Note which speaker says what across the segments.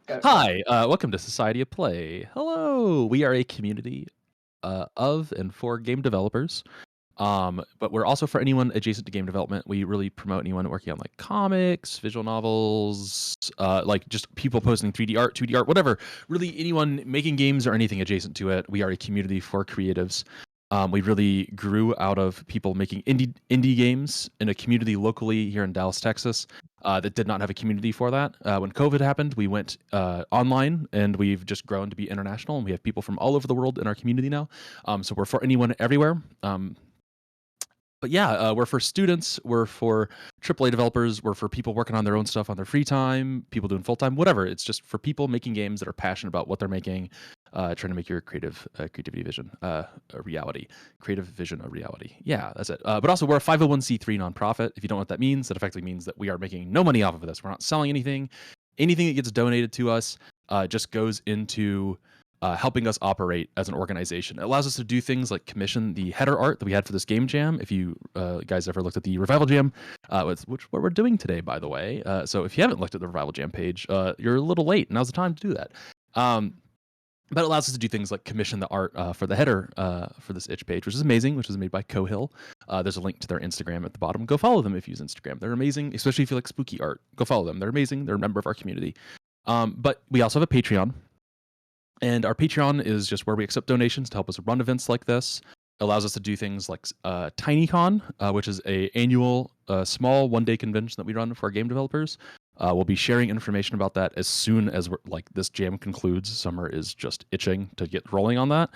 Speaker 1: Okay.
Speaker 2: Hi, welcome to Society of Play. Hello, we are a community of and for game developers. But we're also for anyone adjacent to game development. We really promote anyone working on like comics, visual novels, like just people posting 3D art, 2D art, whatever. Really, anyone making games or anything adjacent to it. We are a community for creatives. We really grew out of people making indie games in a community locally here in Dallas, Texas, that did not have a community for that. When COVID happened, we went online, and we've just grown to be international. And we have people from all over the world in our community now. So we're for anyone everywhere. But yeah, we're for students, we're for AAA developers, we're for people working on their own stuff on their free time, people doing full time, whatever. It's just for people making games that are passionate about what they're making, trying to make your creativity vision a reality, creative vision a reality. Yeah, that's it. But also, we're a 501c3 nonprofit. If you don't know what that means, that effectively means that we are making no money off of this. We're not selling anything. Anything that gets donated to us just goes into helping us operate as an organization. It allows us to do things like commission the header art that we had for this game jam. If you guys ever looked at the Revival Jam, which what we're doing today, by the way. So if you haven't looked at the Revival Jam page, you're a little late. Now's the time to do that. But it allows us to do things like commission the art for the header for this itch page, which is amazing, which is made by Cohill. There's a link to their Instagram at the bottom. Go follow them if you use Instagram. They're amazing, especially if you like spooky art. Go follow them. They're amazing. They're a member of our community. But we also have a Patreon. And our Patreon is just where we accept donations to help us run events like this. It allows us to do things like TinyCon, which is a annual small one-day convention that we run for our game developers. We'll be sharing information about that as soon as this jam concludes. Summer is just itching to get rolling on that.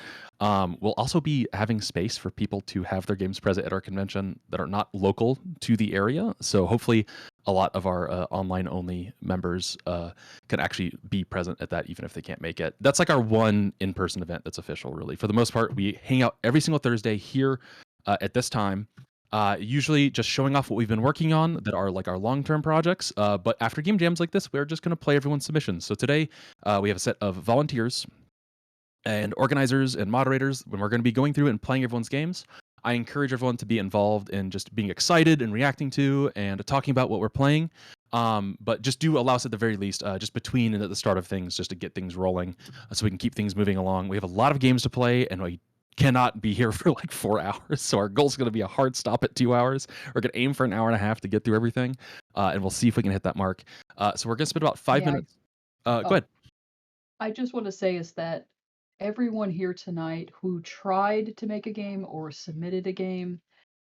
Speaker 2: We'll also be having space for people to have their games present at our convention that are not local to the area. So hopefully a lot of our online only members can actually be present at that even if they can't make it. That's like our one in-person event that's official, really. For the most part, we hang out every single Thursday here at this time. Usually just showing off what we've been working on that are like our long-term projects. But after game jams like this, we're just going to play everyone's submissions. So today we have a set of volunteers and organizers and moderators when we're going to be going through and playing everyone's games. I encourage everyone to be involved in just being excited and reacting to and talking about what we're playing. But just do allow us at the very least, just between and at the start of things, just to get things rolling so we can keep things moving along. We have a lot of games to play, and we cannot be here for like 4 hours. So our goal is going to be a hard stop at 2 hours. We're going to aim for an hour and a half to get through everything, and we'll see if we can hit that mark. So we're going to spend about 5 minutes. Go
Speaker 1: Oh,
Speaker 2: ahead.
Speaker 1: I just want to say is that everyone here tonight who tried to make a game or submitted a game,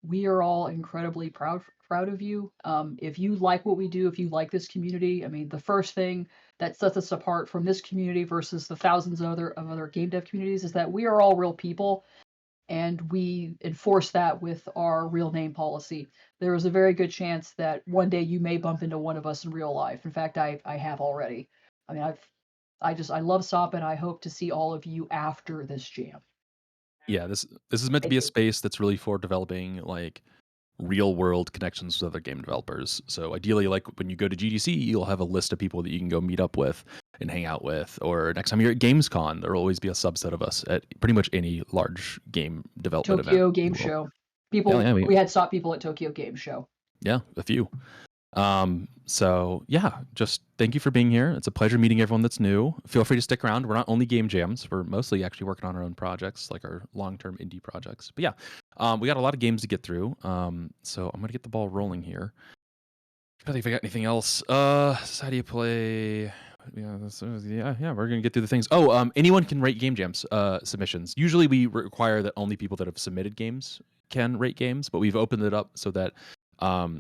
Speaker 1: we are all incredibly proud of you. If you like what we do, if you like this community, I mean, the first thing that sets us apart from this community versus the thousands of other game dev communities is that we are all real people, and we enforce that with our real name policy. There is a very good chance that one day you may bump into one of us in real life. In fact, I have already. I mean, I love SOP, and I hope to see all of you after this jam.
Speaker 2: Yeah, this is meant to
Speaker 1: Thank
Speaker 2: be a
Speaker 1: you.
Speaker 2: space that's really for developing like real world connections with other game developers. So ideally, like when you go to GDC, you'll have a list of people that you can go meet up with and hang out with. Or next time you're at Gamescom, there will always be a subset of us at pretty much any large game development event
Speaker 1: Tokyo
Speaker 2: in
Speaker 1: Game
Speaker 2: the world.
Speaker 1: Show.
Speaker 2: Yeah,
Speaker 1: People,
Speaker 2: yeah,
Speaker 1: we had SOP people at Tokyo Game Show.
Speaker 2: yeah, a few. So yeah, just thank you for being here. It's a pleasure meeting everyone that's new. Feel free to stick around. We're not only game jams. We're mostly actually working on our own projects, like our long-term indie projects. But yeah, we got a lot of games to get through. So I'm gonna get the ball rolling here. I don't think if I got anything else. Society of Play. Yeah, yeah. We're gonna get through the things. Oh, anyone can rate game jams submissions. Usually, we require that only people that have submitted games can rate games, but we've opened it up so that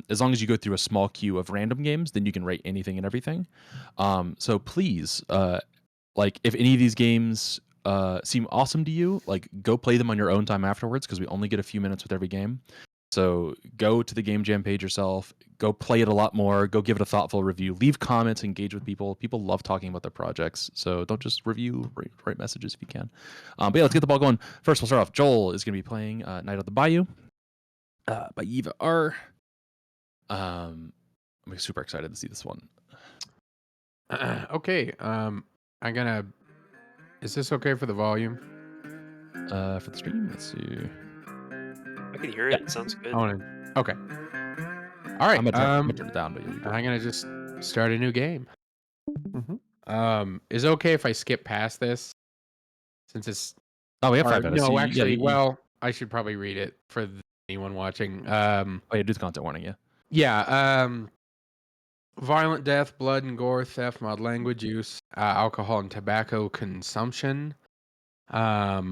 Speaker 2: as long as you go through a small queue of random games, then you can rate anything and everything. So please, like if any of these games seem awesome to you, like go play them on your own time afterwards because we only get a few minutes with every game. So go to the Game Jam page yourself, go play it a lot more, go give it a thoughtful review, leave comments, engage with people. People love talking about their projects. So don't just review, write messages if you can. But yeah, let's get the ball going. First, we'll start off. Joel is going to be playing Night of the Bayou by Eva R. I'm super excited to see this one.
Speaker 3: Okay. I'm gonna. Is this okay for the volume?
Speaker 2: For the stream, let's see.
Speaker 4: I can hear
Speaker 2: Yeah,
Speaker 4: it. It sounds
Speaker 3: I
Speaker 4: good.
Speaker 3: want to. Okay. All right.
Speaker 2: I'm gonna turn it down, but yeah, you're good.
Speaker 3: I'm gonna just start a new game. Is it okay if I skip past this since it's
Speaker 2: Oh, we have
Speaker 3: or
Speaker 2: 5 minutes.
Speaker 3: no,
Speaker 2: Yeah,
Speaker 3: actually, well, I should probably read it for anyone watching.
Speaker 2: oh, yeah, do the content warning, yeah.
Speaker 3: Yeah, violent death, blood and gore, theft, mild language use, alcohol and tobacco consumption. Are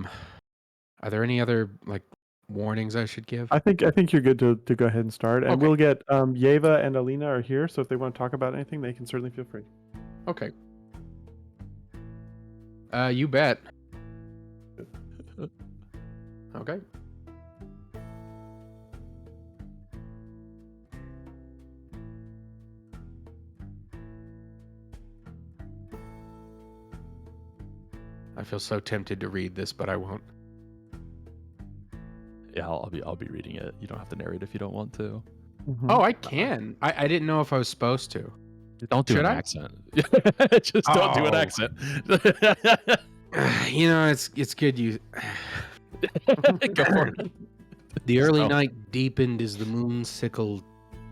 Speaker 3: there any other like warnings I should give?
Speaker 5: I think you're good to go ahead and start, and
Speaker 3: Okay.
Speaker 5: we'll get Yeva and Alina are here, so if they want to talk about anything, they can certainly feel free.
Speaker 3: Okay. You bet. Okay. I feel so tempted to read this, but I won't.
Speaker 2: Yeah, I'll be reading it. You don't have to narrate if you don't want to.
Speaker 3: Oh, I can. I didn't know if I was supposed to.
Speaker 2: Don't do
Speaker 3: Should
Speaker 2: an
Speaker 3: I?
Speaker 2: accent. Just don't do an
Speaker 3: Oh.
Speaker 2: accent.
Speaker 3: You know, it's good you.
Speaker 2: Go for it.
Speaker 3: The early
Speaker 2: So-
Speaker 3: night deepened as the moon sickle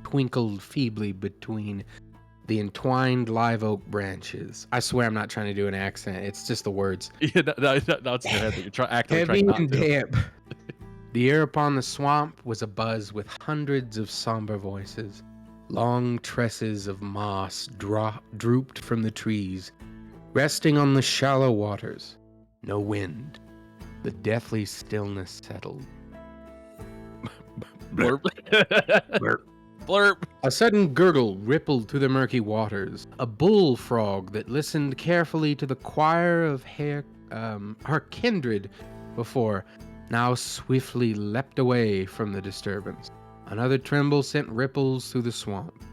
Speaker 3: twinkled feebly between the entwined live oak branches. I swear I'm not trying to do an accent. It's just the words.
Speaker 2: Yeah, no, it's in your head. That you're actively
Speaker 3: Heavy
Speaker 2: trying not
Speaker 3: and
Speaker 2: to.
Speaker 3: damp. The air upon the swamp was abuzz with hundreds of somber voices. Long tresses of moss drooped from the trees, resting on the shallow waters. No wind. The deathly stillness settled.
Speaker 2: Blurp.
Speaker 3: Blurp.
Speaker 2: Blurp.
Speaker 3: A sudden gurgle rippled through the murky waters. A bullfrog that listened carefully to the choir of her kindred before now swiftly leapt away from the disturbance. Another tremble sent ripples through the swamp.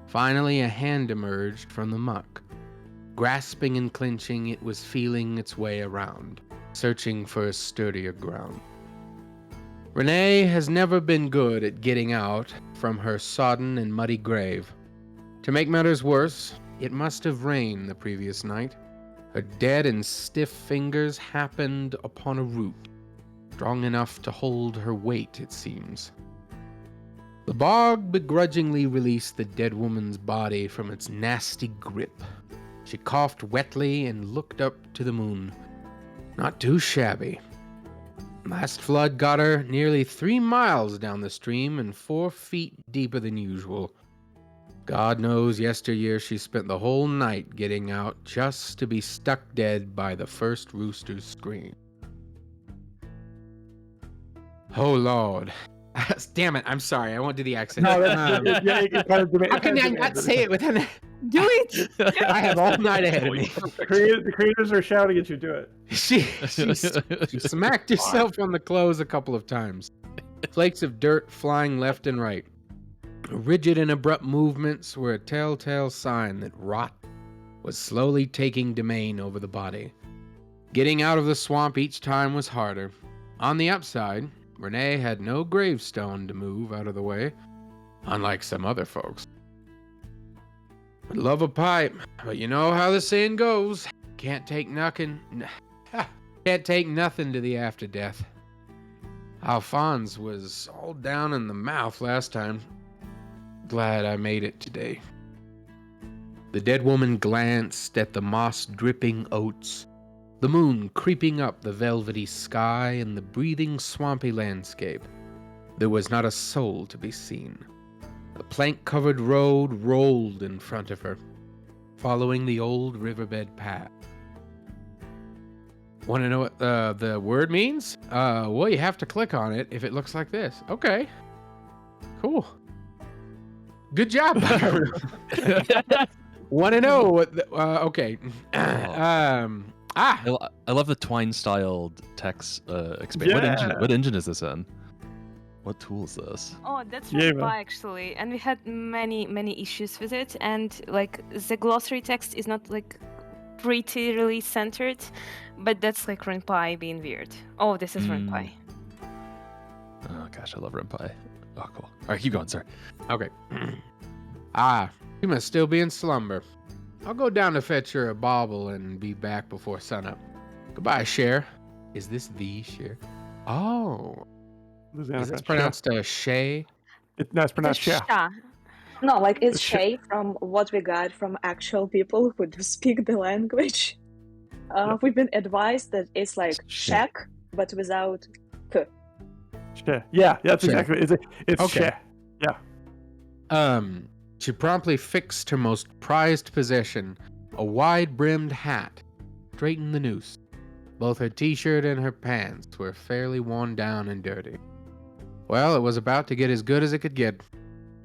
Speaker 3: Finally, a hand emerged from the muck. Grasping and clenching, it was feeling its way around, searching for a sturdier ground. Renee has never been good at getting out from her sodden and muddy grave. To make matters worse, it must have rained the previous night. Her dead and stiff fingers happened upon a root, strong enough to hold her weight, it seems. The bog begrudgingly released the dead woman's body from its nasty grip. She coughed wetly and looked up to the moon. Not too shabby. Last flood got her nearly 3 miles down the stream and 4 feet deeper than usual. God knows yesteryear she spent the whole night getting out just to be stuck dead by the first rooster's scream. Oh, Lord. Damn it, I'm sorry, I won't do the accent.
Speaker 5: No, that's yeah, it kind of
Speaker 3: How can I not say it within...
Speaker 6: Do it!
Speaker 3: I have all night ahead of me.
Speaker 5: The creators are shouting at you. Do it.
Speaker 3: She smacked herself on the clothes a couple of times. Flakes of dirt flying left and right. Rigid and abrupt movements were a telltale sign that rot was slowly taking domain over the body. Getting out of the swamp each time was harder. On the upside, Renee had no gravestone to move out of the way, unlike some other folks. Would love a pipe, but you know how the saying goes. Can't take nothing to the after death. Alphonse was all down in the mouth last time. Glad I made it today. The dead woman glanced at the moss-dripping oats, the moon creeping up the velvety sky and the breathing swampy landscape. There was not a soul to be seen. The plank-covered road rolled in front of her, following the old riverbed path. Want to know what the word means? Well, you have to click on it if it looks like this. Okay. Cool. Good job. Want to know what okay.
Speaker 2: I love the Twine-styled text expansion.
Speaker 5: Yeah.
Speaker 2: What engine is this in? What tool is this?
Speaker 6: Oh, that's
Speaker 5: Yeah,
Speaker 6: Rampa actually, and we had many issues with it, and like the glossary text is not like prettily centered, but that's like RenPy being weird. Oh, this is RenPy.
Speaker 2: Oh gosh, I love RenPy. Oh cool. All right, keep going, sir.
Speaker 3: Okay. You must still be in slumber. I'll go down to fetch her a bauble and be back before sunup. Goodbye, Cher. Is this the Cher? Oh. Is this pronounced Shay?
Speaker 5: No, it's pronounced
Speaker 6: That's
Speaker 5: Sha.
Speaker 7: No, like it's
Speaker 5: Sh-
Speaker 7: Shay from what we got from actual people who do speak the language.
Speaker 5: Yeah.
Speaker 7: We've been advised that it's like
Speaker 2: Shay.
Speaker 7: shack, but without k.
Speaker 5: Yeah, that's
Speaker 3: Shay.
Speaker 5: exactly. It's
Speaker 3: Okay.
Speaker 5: Shay.
Speaker 3: She promptly fixed her most prized possession, a wide-brimmed hat, straightened the noose. Both her t-shirt and her pants were fairly worn down and dirty. Well, it was about to get as good as it could get.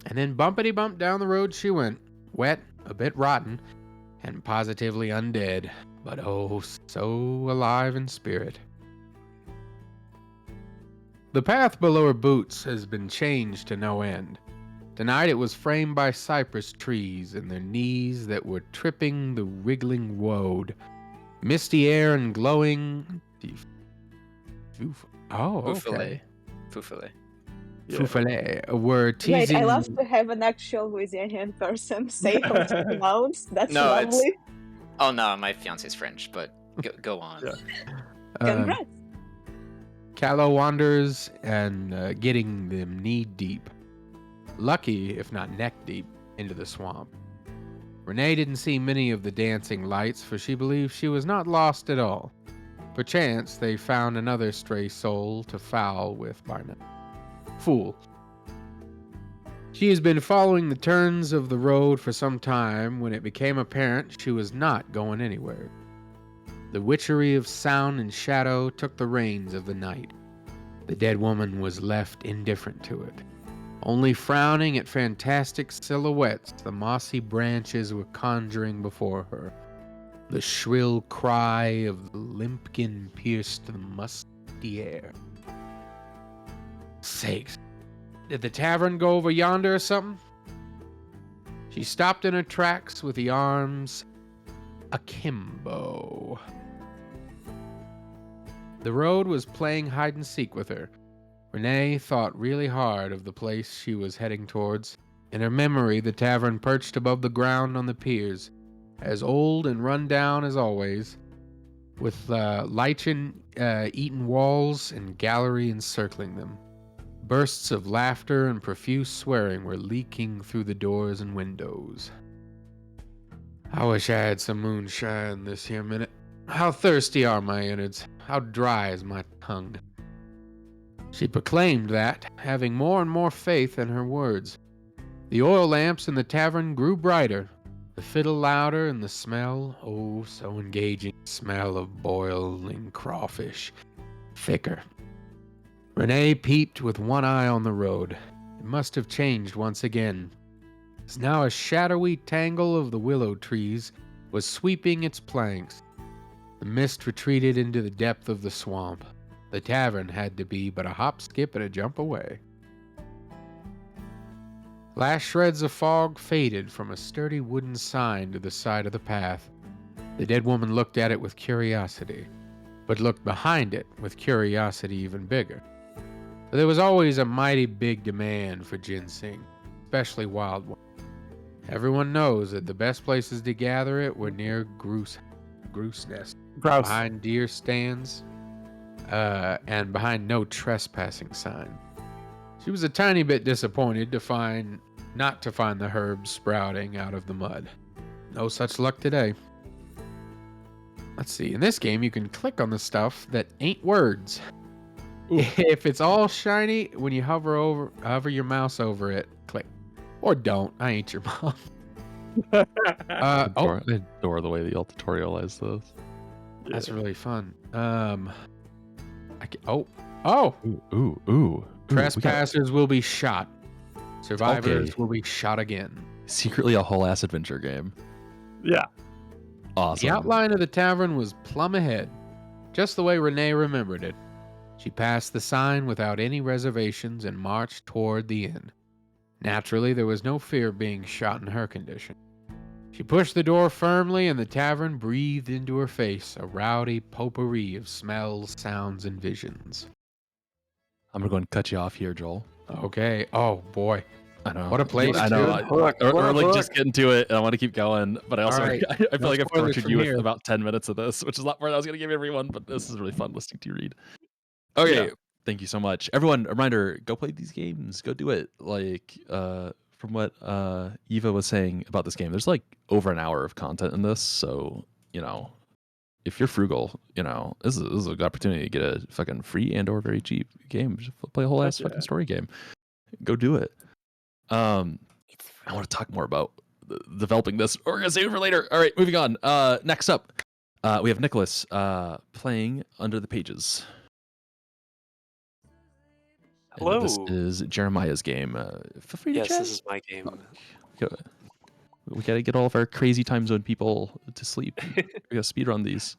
Speaker 3: And then bumpity-bump down the road she went, wet, a bit rotten, and positively undead, but oh, so alive in spirit. The path below her boots has been changed to no end. Tonight it was framed by cypress trees and their knees that were tripping the wriggling road. Misty air and glowing... Oh, okay.
Speaker 4: Fufale.
Speaker 5: Yeah.
Speaker 3: Fufale were
Speaker 7: Wait,
Speaker 3: teasing...
Speaker 7: I love to have an actual Louisianian person say how it's pronounced. That's
Speaker 4: No,
Speaker 7: lovely.
Speaker 4: Oh no, my fiance's French, but go on.
Speaker 5: Yeah.
Speaker 7: Congrats.
Speaker 3: Callow wanders and getting them knee-deep. Lucky, if not neck-deep, into the swamp. Renee didn't see many of the dancing lights, for she believed she was not lost at all. Perchance they found another stray soul to foul with by now. Fool. She has been following the turns of the road for some time when it became apparent she was not going anywhere. The witchery of sound and shadow took the reins of the night. The dead woman was left indifferent to it, only frowning at fantastic silhouettes the mossy branches were conjuring before her. The shrill cry of the limpkin pierced the musty air. Sakes, did the tavern go over yonder or something? She stopped in her tracks with the arms akimbo. The road was playing hide and seek with her. Renee thought really hard of the place she was heading towards. In her memory, the tavern perched above the ground on the piers, as old and run down as always, with lichen-eaten walls and gallery encircling them. Bursts of laughter and profuse swearing were leaking through the doors and windows. I wish I had some moonshine this here minute. How thirsty are my innards? How dry is my tongue? She proclaimed that, having more and more faith in her words. The oil lamps in the tavern grew brighter, the fiddle louder, and the smell, oh, so engaging, smell of boiling crawfish, thicker. Renee peeped with one eye on the road. It must have changed once again. As now a shadowy tangle of the willow trees was sweeping its planks. The mist retreated into the depth of the swamp. The tavern had to be but a hop, skip, and a jump away. Last shreds of fog faded from a sturdy wooden sign to the side of the path. The dead woman looked at it with curiosity, but looked behind it with curiosity even bigger. For there was always a mighty big demand for ginseng, especially wild ones. Everyone knows that the best places to gather it were near grouse nests,
Speaker 5: Grouse.
Speaker 3: behind deer stands, and behind no trespassing sign. She was a tiny bit disappointed not to find the herbs sprouting out of the mud. No such luck today. Let's see, in this game you can click on the stuff that ain't words. If it's all shiny, when you hover your mouse over it, click. Or don't, I ain't your mom.
Speaker 2: I adore the way that y'all tutorialize this.
Speaker 3: That's really fun.
Speaker 2: Ooh.
Speaker 3: Trespassers will be shot. Survivors will be shot again.
Speaker 2: Secretly a whole ass adventure game.
Speaker 5: Yeah.
Speaker 2: Awesome.
Speaker 3: The outline of the tavern was plumb ahead, just the way Renee remembered it. She passed the sign without any reservations and marched toward the inn. Naturally, there was no fear of being shot in her condition. She pushed the door firmly and the tavern breathed into her face a rowdy potpourri of smells, sounds, and visions.
Speaker 2: I'm going to go and cut you off here, Joel.
Speaker 3: Okay. Oh, boy.
Speaker 2: I know.
Speaker 3: What a place,
Speaker 2: I know.
Speaker 3: dude.
Speaker 2: We're like just getting to it, and I want to keep going, but I also
Speaker 3: All right.
Speaker 2: I feel
Speaker 3: No
Speaker 2: like I've
Speaker 3: spoilers
Speaker 2: tortured
Speaker 3: from
Speaker 2: you
Speaker 3: here.
Speaker 2: with about 10 minutes of this, which is not more than I was going to give everyone, but this is really fun listening to you read. Okay.
Speaker 5: Yeah.
Speaker 2: Thank you so much. Everyone, a reminder, go play these games. Go do it. Like, from what Eva was saying about this game, there's like over an hour of content in this. So, if you're frugal, this is a good opportunity to get a fucking free and or very cheap game. Just play a whole ass fucking story game. Go do it. I want to talk more about developing this organization for later. All right, moving on. Next up, we have Nicholas playing Under the Pages.
Speaker 8: Hello.
Speaker 2: And this is Jeremiah's game. Feel free to
Speaker 8: Yes,
Speaker 2: chat.
Speaker 8: this is my game.
Speaker 2: We gotta get all of our crazy time zone people to sleep. We gotta speedrun these.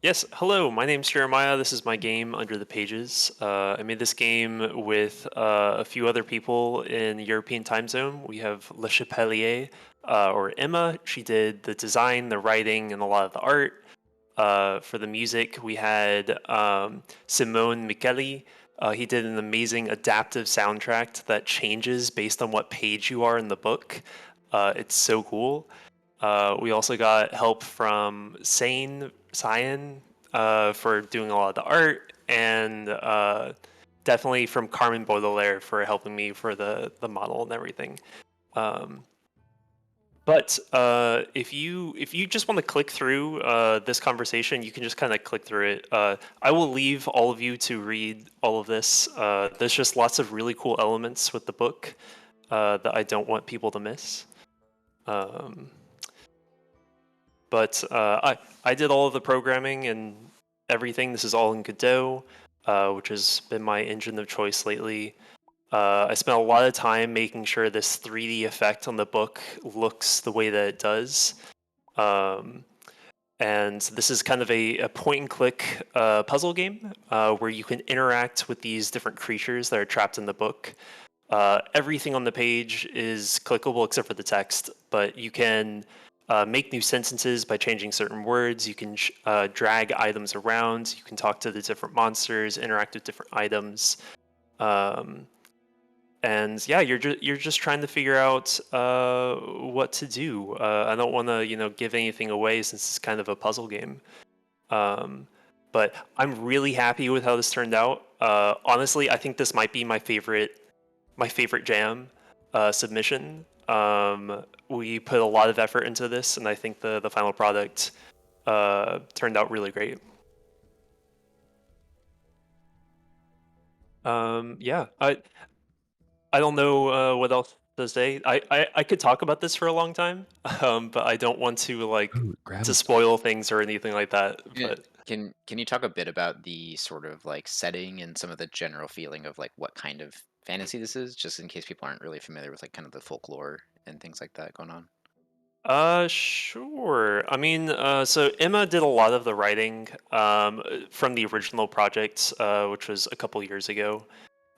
Speaker 8: Yes, hello, my name's Jeremiah. This is my game, Under the Pages. I made this game with a few other people in the European time zone. We have Le Chapelier, or Emma. She did the design, the writing, and a lot of the art. For the music, we had Simone Micheli. He did an amazing adaptive soundtrack that changes based on what page you are in the book. It's so cool. We also got help from Cyan for doing a lot of the art, and definitely from Carmen Baudelaire for helping me for the model and everything. But if you just want to click through this conversation, you can just kind of click through it. I will leave all of you to read all of this. There's just lots of really cool elements with the book that I don't want people to miss. But I did all of the programming and everything. This is all in Godot, which has been my engine of choice lately. I spent a lot of time making sure this 3D effect on the book looks the way that it does. And this is kind of a point-and-click puzzle game where you can interact with these different creatures that are trapped in the book. Everything on the page is clickable except for the text, but you can make new sentences by changing certain words. You can drag items around. You can talk to the different monsters, interact with different items. And yeah, you're just trying to figure out what to do. I don't want to give anything away since it's kind of a puzzle game. But I'm really happy with how this turned out. Honestly, I think this might be my favorite jam submission. We put a lot of effort into this, and I think the final product turned out really great. Yeah, I don't know what else to say. I could talk about this for a long time, but I don't want to to spoil things or anything like that.
Speaker 4: Yeah.
Speaker 8: But
Speaker 4: Can you talk a bit about the sort of setting and some of the general feeling of what kind of fantasy this is, just in case people aren't really familiar with kind of the folklore and things like that going on?
Speaker 8: Sure. I mean, so Emma did a lot of the writing from the original project, which was a couple years ago.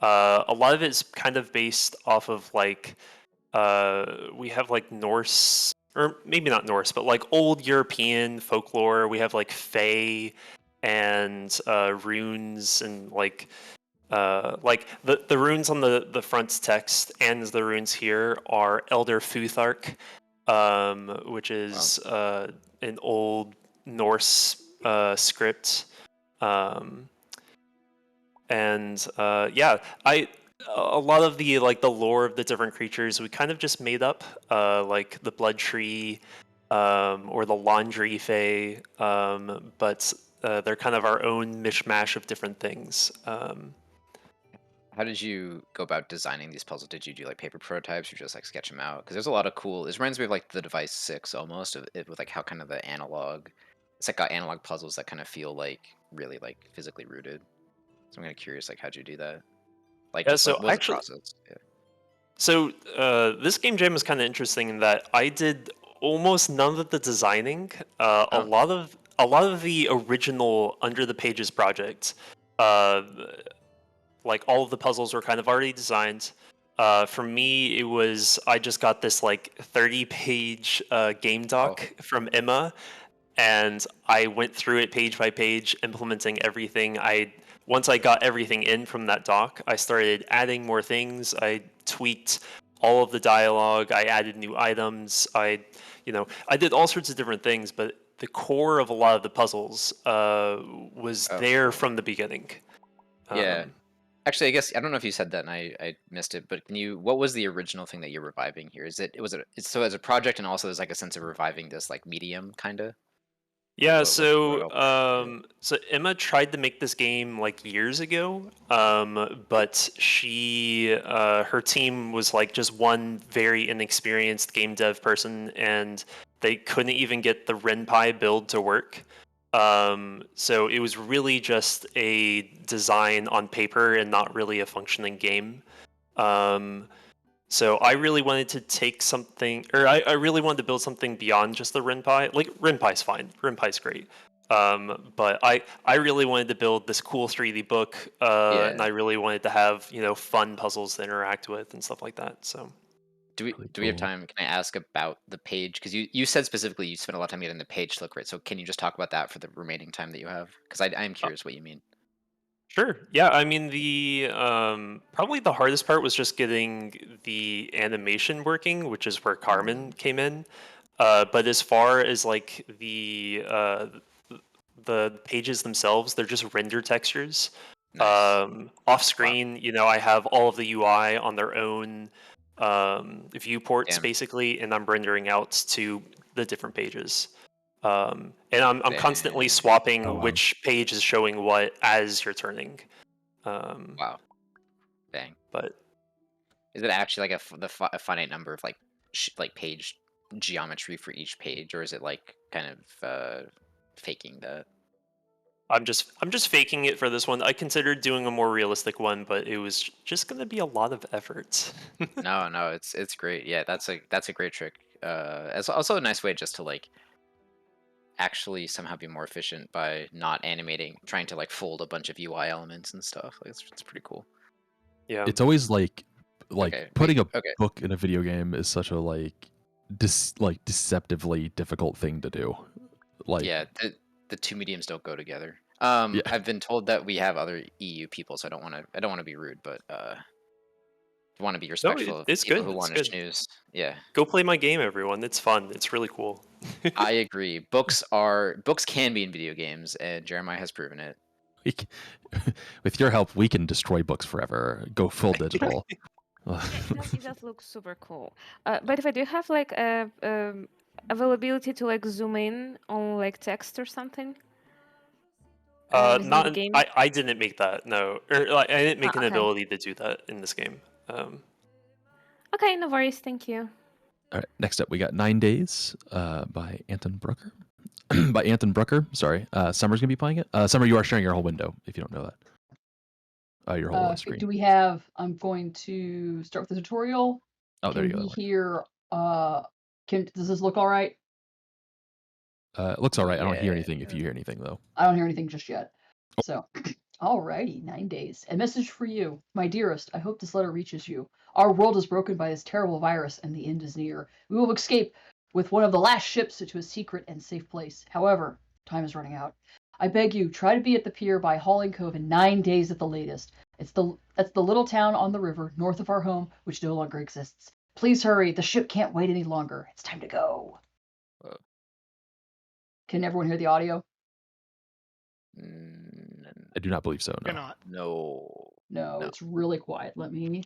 Speaker 8: A lot of it's kind of based off of we have Norse, or maybe not Norse, but old European folklore. We have fae and runes and the runes on the front text and the runes here are Elder Futhark, which is an old Norse script. And yeah, a lot of the the lore of the different creatures we kind of just made up, like the Blood Tree, or the Laundry Fae, but they're kind of our own mishmash of different things.
Speaker 4: How did you go about designing these puzzles? Did you do paper prototypes or just sketch them out? Because there's a lot of cool. This reminds me of the Device 6 almost, of it with how kind of the analog. It's got analog puzzles that kind of feel really physically rooted. So I'm kind of curious, how'd you do that?
Speaker 8: Yeah, so
Speaker 4: what was
Speaker 8: actually,
Speaker 4: the process? Yeah.
Speaker 8: So this game jam is kind of interesting in that I did almost none of the designing. A lot of the original Under the Pages project, all of the puzzles were kind of already designed. For me, it was I just got this 30-page game doc from Emma, and I went through it page by page, implementing everything. Once I got everything in from that doc, I started adding more things. I tweaked all of the dialogue. I added new items. I did all sorts of different things, but the core of a lot of the puzzles was there from the beginning.
Speaker 4: Yeah. Actually, I guess I don't know if you said that and I missed it, but what was the original thing that you're reviving here? It's so as a project and also there's like a sense of reviving this like medium kind of?
Speaker 8: Yeah,
Speaker 4: What else?
Speaker 8: so Emma tried to make this game like years ago, but her team was like just one very inexperienced game dev person, and they couldn't even get the RenPy build to work. So it was really just a design on paper and not really a functioning game. So I really wanted to take something, or I really wanted to build something beyond just the RenPy. Like RenPy's fine, RenPy's great. But I really wanted to build this cool 3D book, and I really wanted to have fun puzzles to interact with and stuff like that. So
Speaker 4: Do we
Speaker 2: Really
Speaker 4: do we have
Speaker 2: cool.
Speaker 4: time? Can I ask about the page? Because you said specifically you spent a lot of time getting the page to look right. So can you just talk about that for the remaining time that you have? Because I am curious what you mean.
Speaker 8: sure, yeah. I mean the probably the hardest part was just getting the animation working, which is where Carmen came in. But as far as like the pages themselves, they're just render textures.
Speaker 4: Nice.
Speaker 8: Off screen, I have all of the UI on their own viewports
Speaker 4: Damn.
Speaker 8: basically, and I'm rendering out to the different pages. And I'm constantly
Speaker 4: Dang.
Speaker 8: swapping
Speaker 2: Oh, wow.
Speaker 8: which page is showing what as you're turning.
Speaker 4: Wow. Dang.
Speaker 8: But
Speaker 4: Is it actually like a finite number of like like page geometry for each page, or is it like kind of faking that?
Speaker 8: I'm just faking it for this one. I considered doing a more realistic one, but it was just gonna be a lot of effort.
Speaker 4: No, it's great. Yeah, that's a great trick. It's also a nice way just to like actually somehow be more efficient by not animating, trying to like fold a bunch of UI elements and stuff. Like it's pretty cool.
Speaker 8: Yeah.
Speaker 2: It's always like
Speaker 4: Okay,
Speaker 2: putting a
Speaker 4: okay.
Speaker 2: book in a video game is such a like deceptively difficult thing to do. Like
Speaker 4: Yeah, the two mediums don't go together.
Speaker 2: yeah.
Speaker 4: I've been told that we have other EU people, so I don't want to be rude, but want to be
Speaker 8: No,
Speaker 4: respectful of
Speaker 8: it's
Speaker 4: people
Speaker 8: good.
Speaker 4: who
Speaker 8: It's
Speaker 4: want to
Speaker 8: good.
Speaker 4: snooze. Yeah,
Speaker 8: Go play my game, everyone. It's fun. It's really cool.
Speaker 4: I agree. Books can be in video games, and Jeremiah has proven it.
Speaker 2: With your help, we can destroy books forever. Go full digital.
Speaker 6: Yeah, it does look super cool. But if I do have like a availability to like zoom in on like text or something, is it in the game?
Speaker 8: I didn't make that. No, or like I didn't make an
Speaker 6: Okay.
Speaker 8: ability to do that in this game.
Speaker 6: Okay, no worries. Thank you.
Speaker 2: All right, next up we got 9 Days by Anton Brucker. By Anton Brucker, sorry. Summer's gonna be playing it. Summer, you are sharing your whole window if you don't know that. Your whole screen.
Speaker 1: Do we have? I'm going to start with the tutorial.
Speaker 2: Oh, there you
Speaker 1: Can
Speaker 2: go.
Speaker 1: we hear? Does this look all right?
Speaker 2: It looks all right. I don't hear
Speaker 4: Yeah.
Speaker 2: anything. If you hear anything though.
Speaker 1: I don't hear anything just yet. So, alrighty, 9 days. A message for you, my dearest. I hope this letter reaches you. Our world is broken by this terrible virus, and the end is near. We will escape with one of the last ships to a secret and safe place. However, time is running out. I beg you, try to be at the pier by Hauling Cove in 9 days at the latest. That's the little town on the river north of our home, which no longer exists. Please hurry. The ship can't wait any longer. It's time to go.
Speaker 4: Whoa.
Speaker 1: Can everyone hear the audio?
Speaker 2: I do not believe so. No.
Speaker 9: Cannot.
Speaker 4: No.
Speaker 1: No,
Speaker 4: No.
Speaker 1: it's really quiet. Let me.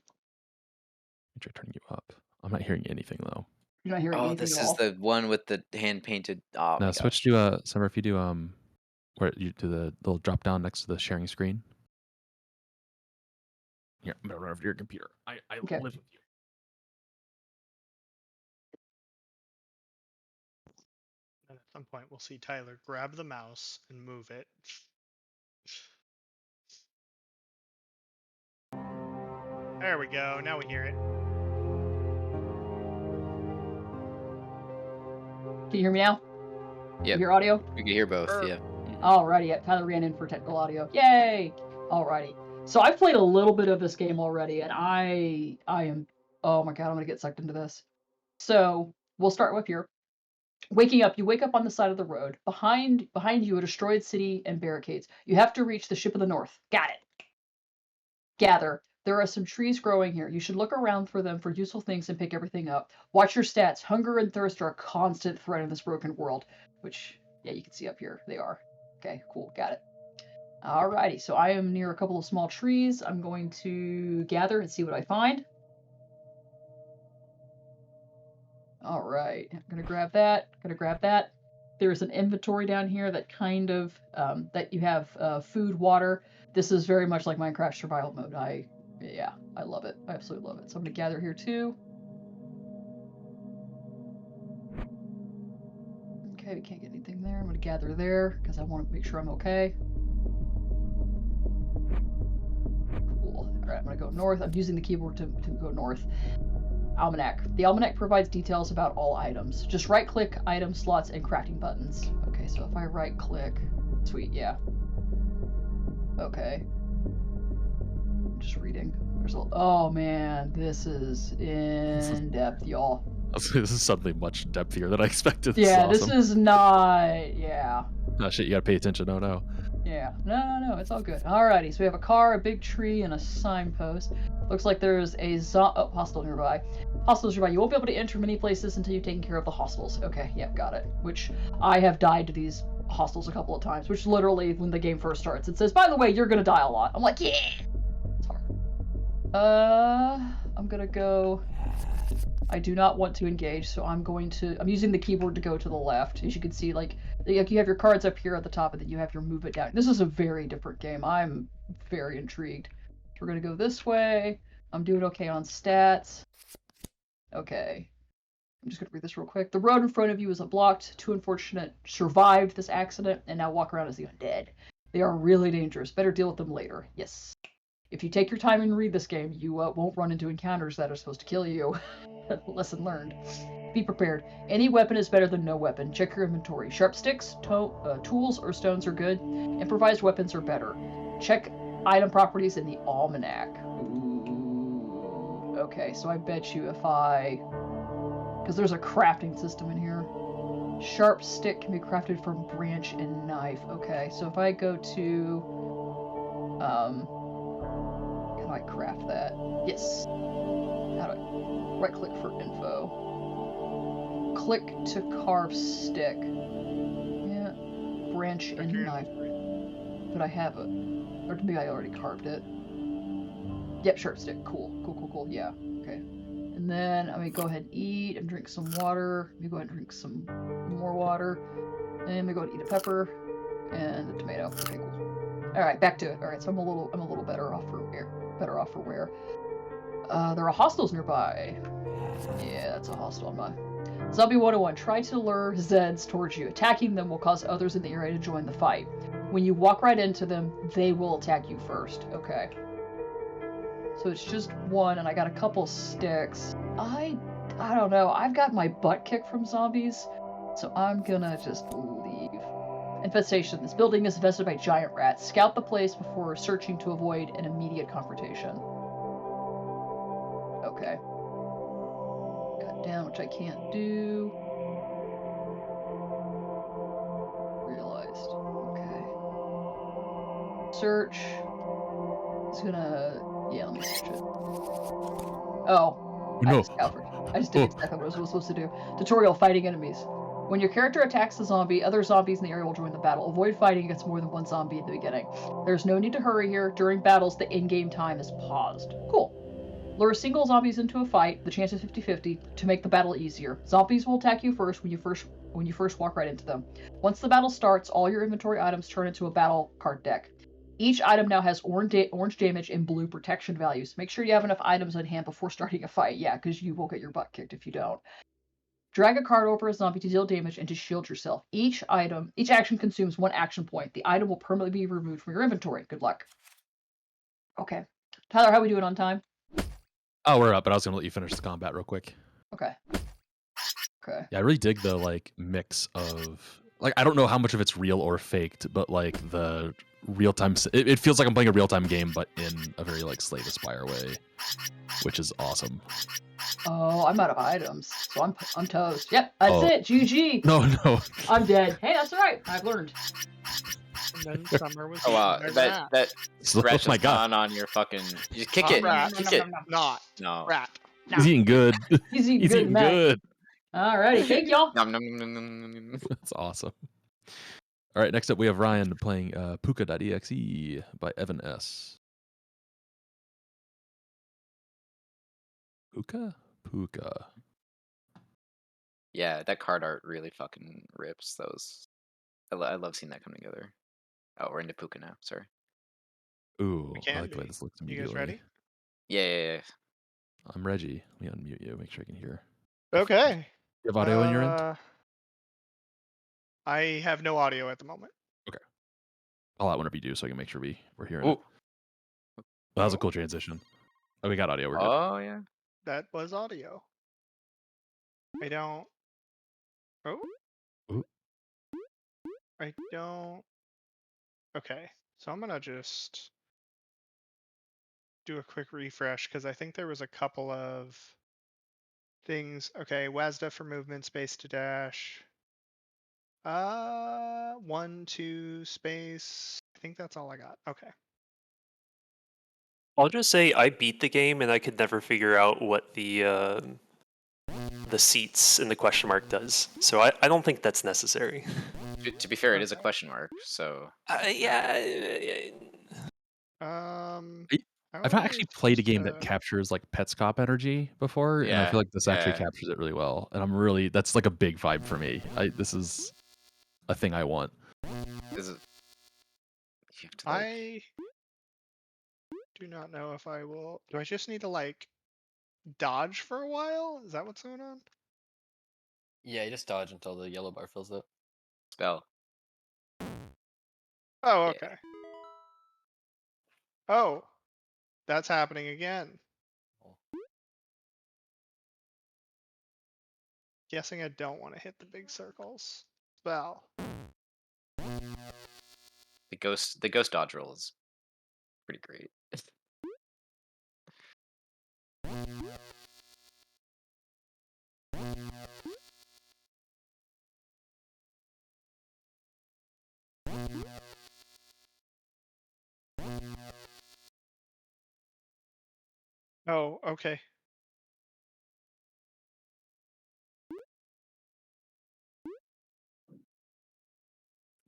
Speaker 2: Try turning you up. I'm not hearing anything though.
Speaker 1: You're not hearing
Speaker 4: Oh,
Speaker 1: anything
Speaker 4: this
Speaker 1: at
Speaker 4: is
Speaker 1: all.
Speaker 4: the one with the hand painted. Oh my
Speaker 2: Now
Speaker 4: gosh.
Speaker 2: switch to Summer. If you do where you do the little drop down next to the sharing screen. Here, I'm gonna run over to your computer. I
Speaker 1: Okay.
Speaker 2: live with you.
Speaker 9: And at some point, we'll see Tyler grab the mouse and move it. There we go. Now we hear it.
Speaker 1: Can you hear me now?
Speaker 4: Yep.
Speaker 1: You hear audio?
Speaker 4: We can hear both. Yeah.
Speaker 1: Alrighty, Tyler ran in for technical audio. Yay! Alrighty. So I've played a little bit of this game already, and I am, oh my god, I'm gonna get sucked into this. So we'll start with here. Waking up, you wake up on the side of the road. Behind you, a destroyed city and barricades. You have to reach the ship of the north. Got it. Gather. There are some trees growing here. You should look around for them for useful things and pick everything up. Watch your stats. Hunger and thirst are a constant threat in this broken world. Which, yeah, you can see up here. They are. Okay, cool. Got it. Alrighty, so I am near a couple of small trees. I'm going to gather and see what I find. Alright, I'm gonna grab that, There's an inventory down here that kind of, that you have food, water. This is very much like Minecraft survival mode. I love it. I absolutely love it. So I'm gonna gather here too. Okay, we can't get anything there. I'm gonna gather there because I want to make sure I'm okay. Cool. Alright, I'm gonna go north. I'm using the keyboard to go north. Almanac. The almanac provides details about all items. Just right-click item slots and crafting buttons. Okay, so if I right-click, sweet, yeah. Okay. I'm just reading. Oh man, this is in depth, y'all.
Speaker 2: This is suddenly much depthier than I expected.
Speaker 1: Yeah,
Speaker 2: awesome.
Speaker 1: this is not. Yeah.
Speaker 2: Oh shit, you gotta pay attention. Oh no.
Speaker 1: Yeah. No, it's all good. Alrighty, so we have a car, a big tree, and a signpost. Looks like there's a hostel nearby. Hostels nearby. You won't be able to enter many places until you've taken care of the hostels. Okay, yep, got it. Which I have died to these hostels a couple of times, which literally, when the game first starts, it says, by the way, you're gonna die a lot. I'm like, yeah! It's hard. I'm gonna go... I do not want to engage, so I'm using the keyboard to go to the left. As you can see, like you have your cards up here at the top, and then you have your movement down. This is a very different game. I'm very intrigued. We're gonna go this way. I'm doing okay on stats. Okay. I'm just gonna read this real quick. The road in front of you is blocked. 2 unfortunate survived this accident and now walk around as the undead. They are really dangerous. Better deal with them later. Yes. If you take your time and read this game, you won't run into encounters that are supposed to kill you. Lesson learned. Be prepared. Any weapon is better than no weapon. Check your inventory. Sharp sticks, tools, or stones are good. Improvised weapons are better. Check item properties in the almanac. Ooh. Okay, so I bet you if because there's a crafting system in here. Sharp stick can be crafted from branch and knife. Okay, so if I go to... how do I craft that? Yes. How do I... Right-click for info. Click to carve stick. Yeah. Branch and knife. But I have it. Or maybe I already carved it. Yep, sharp stick. Cool. Yeah. Okay. And then I'm gonna go ahead and eat and drink some water. Let me go ahead and drink some more water. And I'm gonna go ahead and eat a pepper and a tomato. Okay, cool. Alright, back to it. Alright, so I'm a little better off for wear. There are hostels nearby. Yeah, that's a hostel. Zombie 101. Try to lure Zeds towards you. Attacking them will cause others in the area to join the fight. When you walk right into them, they will attack you first. Okay. So it's just one, and I got a couple sticks. I don't know. I've got my butt kicked from zombies, so I'm gonna just leave. Infestation. This building is infested by giant rats. Scout the place before searching to avoid an immediate confrontation. Okay. Cut down, which I can't do. Realized. Okay. Search. It's gonna... Yeah, let me search it. Oh.
Speaker 2: No.
Speaker 1: I just did exactly what I was supposed to do. Tutorial, fighting enemies. When your character attacks a zombie, other zombies in the area will join the battle. Avoid fighting against more than one zombie at the beginning. There's no need to hurry here. During battles, the in-game time is paused. Cool. Lure single zombies into a fight, the chance is 50-50, to make the battle easier. Zombies will attack you first when you first walk right into them. Once the battle starts, all your inventory items turn into a battle card deck. Each item now has orange damage and blue protection values. Make sure you have enough items on hand before starting a fight. Yeah, because you will get your butt kicked if you don't. Drag a card over a zombie to deal damage and to shield yourself. Each action consumes 1 action point. The item will permanently be removed from your inventory. Good luck. Okay. Tyler, how are we doing on time?
Speaker 2: Oh, we're up, but I was gonna let you finish the combat real quick.
Speaker 1: Okay. Okay.
Speaker 2: Yeah, I really dig the mix of I don't know how much of it's real or faked, but the real time. It feels like I'm playing a real time game, but in a very Slay the Spire way, which is awesome.
Speaker 1: Oh, I'm out of items, so I'm toast. Yep, that's it. GG.
Speaker 2: No.
Speaker 1: I'm dead. Hey, that's all right. I've learned.
Speaker 9: And then Summer was.
Speaker 4: Oh wow, that scratch
Speaker 2: my God.
Speaker 4: on your fucking. You kick it.
Speaker 9: Rat.
Speaker 4: Kick it.
Speaker 9: Not.
Speaker 4: No.
Speaker 9: Rat.
Speaker 2: He's eating good.
Speaker 1: He's eating
Speaker 2: He's
Speaker 1: good,
Speaker 2: eating
Speaker 1: Matt.
Speaker 2: good.
Speaker 1: Alrighty, thank y'all.
Speaker 4: Nom, nom, nom, nom, nom, nom.
Speaker 2: That's awesome. All right, next up we have Ryan playing Puka.exe by Evan S. Puka? Puka.
Speaker 4: Yeah, that card art really fucking rips. That was I love seeing that come together. Oh, we're into Puka now. Sorry.
Speaker 2: Ooh,
Speaker 9: We
Speaker 2: I
Speaker 9: can
Speaker 2: like the way
Speaker 9: be.
Speaker 2: this looks
Speaker 9: You guys
Speaker 2: immediately.
Speaker 9: ready?
Speaker 4: Yeah.
Speaker 2: I'm Reggie. Let me unmute you, make sure I can hear.
Speaker 9: Okay.
Speaker 2: You have audio on your end?
Speaker 9: I have no audio at the moment.
Speaker 2: Okay. I'll let whenever you do so I can make sure we're hearing it.
Speaker 4: Oh,
Speaker 2: That was a
Speaker 9: Oh.
Speaker 2: cool transition. Oh, we got audio. We're good.
Speaker 4: oh yeah.
Speaker 9: That was audio. I don't. Oh.
Speaker 2: Ooh.
Speaker 9: I don't. Okay. So I'm gonna just do a quick refresh because I think there was a couple of things. Okay, WASDA for movement, space to dash. 1, 2, space. I think that's all I got. Okay.
Speaker 8: I'll just say I beat the game and I could never figure out what the seats in the question mark does. So I don't think that's necessary.
Speaker 4: To be fair, it is a
Speaker 9: Okay.
Speaker 4: question mark. So
Speaker 8: Yeah.
Speaker 9: How
Speaker 2: I've
Speaker 9: are
Speaker 2: not
Speaker 9: we
Speaker 2: actually played a
Speaker 9: supposed
Speaker 2: game that
Speaker 9: to?
Speaker 2: captures like Petscop energy before, and I
Speaker 4: yeah,
Speaker 2: feel like this actually
Speaker 4: yeah.
Speaker 2: captures it really well. And that's like a big vibe for me. This is a thing I want.
Speaker 4: Is it? You have to like.
Speaker 9: I do not know if I will. Do I just need to like dodge for a while? Is that what's going on?
Speaker 10: Yeah, you just dodge until the yellow bar fills up.
Speaker 4: Spell.
Speaker 9: Oh,
Speaker 4: Yeah.
Speaker 9: okay. Oh, that's happening again. Guessing I don't want to hit the big circles. Spell.
Speaker 4: The ghost dodge roll is pretty great.
Speaker 9: Oh, okay.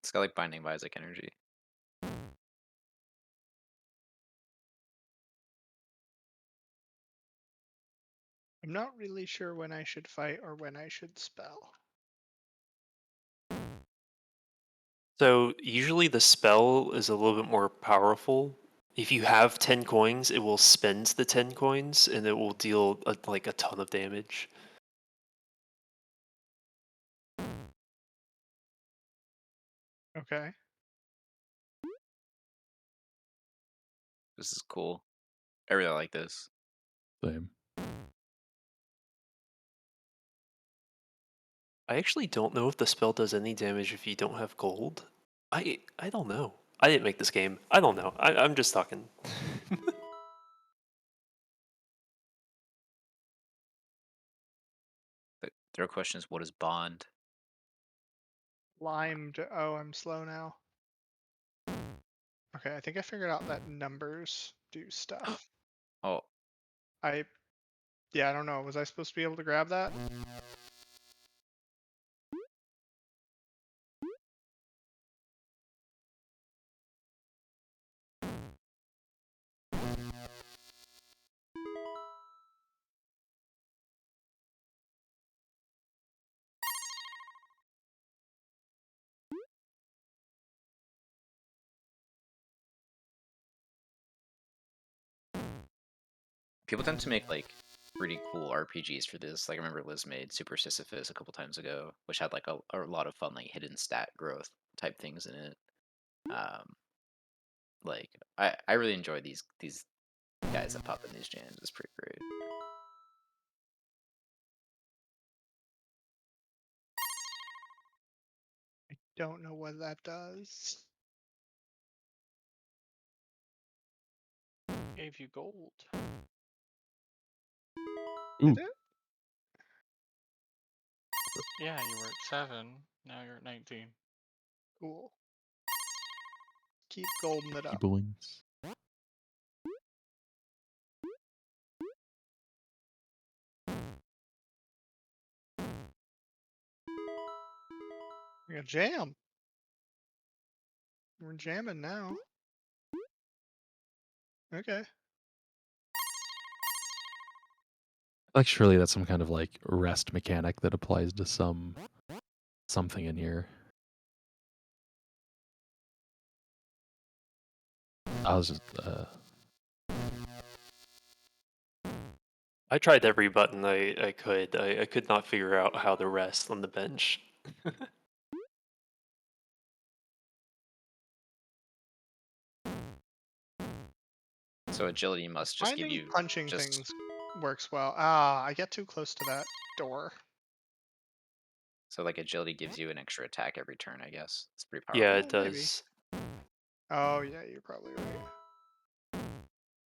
Speaker 4: It's got like binding by Isaac energy.
Speaker 9: I'm not really sure when I should fight or when I should spell.
Speaker 8: So usually the spell is a little bit more powerful. If you have 10 coins, it will spend the 10 coins and it will deal like a ton of damage.
Speaker 9: Okay.
Speaker 4: This is cool. I really like this.
Speaker 2: Same.
Speaker 8: I actually don't know if the spell does any damage if you don't have gold. I don't know. I didn't make this game. I don't know. I'm just talking.
Speaker 4: The real question is, what is bond?
Speaker 9: Limed. Oh, I'm slow now. Okay, I think I figured out that numbers do stuff.
Speaker 4: Oh,
Speaker 9: Yeah, I don't know. Was I supposed to be able to grab that?
Speaker 4: people tend to make like pretty cool RPGs for this. Like I remember Liz made Super Sisyphus a couple times ago, which had like a lot of fun like hidden stat growth type things in it. Like I really enjoy these guys that pop in these jams. It's pretty great.
Speaker 9: I don't know what that does. Gave you gold.
Speaker 2: Ooh.
Speaker 9: Did it?
Speaker 11: Yeah, you were at 7. Now you're at 19.
Speaker 9: Cool. Keep golden it up.
Speaker 2: Wings.
Speaker 9: Like a jam. We're jamming now. Okay.
Speaker 2: Like surely that's some kind of like rest mechanic that applies to something in here. I was just
Speaker 8: I tried every button I could. I could not figure out how to rest on the bench.
Speaker 4: So agility must just give
Speaker 9: Finding
Speaker 4: you
Speaker 9: punching
Speaker 4: just
Speaker 9: things works well. Ah, I get too close to that door.
Speaker 4: so like agility gives you an extra attack every turn, I guess. It's pretty powerful.
Speaker 8: Yeah, it
Speaker 9: Maybe.
Speaker 8: does.
Speaker 9: Oh yeah, you're probably right.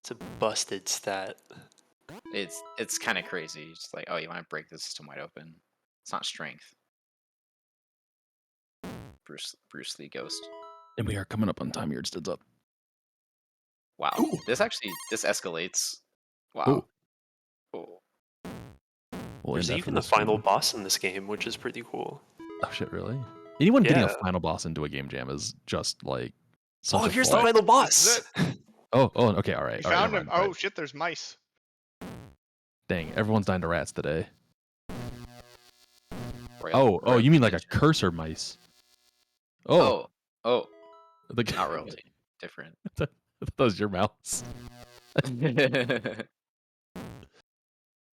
Speaker 8: It's a busted stat.
Speaker 4: It's kind of crazy. It's like, oh, you want to break the system wide open. It's not strength. Bruce Lee Ghost.
Speaker 2: and we are coming up on time. Yours stood up.
Speaker 4: Wow.
Speaker 2: Ooh.
Speaker 4: This escalates. Wow.
Speaker 2: Ooh.
Speaker 4: Oh.
Speaker 2: We'll
Speaker 8: There's
Speaker 2: end after
Speaker 8: even a
Speaker 2: this
Speaker 8: final
Speaker 2: one.
Speaker 8: boss in this game, which is pretty cool.
Speaker 2: Oh shit! Really? Anyone getting a
Speaker 8: Yeah.
Speaker 2: final boss into a game jam is just like.
Speaker 8: Oh,
Speaker 2: such a
Speaker 8: here's the
Speaker 2: flaw.
Speaker 8: final boss!
Speaker 2: Oh, okay, all right.
Speaker 9: We
Speaker 2: all right,
Speaker 9: found
Speaker 2: never
Speaker 9: him.
Speaker 2: mind, all
Speaker 9: Oh
Speaker 2: right.
Speaker 9: shit, there's mice.
Speaker 2: Dang, everyone's dying to rats today.
Speaker 4: Royal
Speaker 2: You mean like a cursor mice?
Speaker 4: Oh.
Speaker 2: The
Speaker 4: Not royalty. Different.
Speaker 2: that was your mouse.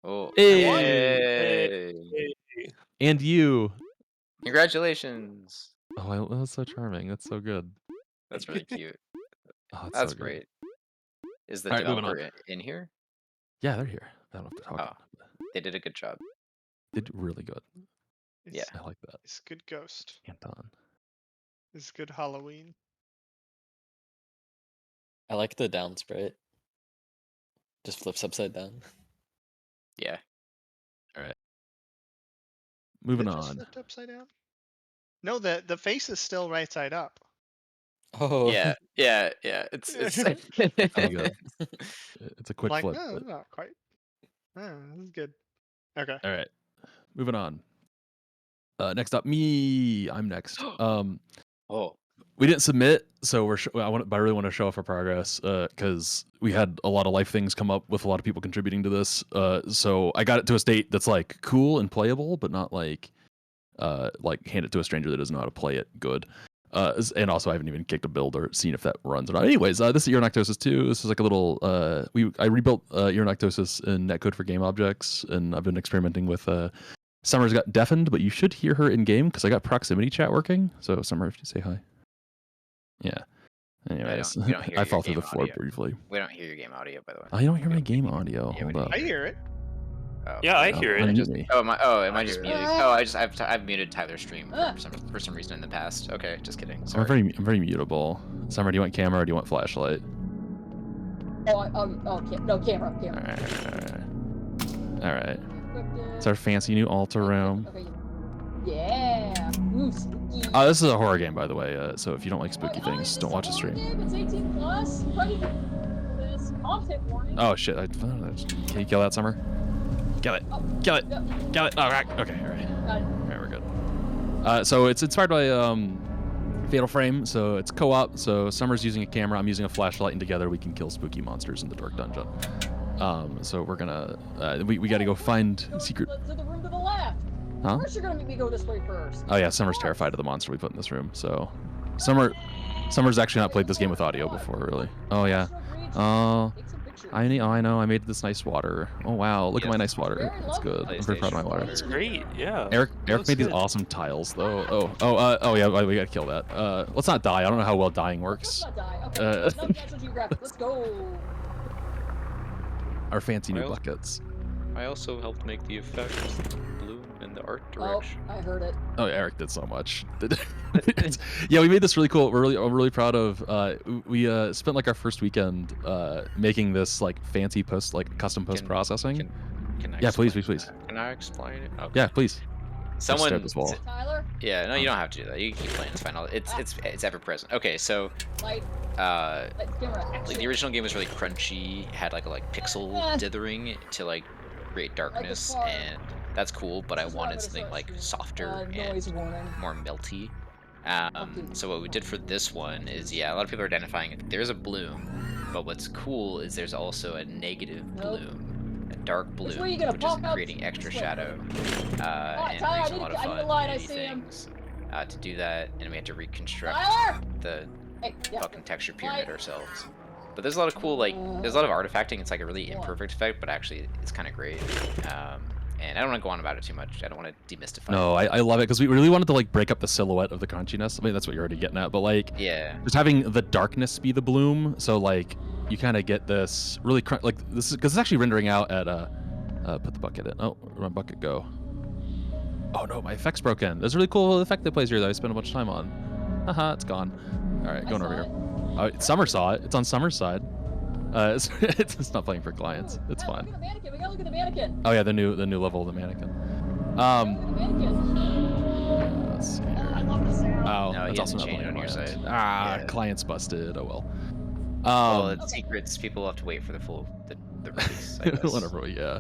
Speaker 4: Oh.
Speaker 2: Hey!
Speaker 4: Yay.
Speaker 2: And you.
Speaker 4: Congratulations.
Speaker 2: Oh, that's so charming. That's so good.
Speaker 4: That's really cute.
Speaker 2: Oh, it's
Speaker 4: That's
Speaker 2: so good.
Speaker 4: great. Is the
Speaker 2: All right, moving
Speaker 4: developer in here?
Speaker 2: Yeah, they're here. I don't have to talk.
Speaker 4: Oh, they did a good job.
Speaker 2: They did really good.
Speaker 4: Yeah.
Speaker 2: I like that.
Speaker 9: It's good ghost.
Speaker 2: Anton.
Speaker 9: It's good Halloween.
Speaker 10: I like the down sprite. Just flips upside down.
Speaker 4: Yeah.
Speaker 2: All right. Moving
Speaker 9: It just
Speaker 2: on.
Speaker 9: flipped upside down? No, the face is still right side up.
Speaker 10: Oh.
Speaker 4: Yeah. It's
Speaker 2: Oh, good. It's a quick
Speaker 9: Like,
Speaker 2: flip.
Speaker 9: no,
Speaker 2: but-
Speaker 9: not quite. Oh, this is good. Okay.
Speaker 2: All right. Moving on. Next up, me. I'm next.
Speaker 4: Oh.
Speaker 2: We didn't submit, so I really want to show off our progress because we had a lot of life things come up with a lot of people contributing to this. So I got it to a state that's like cool and playable, but not like hand it to a stranger that doesn't know how to play it good. And also I haven't even kicked a build or seen if that runs or not. Anyways, this is Euronectosis 2. This is like a little I rebuilt Euronectosis in netcode for game objects, and I've been experimenting with Summer's got deafened, but you should hear her in game because I got proximity chat working. So Summer, if you say hi. Yeah. Anyways,
Speaker 4: we don't hear
Speaker 2: I
Speaker 4: your
Speaker 2: fall through the
Speaker 4: game
Speaker 2: floor
Speaker 4: audio.
Speaker 2: briefly.
Speaker 4: We don't hear your game audio, by the way.
Speaker 2: Oh, you don't hear my game audio.
Speaker 4: Yeah, we
Speaker 2: Hold
Speaker 4: don't
Speaker 2: up.
Speaker 9: I hear it.
Speaker 4: Oh.
Speaker 8: Yeah, I hear it.
Speaker 2: Unmute me.
Speaker 4: Am I
Speaker 8: I
Speaker 4: just
Speaker 8: hear
Speaker 4: muted?
Speaker 8: it.
Speaker 4: Oh, I've muted Tyler's stream for some reason in the past. Okay, just kidding.
Speaker 2: I'm
Speaker 4: Sorry.
Speaker 2: very mutable. Summer, do you want camera or do you want flashlight?
Speaker 1: No, camera.
Speaker 2: All right. It's our fancy new altar room.
Speaker 1: Okay. Yeah. Ooh, spooky.
Speaker 2: This is a horror game, by the way. So if you don't like spooky things, don't watch the stream.
Speaker 1: It's 18 plus. You probably know this. Content warning.
Speaker 2: Oh shit! Can you kill that, Summer? Kill it! Kill it! Kill it! All right. Okay. All right.
Speaker 1: Got it.
Speaker 2: All right, we're good. So it's inspired by Fatal Frame. So it's co-op. So Summer's using a camera. I'm using a flashlight, and together we can kill spooky monsters in the dark dungeon. So we're gonna we got to go find secret.
Speaker 1: To the room to the left.
Speaker 2: Huh?
Speaker 1: First, you're gonna make me go this way first.
Speaker 2: Oh yeah, Summer's terrified of the monster we put in this room. So Summer's actually not played this game with audio before, really. Oh yeah. I know. I made this nice water. Oh wow, look at my nice water. That's good. I'm very proud of my water.
Speaker 8: It's great, yeah.
Speaker 2: Eric
Speaker 8: Looks
Speaker 2: made these
Speaker 8: good.
Speaker 2: awesome tiles though. Oh yeah, we gotta kill that. Let's not die. I don't know how well dying works.
Speaker 1: Let's not die. Okay. No, National Geographic. Let's go.
Speaker 2: Our fancy new
Speaker 4: Well,
Speaker 2: buckets.
Speaker 4: I also helped make the effect blue in the art
Speaker 1: Oh,
Speaker 4: direction.
Speaker 1: I heard it.
Speaker 2: Oh, Eric did so much. Yeah, we made this really cool. I'm really proud of. We spent like our first weekend making this like fancy custom post processing.
Speaker 4: Can I
Speaker 2: Yeah, please.
Speaker 4: Can I explain it? Okay.
Speaker 2: Yeah, please.
Speaker 4: Someone.
Speaker 2: stare at this wall.
Speaker 1: Tyler,
Speaker 4: Yeah, no, you don't have to do that. You can keep playing. It's fine. It's ever present. Okay, so
Speaker 1: light, camera,
Speaker 4: like the
Speaker 1: action.
Speaker 4: original game was really crunchy, had like pixel dithering to like create darkness,
Speaker 1: far.
Speaker 4: and that's cool. But I
Speaker 1: This is where I'm
Speaker 4: wanted
Speaker 1: gonna
Speaker 4: something
Speaker 1: start
Speaker 4: like
Speaker 1: streaming.
Speaker 4: softer
Speaker 1: Noise
Speaker 4: and
Speaker 1: warning.
Speaker 4: more melty. So what we did for this one is, yeah, a lot of people are identifying it. There's a bloom, but what's cool is there's also a negative bloom, a dark bloom,
Speaker 1: way you gonna
Speaker 4: which is
Speaker 1: pop out?
Speaker 4: creating extra
Speaker 1: This way.
Speaker 4: shadow,
Speaker 1: Ty,
Speaker 4: and
Speaker 1: I
Speaker 4: makes a
Speaker 1: need
Speaker 4: lot
Speaker 1: to-
Speaker 4: of
Speaker 1: I need
Speaker 4: fun
Speaker 1: a light, I
Speaker 4: unity
Speaker 1: see him.
Speaker 4: things. To do that, and we had to reconstruct
Speaker 1: Tyler!
Speaker 4: the
Speaker 1: Hey, yeah.
Speaker 4: fucking texture pyramid ourselves. But there's a lot of cool, like, there's a lot of artifacting. It's like a really imperfect effect, but actually it's kind of great. And I don't want to go on about it too much. I don't want to demystify.
Speaker 2: No, I love it because we really wanted to like break up the silhouette of the crunchiness. I mean, that's what you're already getting at, but like,
Speaker 4: yeah,
Speaker 2: just having the darkness be the bloom, so like you kind of get this really like this is because it's actually rendering out at put the bucket in. Oh, where my bucket go? Oh no, my effect's broken. There's a really cool effect that plays here that I spent a bunch of time on. Haha, it's gone. All right, going over here. Oh, Summer saw it. It's on Summer's side. It's not playing for clients. It's fine.
Speaker 1: Look at the mannequin. We gotta look at the mannequin.
Speaker 2: Oh yeah, the new level of the mannequin. Let's see here.
Speaker 1: I love the sound.
Speaker 2: Oh,
Speaker 4: No,
Speaker 2: that's
Speaker 4: you
Speaker 2: also
Speaker 4: didn't
Speaker 2: not
Speaker 4: change
Speaker 2: playing
Speaker 4: on your
Speaker 2: client.
Speaker 4: side.
Speaker 2: Ah,
Speaker 4: Yeah.
Speaker 2: client's busted. Oh well.
Speaker 4: Well, it's secrets. People have to wait for the release. I guess.
Speaker 2: Whatever. Yeah.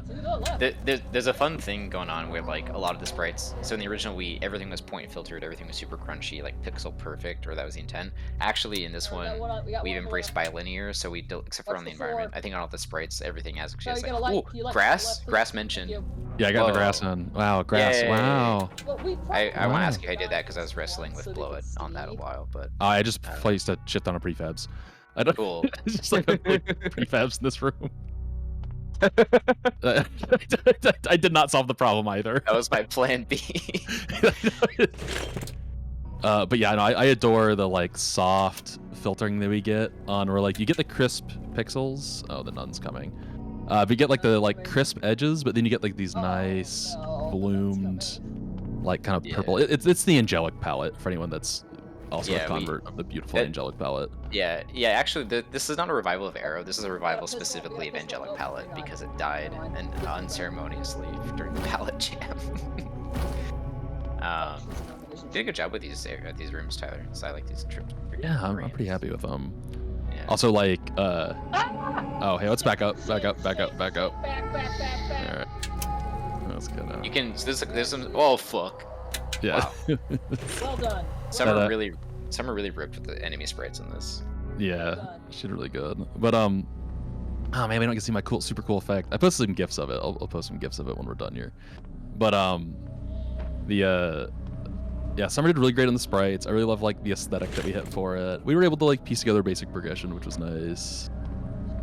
Speaker 4: There's a fun thing going on where like a lot of the sprites. So in the original, everything was point filtered, everything was super crunchy, like pixel perfect, or that was the intent. Actually, in this one, we've embraced bilinear, so we don't, except for on the environment. I think on all the sprites, everything has
Speaker 1: No,
Speaker 4: actually
Speaker 1: you
Speaker 4: has
Speaker 1: gotta
Speaker 4: like,
Speaker 1: like- you like
Speaker 4: grass.
Speaker 1: left click.
Speaker 4: Grass mentioned.
Speaker 2: Yeah, I got the
Speaker 4: Whoa.
Speaker 2: grass on. Wow, grass.
Speaker 4: Yay.
Speaker 2: Wow.
Speaker 4: I want
Speaker 2: Wow.
Speaker 4: to ask you how I did that because I was wrestling with Blow It on that a while, but
Speaker 2: I just placed a shit ton of prefabs. I don't.
Speaker 4: Cool.
Speaker 2: It's just like prefabs in this room. I did not solve the problem either.
Speaker 4: that was my plan B.
Speaker 2: But yeah, no, I adore the like soft filtering that we get on where like you get the crisp pixels. Oh, the nun's coming. But you get like the like crisp edges, but then you get like these nice bloomed, like kind of purple. It's the angelic palette for anyone that's also
Speaker 4: Yeah,
Speaker 2: a convert of the beautiful
Speaker 4: that-
Speaker 2: angelic palette.
Speaker 4: Yeah, actually, this is not a revival of Arrow. This is a revival specifically of Angelic Palette because it died and unceremoniously during the palette jam. Did a good job with these rooms, Tyler. So I like these trips.
Speaker 2: Yeah, I'm pretty happy with them.
Speaker 4: Yeah.
Speaker 2: Also, like, oh, hey, let's back up. All right, let's get out.
Speaker 4: You can. There's some. Oh fuck.
Speaker 2: Yeah.
Speaker 4: Wow.
Speaker 1: Well done.
Speaker 4: Some
Speaker 2: But,
Speaker 4: are really ripped with the enemy sprites in this.
Speaker 2: Yeah, shit, really good. But oh man, we don't get to see my super cool effect. I posted some gifs of it. I'll post some gifs of it when we're done here. But yeah, Summer did really great on the sprites. I really love like the aesthetic that we hit for it. We were able to like piece together basic progression, which was nice.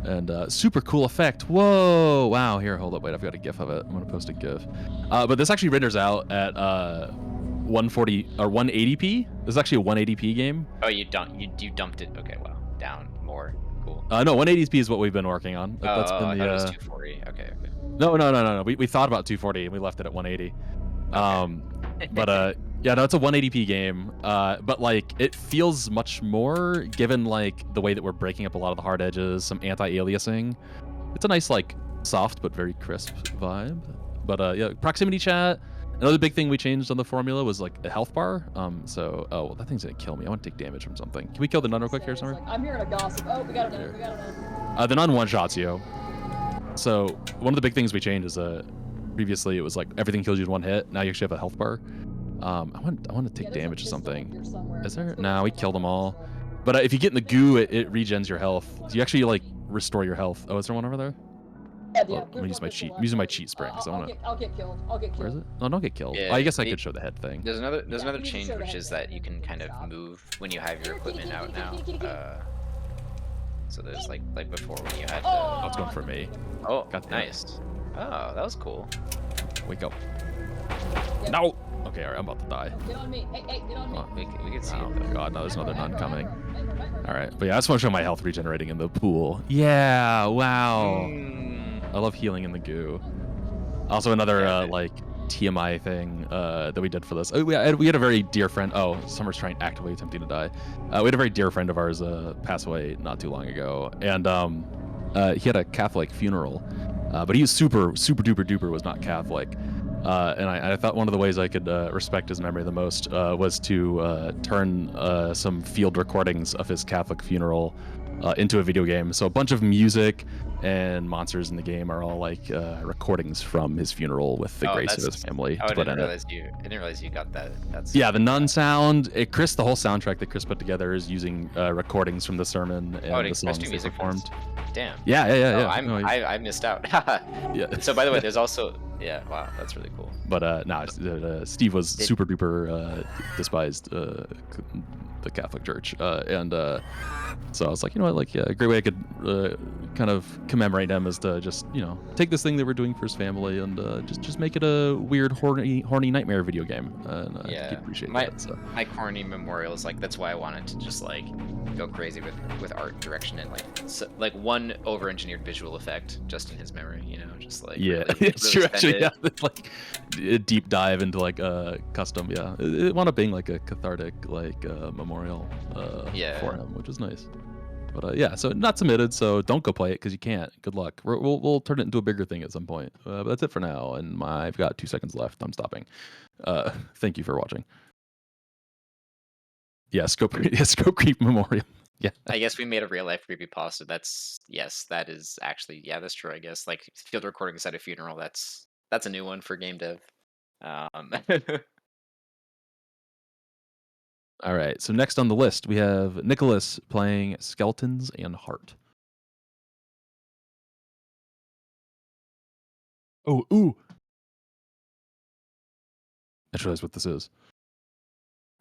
Speaker 2: And super cool effect. Whoa! Wow. Here, hold up. Wait, I've got a GIF of it. I'm gonna post a GIF. But this actually renders out at 140 or 180p. This is actually a 180p game.
Speaker 4: Oh, you dumped it. Okay, wow. Down more. Cool.
Speaker 2: No, 180p is what we've been working on. Like, that's been
Speaker 4: I
Speaker 2: the,
Speaker 4: thought it was 240. Okay.
Speaker 2: No. We thought about 240 and we left it at 180. But yeah, no, it's a 180p game. But like it feels much more given like the way that we're breaking up a lot of the hard edges, some anti-aliasing. It's a nice like soft but very crisp vibe. But yeah, proximity chat. Another big thing we changed on the formula was like a health bar. So well, that thing's gonna kill me. I want to take damage from something. Can we kill the nun real quick here, Summer?
Speaker 1: I'm hearing a gossip. Oh, we got another.
Speaker 2: The nun one-shots you. So one of the big things we changed is previously it was like everything kills you in one hit. Now you actually have a health bar. I want to take damage or something. Is there? No, we killed them all. But if you get in the goo, it regens your health. So you actually like restore your health. Oh, is there one over there?
Speaker 1: Yeah,
Speaker 2: Oh, I'm gonna use my cheat. I'm using my cheat spring because I want to.
Speaker 1: I'll get killed.
Speaker 2: Where is it? No, don't get killed.
Speaker 4: Yeah,
Speaker 2: I guess I
Speaker 4: the-
Speaker 2: could show the head thing.
Speaker 4: There's another
Speaker 1: you need to
Speaker 4: change,
Speaker 1: show
Speaker 4: which
Speaker 1: that
Speaker 4: is that you can kind of move when you have your equipment out now. So there's like before when you had.
Speaker 2: Oh, it's going for me.
Speaker 4: Oh,
Speaker 2: Got that.
Speaker 4: nice. Oh, that was cool.
Speaker 2: Wake up. No. Okay, alright, I'm about to die.
Speaker 1: Get on me. Hey, get on me.
Speaker 4: Oh, we can see
Speaker 2: Oh
Speaker 4: it.
Speaker 2: god, no, there's another nun coming. Alright, but yeah, I just want to show my health regenerating in the pool. Yeah, wow. I love healing in the goo. Also another like TMI thing that we did for this. We had a very dear friend. Oh, Summer's trying actively attempting to die. We had a very dear friend of ours pass away not too long ago, and he had a Catholic funeral, but he was super duper duper was not Catholic. And I thought one of the ways I could respect his memory the most was to turn some field recordings of his Catholic funeral into a video game. So a bunch of music, and monsters in the game are all like recordings from his funeral with the
Speaker 4: Oh,
Speaker 2: grace of his
Speaker 4: that's.
Speaker 2: family
Speaker 4: Oh,
Speaker 2: to
Speaker 4: I
Speaker 2: put
Speaker 4: didn't
Speaker 2: in it.
Speaker 4: realize you. I didn't realize you got that. That's.
Speaker 2: Yeah, the nun sound. Chris, the whole soundtrack that Chris put together is using recordings from the sermon
Speaker 4: Oh,
Speaker 2: and
Speaker 4: did
Speaker 2: the
Speaker 4: Chris
Speaker 2: songs
Speaker 4: do
Speaker 2: they
Speaker 4: music for this?
Speaker 2: performed.
Speaker 4: Damn.
Speaker 2: Yeah.
Speaker 4: Oh,
Speaker 2: No,
Speaker 4: I missed out.
Speaker 2: yeah.
Speaker 4: So by the way, there's also wow, that's really cool.
Speaker 2: But no, Steve was
Speaker 4: Did-
Speaker 2: super duper despised the Catholic Church, and so I was like, you know what, like, yeah, a great way I could kind of commemorate him is to just, you know, take this thing they were doing for his family and just make it a weird horny nightmare video game. And I think he'd appreciate that. So.
Speaker 4: My corny memorial is like that's why I wanted to just like go crazy with art direction and like one over engineered visual effect just in his memory, you know, just like
Speaker 2: Yeah,
Speaker 4: really,
Speaker 2: it's
Speaker 4: really
Speaker 2: true. Actually,
Speaker 4: spend
Speaker 2: yeah, like a deep dive into like custom. Yeah, it wound up being like a cathartic like memorial
Speaker 4: Yeah.
Speaker 2: for him, which is nice. But yeah, so not submitted, so don't go play it because you can't. Good luck. We'll turn it into a bigger thing at some point. But that's it for now, and I've got 2 seconds left. I'm stopping. Thank you for watching. Yeah, scope creep memorial. Yeah.
Speaker 4: I guess we made a real life creepypasta. That is actually that's true. I guess like field recording inside a funeral. That's a new one for game dev.
Speaker 2: All right. So next on the list we have Nicholas playing Skeletons and Heart. Oh, ooh. I just realized what this is.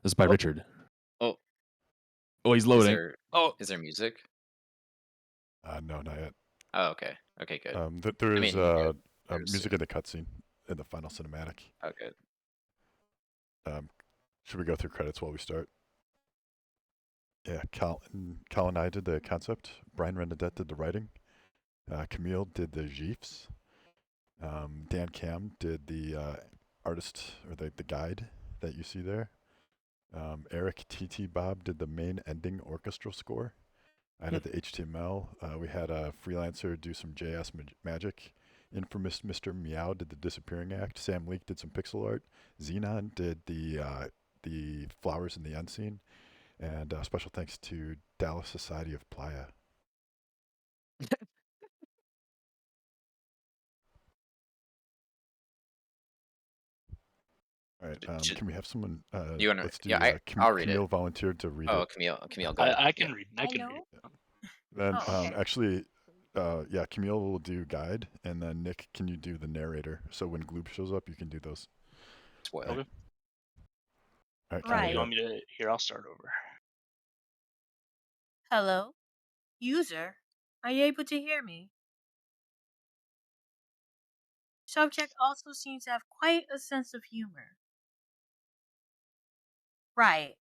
Speaker 2: This is by Richard.
Speaker 4: Oh,
Speaker 2: he's loading.
Speaker 4: Is there music?
Speaker 12: No, not yet.
Speaker 4: Oh, okay. Okay, good.
Speaker 12: There
Speaker 4: I
Speaker 12: is
Speaker 4: mean, yeah,
Speaker 12: music in the cutscene in the final cinematic.
Speaker 4: Oh, good.
Speaker 12: Should we go through credits while we start? Yeah, Cal and I did the concept. Brian Renadette did the writing. Camille did the GIFs. Dan Cam did the artist or the guide that you see there. Eric TT Bob did the main ending orchestral score. I did the HTML. We had a freelancer do some JS magic. Infamous Mr. Meow did the disappearing act. Sam Leek did some pixel art. Xenon did the flowers in the unseen. And special thanks to Dallas Society of Playa. All right. Can we have someone?
Speaker 4: You wanna?
Speaker 12: Let's do.
Speaker 4: Yeah, I'll read
Speaker 12: Camille
Speaker 4: it.
Speaker 12: volunteered to read
Speaker 4: Oh,
Speaker 12: it.
Speaker 4: Camille, go ahead.
Speaker 11: I can read. I can read.
Speaker 12: Then
Speaker 6: okay.
Speaker 12: actually, yeah, Camille will do guide, and then Nick, can you do the narrator? So when Gloob shows up, you can do those.
Speaker 4: Spoil.
Speaker 11: Okay.
Speaker 12: All
Speaker 11: You
Speaker 12: right.
Speaker 11: want me to? Here, I'll start over.
Speaker 13: Hello? User, are you able to hear me? Subject also seems to have quite a sense of humor. Right.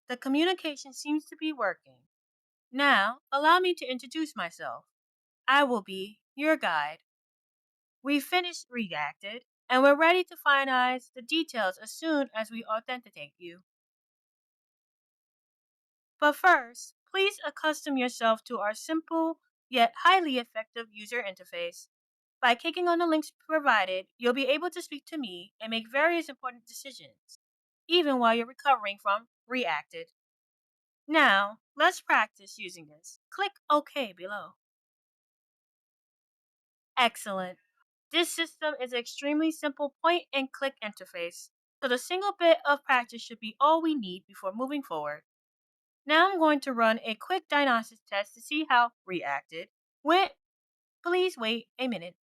Speaker 13: The communication seems to be working. Now, allow me to introduce myself. I will be your guide. We finished Redacted, and we're ready to finalize the details as soon as we authenticate you. But first, please accustom yourself to our simple yet highly effective user interface. By clicking on the links provided, you'll be able to speak to me and make various important decisions, even while you're recovering from Reacted. Now, let's practice using this. Click OK below. Excellent. This system is an extremely simple point and click interface, so the single bit of practice should be all we need before moving forward. Now I'm going to run a quick diagnosis test to see how Reacted went. Please wait a minute.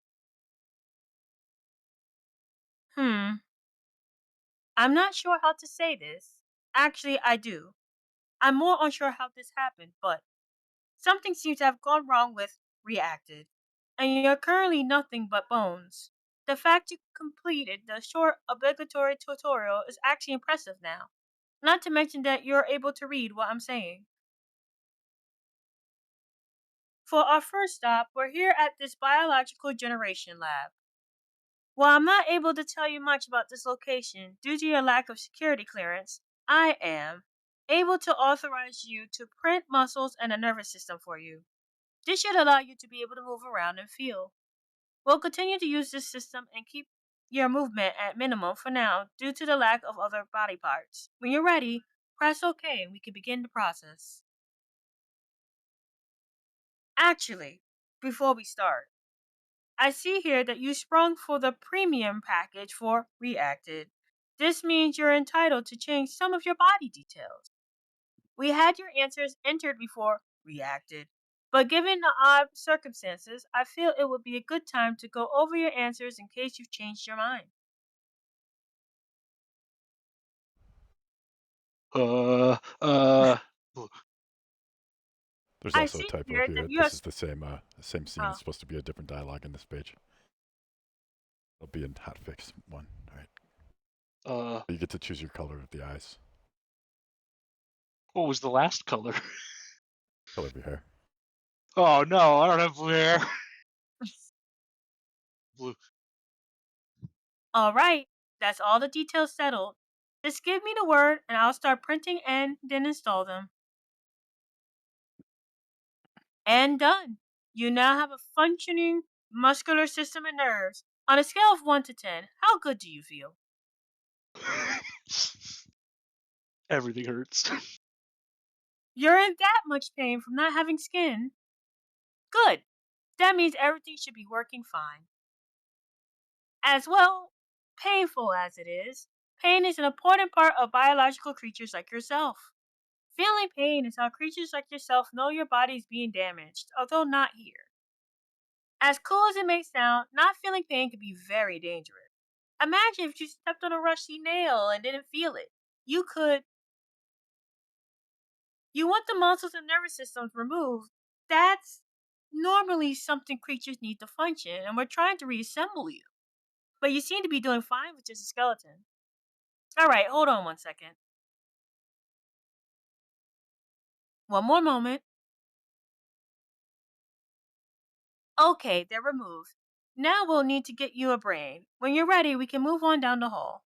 Speaker 13: I'm not sure how to say this. Actually, I do. I'm more unsure how this happened, but something seems to have gone wrong with Reacted, and you're currently nothing but bones. The fact you completed the short obligatory tutorial is actually impressive now. Not to mention that you're able to read what I'm saying. For our first stop, we're here at this biological generation lab. While I'm not able to tell you much about this location due to your lack of security clearance, I am able to authorize you to print muscles and a nervous system for you. This should allow you to be able to move around and feel. We'll continue to use this system and keep your movement at minimum for now due to the lack of other body parts. When you're ready, press OK and we can begin the process. Actually, before we start. I see here that you sprung for the premium package for Reacted. This means you're entitled to change some of your body details. We had your answers entered before Reacted, but given the odd circumstances, I feel it would be a good time to go over your answers in case you've changed your mind.
Speaker 12: There's
Speaker 13: I
Speaker 12: also a
Speaker 13: see
Speaker 12: typo
Speaker 13: here
Speaker 12: here.
Speaker 13: that you are.
Speaker 12: This is the same scene.
Speaker 13: Oh.
Speaker 12: It's supposed to be a different dialogue in this page. It'll be in hotfix 1. All right. You get to choose your color of the eyes.
Speaker 14: What was the last color?
Speaker 12: Color of your hair.
Speaker 14: Oh no, I don't have blue hair. Blue.
Speaker 13: All right, that's all the details settled. Just give me the word and I'll start printing and then install them. And done. You now have a functioning muscular system and nerves. On a scale of 1 to 10, how good do you feel?
Speaker 14: Everything hurts.
Speaker 13: You're in that much pain from not having skin. Good. That means everything should be working fine. As well, painful as it is, pain is an important part of biological creatures like yourself. Feeling pain is how creatures like yourself know your body is being damaged, although not here. As cool as it may sound, not feeling pain can be very dangerous. Imagine if you stepped on a rusty nail and didn't feel it. You want the muscles and nervous systems removed. That's normally something creatures need to function, and we're trying to reassemble you. But you seem to be doing fine with just a skeleton. Alright, hold on 1 second. One more moment. Okay, they're removed. Now we'll need to get you a brain. When you're ready, we can move on down the hall.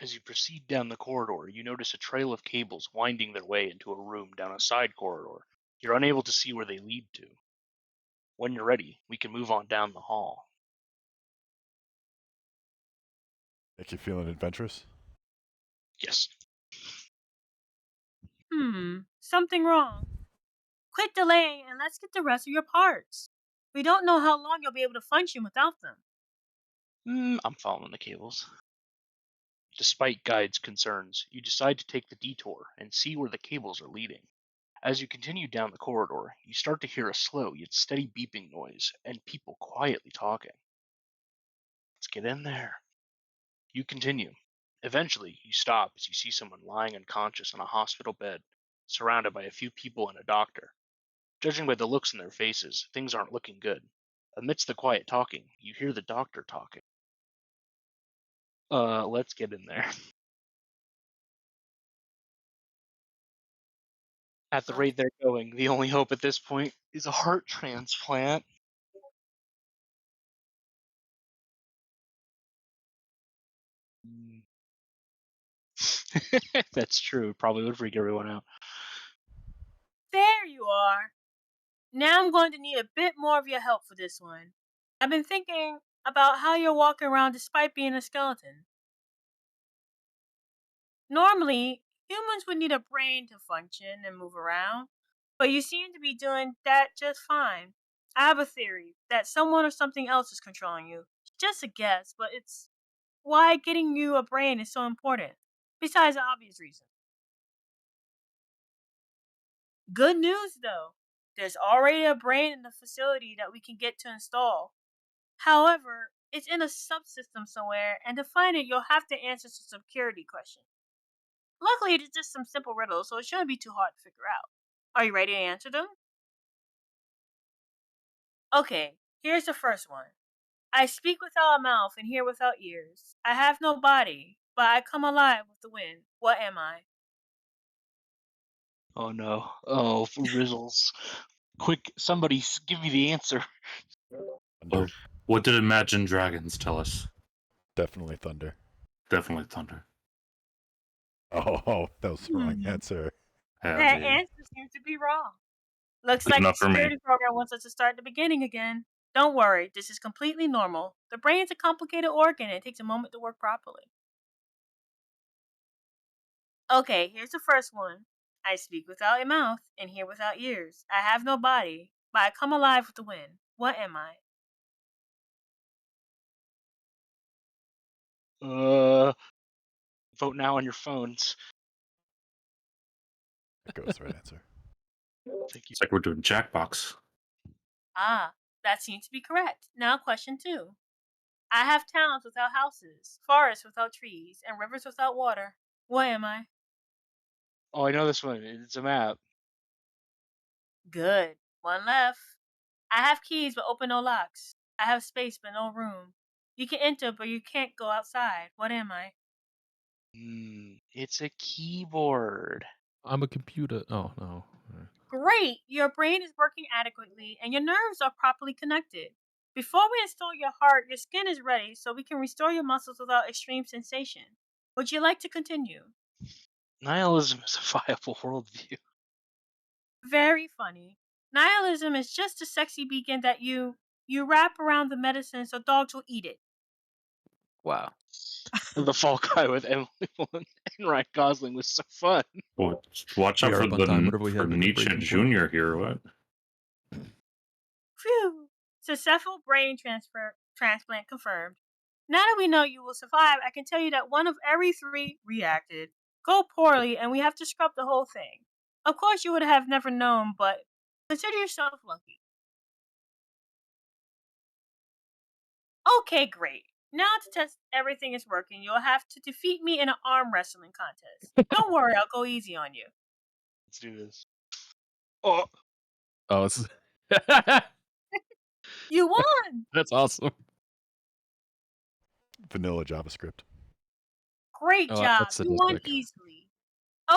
Speaker 14: As you proceed down the corridor, you notice a trail of cables winding their way into a room down a side corridor. You're unable to see where they lead to. When you're ready, we can move on down the hall.
Speaker 12: Make you feeling adventurous?
Speaker 14: Yes.
Speaker 13: Something wrong. Quit delaying and let's get the rest of your parts. We don't know how long you'll be able to function without them.
Speaker 14: I'm following the cables. Despite Guide's concerns, you decide to take the detour and see where the cables are leading. As you continue down the corridor, you start to hear a slow yet steady beeping noise and people quietly talking. Let's get in there. You continue. Eventually, you stop as you see someone lying unconscious on a hospital bed, surrounded by a few people and a doctor. Judging by the looks in their faces, things aren't looking good. Amidst the quiet talking, you hear the doctor talking. Let's get in there. At the rate they're going, the only hope at this point is a heart transplant. That's true. Probably would freak everyone out.
Speaker 13: There you are. Now I'm going to need a bit more of your help for this one. I've been thinking about how you're walking around despite being a skeleton. Normally, humans would need a brain to function and move around, but you seem to be doing that just fine. I have a theory that someone or something else is controlling you. Just a guess, but it's why getting you a brain is so important, besides the obvious reason. Good news though, there's already a brain in the facility that we can get to install. However, it's in a subsystem somewhere, and to find it, you'll have to answer some security questions. Luckily, it's just some simple riddles, so it shouldn't be too hard to figure out. Are you ready to answer them? Okay, here's the first one. I speak without a mouth and hear without ears. I have no body, but I come alive with the wind. What am I?
Speaker 14: Oh no. Oh, for Rizzles. Quick, somebody give me the answer.
Speaker 15: Oh, what did Imagine Dragons tell us?
Speaker 12: Definitely thunder.
Speaker 15: Definitely thunder.
Speaker 12: Oh, that was the wrong answer.
Speaker 13: That answer seems to be wrong. Looks
Speaker 15: Good
Speaker 13: like the
Speaker 15: enough for me.
Speaker 13: security program wants us to start at the beginning again. Don't worry, this is completely normal. The brain's a complicated organ and it takes a moment to work properly. Okay, here's the first one. I speak without a mouth and hear without ears. I have no body, but I come alive with the wind. What am I?
Speaker 14: Vote now on your phones.
Speaker 12: That goes the right answer.
Speaker 14: Thank you.
Speaker 15: It's like we're doing Jackbox.
Speaker 13: Ah, that seems to be correct. Now, question 2. I have towns without houses, forests without trees, and rivers without water. What am I?
Speaker 14: Oh, I know this one. It's a map.
Speaker 13: Good. One left. I have keys but open no locks. I have space but no room. You can enter but you can't go outside. What am I?
Speaker 14: It's a keyboard.
Speaker 2: I'm a computer. Oh no.
Speaker 13: Great! Your brain is working adequately and your nerves are properly connected. Before we install your heart, your skin is ready so we can restore your muscles without extreme sensation. Would you like to continue?
Speaker 14: Nihilism is a viable worldview.
Speaker 13: Very funny. Nihilism is just a sexy beacon that you wrap around the medicine so dogs will eat it.
Speaker 4: Wow.
Speaker 14: The Fall Guy with Emily Blunt and Ryan Gosling was so fun.
Speaker 15: Well, watch
Speaker 2: We
Speaker 15: out
Speaker 2: are
Speaker 15: for
Speaker 2: up on time. What have we
Speaker 15: for
Speaker 2: had?
Speaker 15: Nietzsche Jr. here. What?
Speaker 13: Phew! Successful brain transplant confirmed. Now that we know you will survive, I can tell you that one of every 3 reacted. Go poorly, and we have to scrub the whole thing. Of course, you would have never known, but consider yourself lucky. Okay, great. Now to test everything is working, you'll have to defeat me in an arm wrestling contest. Don't worry, I'll go easy on you.
Speaker 14: Let's do this. Oh,
Speaker 2: it's
Speaker 13: You won!
Speaker 2: that's awesome.
Speaker 12: Vanilla JavaScript.
Speaker 13: Great
Speaker 2: Oh,
Speaker 13: job.
Speaker 2: that's
Speaker 13: You won
Speaker 2: sadistic.
Speaker 13: easily.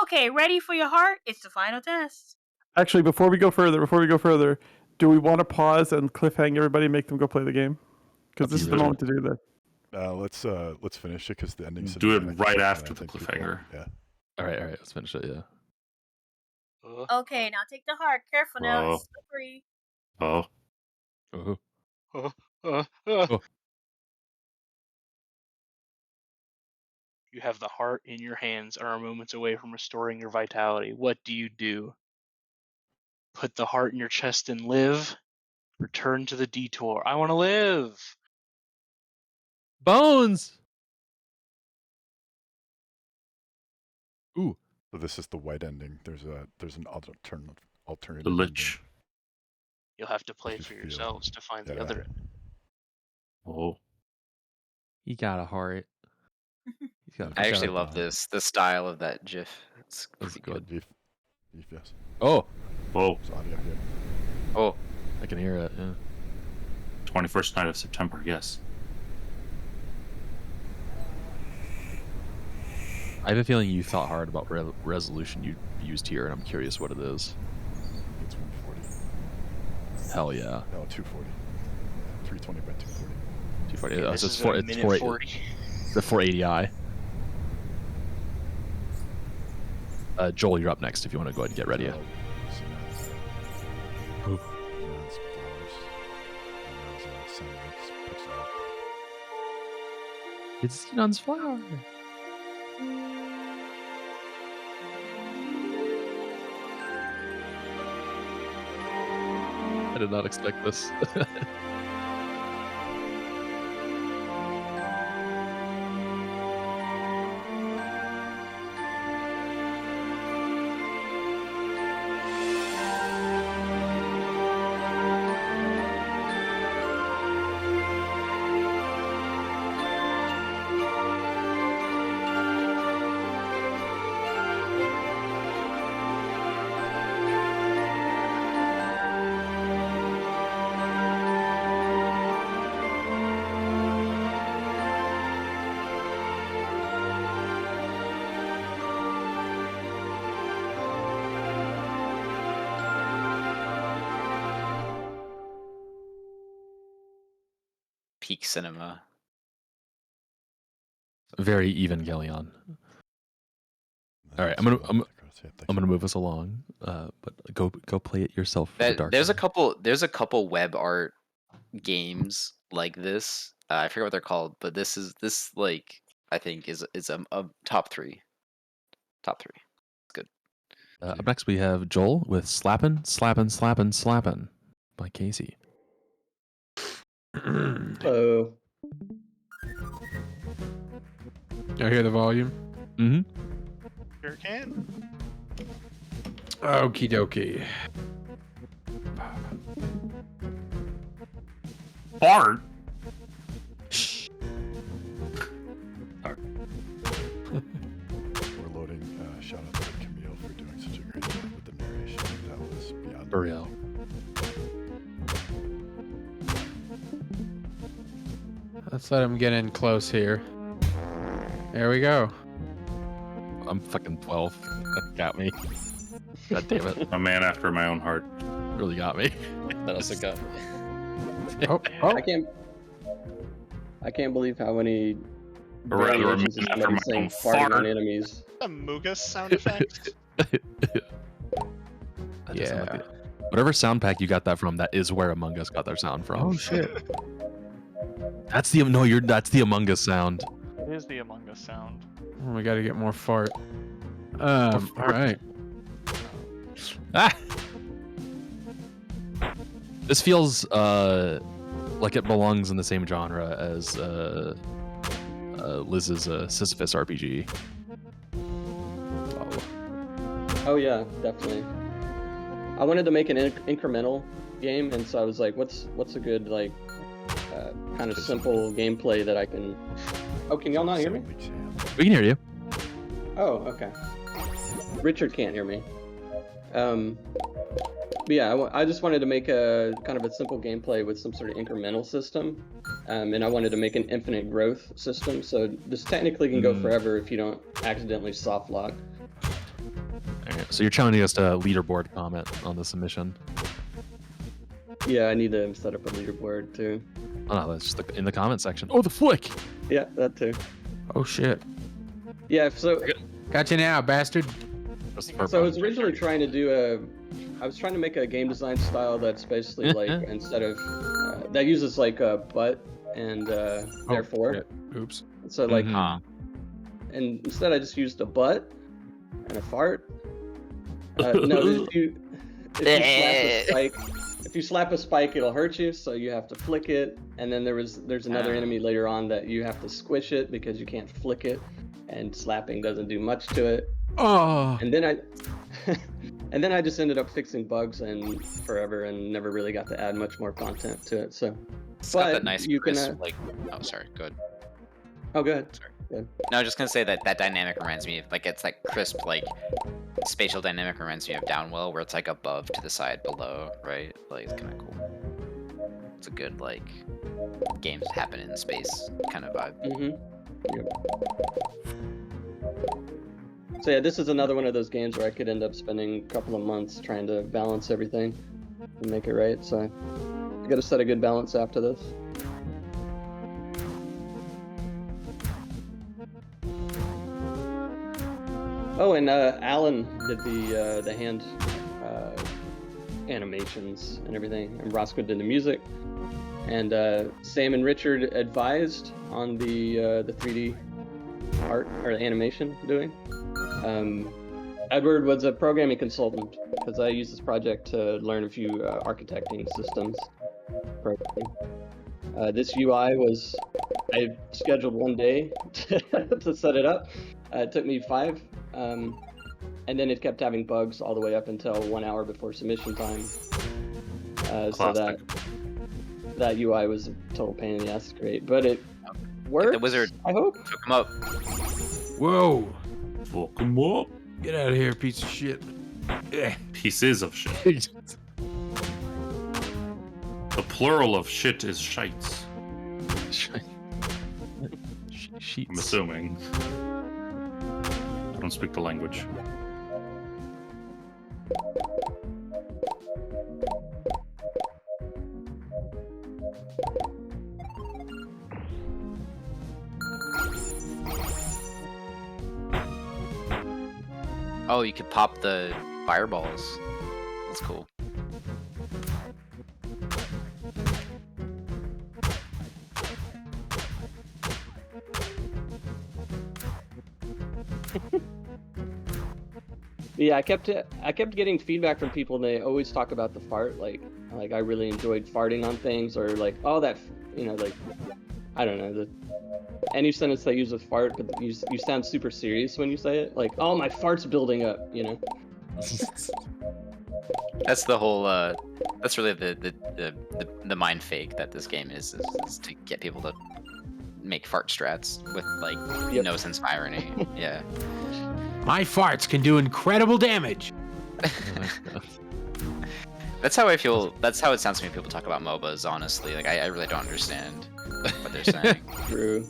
Speaker 13: Okay, ready for your heart? It's the final test.
Speaker 5: Actually, before we go further, do we want to pause and cliffhang everybody, and make them go play the game? Because this is the moment to do that.
Speaker 12: Let's finish it because the ending's
Speaker 15: Do it
Speaker 12: I think
Speaker 15: right
Speaker 12: I
Speaker 15: after the
Speaker 12: think people-
Speaker 15: cliffhanger.
Speaker 12: Yeah.
Speaker 2: All right, let's finish it. Yeah.
Speaker 13: Okay, now take the heart. Careful now,
Speaker 15: Oh.
Speaker 13: it's slippery.
Speaker 15: Oh.
Speaker 14: You have the heart in your hands and are moments away from restoring your vitality. What do? Put the heart in your chest and live. Return to the detour. I want to live.
Speaker 2: Bones. Ooh.
Speaker 12: So this is the white ending. There's an alternative.
Speaker 15: The Lich.
Speaker 14: You'll have to play
Speaker 12: Just
Speaker 14: for
Speaker 12: feel-
Speaker 14: yourselves to find the
Speaker 12: yeah.
Speaker 14: other.
Speaker 15: Oh.
Speaker 2: He got a heart.
Speaker 4: I actually love this, the style of that GIF. It's
Speaker 2: That's
Speaker 4: pretty good.
Speaker 12: Beef, yes.
Speaker 2: Oh.
Speaker 15: Whoa.
Speaker 12: There's audio here.
Speaker 4: Oh.
Speaker 2: I can hear it. Yeah.
Speaker 15: 21st night of September. Yes.
Speaker 2: I have a feeling you thought hard about resolution you used here, and I'm curious what it is.
Speaker 12: It's 140.
Speaker 2: Hell yeah.
Speaker 12: No, 240. 320 by 240.
Speaker 2: 240.
Speaker 14: Yeah,
Speaker 2: Oh,
Speaker 14: this
Speaker 2: so
Speaker 14: is
Speaker 2: it's
Speaker 14: a
Speaker 2: 4, it's
Speaker 14: minute
Speaker 2: 480.
Speaker 14: 40.
Speaker 2: The 480i. Joel, you're up next if you want to go ahead and get ready.
Speaker 12: Sinan's flowers. And there's Sam Lake's pixel art.
Speaker 2: It's Sinan's flower. I did not expect this.
Speaker 4: Peak cinema.
Speaker 2: Very Evangelion. All right, I'm gonna move us along. But go play it yourself. For the dark
Speaker 4: There's
Speaker 2: side.
Speaker 4: a couple web art games like this. I forget what they're called, but this like I think is a top three. Top 3. It's good.
Speaker 2: Up next, we have Joel with Slappin', Slappin', Slappin', Slappin' by Casey.
Speaker 16: Hello.
Speaker 3: I hear the volume.
Speaker 2: Mm-hmm.
Speaker 9: Sure can.
Speaker 3: Okie dokie.
Speaker 15: Bart.
Speaker 12: We're loading. Shout out to Camille for doing such a great job with the narration. That was beyond
Speaker 2: For real.
Speaker 3: Let's let him get in close here. There we go.
Speaker 2: I'm fucking 12. That got me. God damn it.
Speaker 15: A man after my own heart.
Speaker 2: Really got me.
Speaker 10: That also got me.
Speaker 16: I can't believe how many
Speaker 15: Or rather, a
Speaker 16: variations
Speaker 15: man
Speaker 16: of
Speaker 15: after
Speaker 16: somebody
Speaker 15: my
Speaker 16: saying
Speaker 15: own
Speaker 16: farting on
Speaker 15: fart.
Speaker 16: enemies.
Speaker 9: A Mugus sound effect.
Speaker 2: That doesn't look good. Whatever sound pack you got that from, that is where Among Us got their sound from.
Speaker 3: Oh shit.
Speaker 2: That's the Among Us sound.
Speaker 11: It is the Among Us sound.
Speaker 3: Oh, we got to get more fart. All right.
Speaker 2: Ah! This feels like it belongs in the same genre as Liz's Sisyphus RPG.
Speaker 16: Oh yeah, definitely. I wanted to make an incremental game, and so I was like, what's a good like kind of simple gameplay that I can. Oh, can y'all not hear me?
Speaker 2: We can hear you.
Speaker 16: Oh, okay. Richard can't hear me. But yeah, I just wanted to make a kind of a simple gameplay with some sort of incremental system, and I wanted to make an infinite growth system. So this technically can go forever if you don't accidentally soft lock.
Speaker 2: Alright, so you're challenging us to leaderboard comment on the submission.
Speaker 16: Yeah, I need to set up a leaderboard too.
Speaker 2: Oh no, that's just in the comment section. Oh, the flick!
Speaker 16: Yeah, that too.
Speaker 3: Oh shit.
Speaker 16: Yeah, so
Speaker 3: Got you now, bastard.
Speaker 16: So I was originally trying to do I was trying to make a game design style that's basically like instead of that uses like a but and therefore.
Speaker 3: Shit. Oops.
Speaker 16: So like, and instead I just used a but and a fart. No, if you slap a spike, it'll hurt you, so you have to flick it. And then there's another enemy later on that you have to squish it because you can't flick it, and slapping doesn't do much to it.
Speaker 3: Oh.
Speaker 16: And then I just ended up fixing bugs and forever, and never really got to add much more content to it. So,
Speaker 4: It's got that nice
Speaker 16: you can.
Speaker 4: crisp, like. Oh, sorry. Good.
Speaker 16: Oh, good.
Speaker 4: Sorry.
Speaker 16: Good.
Speaker 4: No, I was just gonna say that dynamic reminds me of like it's like crisp, like spatial dynamic reminds me of Downwell, where it's like above to the side, below, right? Like it's kind of cool. It's a good like games happen in space kind of vibe.
Speaker 16: Yep. So yeah, this is another one of those games where I could end up spending a couple of months trying to balance everything and make it right. So I got to set a good balance after this. Oh, and Alan did the hand animations and everything, and Roscoe did the music, and Sam and Richard advised on the 3D art or animation doing. Edward was a programming consultant because I used this project to learn a few architecting systems. This UI was I scheduled one day to set it up. It took me 5. And then it kept having bugs all the way up until 1 hour before submission time. So that UI was a total pain in the ass to create, but it worked.
Speaker 4: The wizard.
Speaker 16: I hope.
Speaker 4: Took him up.
Speaker 3: Whoa.
Speaker 15: Fuck him up.
Speaker 3: Get out of here, piece of shit.
Speaker 15: Pieces of shit. The plural of shit is shites. I'm assuming. I don't speak the language.
Speaker 4: Oh, you could pop the fireballs. That's cool.
Speaker 16: Yeah, I kept getting feedback from people, and they always talk about the fart. Like I really enjoyed farting on things, or like, oh, that, like, I don't know, any sentence they use with fart, but you sound super serious when you say it. Like, oh, my fart's building up,
Speaker 4: That's the whole. That's really the mind fake that this game is to get people to make fart strats with like no sense of irony. Yeah.
Speaker 3: My farts can do incredible damage.
Speaker 4: That's how I feel. That's how it sounds to me when people talk about MOBAs. Honestly, like I really don't understand what they're saying.
Speaker 16: True.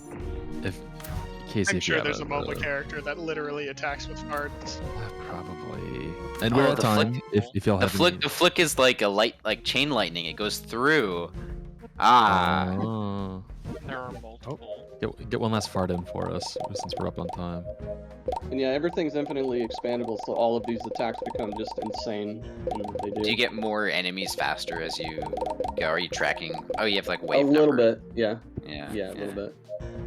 Speaker 9: I'm sure there's a MOBA character that literally attacks with farts.
Speaker 2: Probably. And we're at time. If y'all have
Speaker 4: the flick is like a like chain lightning. It goes through. Ah.
Speaker 2: Oh.
Speaker 11: There are multiple.
Speaker 2: Get one last fart in for us, since we're up on time.
Speaker 16: And yeah, everything's infinitely expandable, so all of these attacks become just insane in what they do.
Speaker 4: Do you get more enemies faster as you go? Are you tracking? Oh, you have like wave
Speaker 16: A little
Speaker 4: number.
Speaker 16: bit, yeah.
Speaker 4: Yeah,
Speaker 16: a little bit,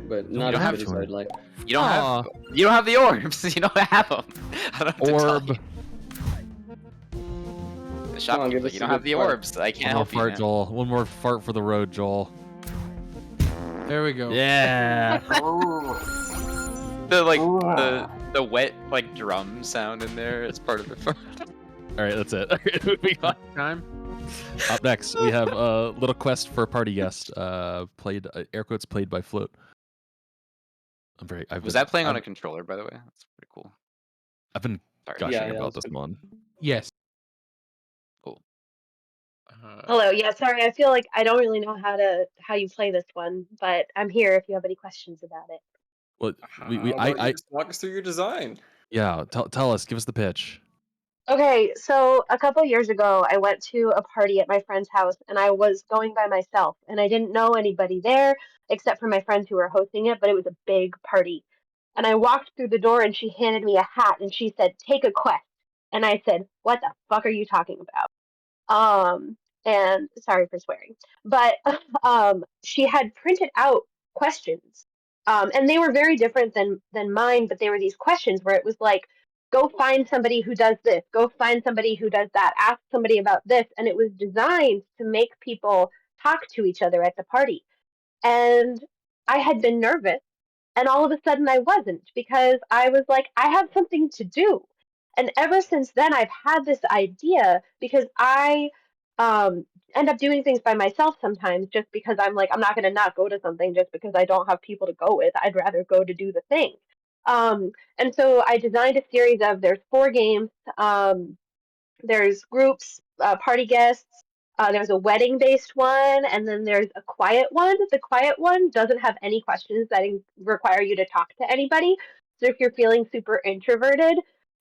Speaker 16: but
Speaker 4: You
Speaker 16: not
Speaker 4: don't
Speaker 16: as
Speaker 4: have
Speaker 16: good as
Speaker 4: to.
Speaker 16: I'd like.
Speaker 4: You don't have the orbs. You don't have them. I don't have to tell
Speaker 2: Orb.
Speaker 4: you. The shopkeeper, you don't have the orbs. I can't help you.
Speaker 2: Fart,
Speaker 4: man.
Speaker 2: Joel. One more fart for the road, Joel.
Speaker 3: There we go.
Speaker 2: Yeah.
Speaker 4: the wet like drum sound in there is part of the fart.
Speaker 2: All right, that's it. Okay, moving on.
Speaker 3: Time.
Speaker 2: Up next, we have a little quest for a party guest. Played air quotes played by Float.
Speaker 4: Was that playing on a controller, by the way? That's pretty cool.
Speaker 2: I've been
Speaker 4: Sorry.
Speaker 2: gushing about this one.
Speaker 3: Yes.
Speaker 4: Cool.
Speaker 17: Hello. Yeah, sorry. I feel like I don't really know how you play this one, but I'm here if you have any questions about it.
Speaker 2: Well,
Speaker 18: just walk us through your design.
Speaker 2: Yeah, tell us. Give us the pitch.
Speaker 17: Okay, so a couple years ago, I went to a party at my friend's house, and I was going by myself, and I didn't know anybody there except for my friends who were hosting it, but it was a big party. And I walked through the door, and she handed me a hat, and she said, "Take a quest." And I said, "What the fuck are you talking about?" And sorry for swearing, but she had printed out questions, and they were very different than mine, but they were these questions where it was like, go find somebody who does this, go find somebody who does that, ask somebody about this, and it was designed to make people talk to each other at the party. And I had been nervous, and all of a sudden I wasn't, because I was like, I have something to do. And ever since then, I've had this idea, because I end up doing things by myself sometimes, just because I'm like, I'm not going to not go to something just because I don't have people to go with. I'd rather go to do the thing. And so I designed a series of, there's 4 games. There's groups, party guests. There's a wedding-based one, and then there's a quiet one. The quiet one doesn't have any questions that require you to talk to anybody. So if you're feeling super introverted,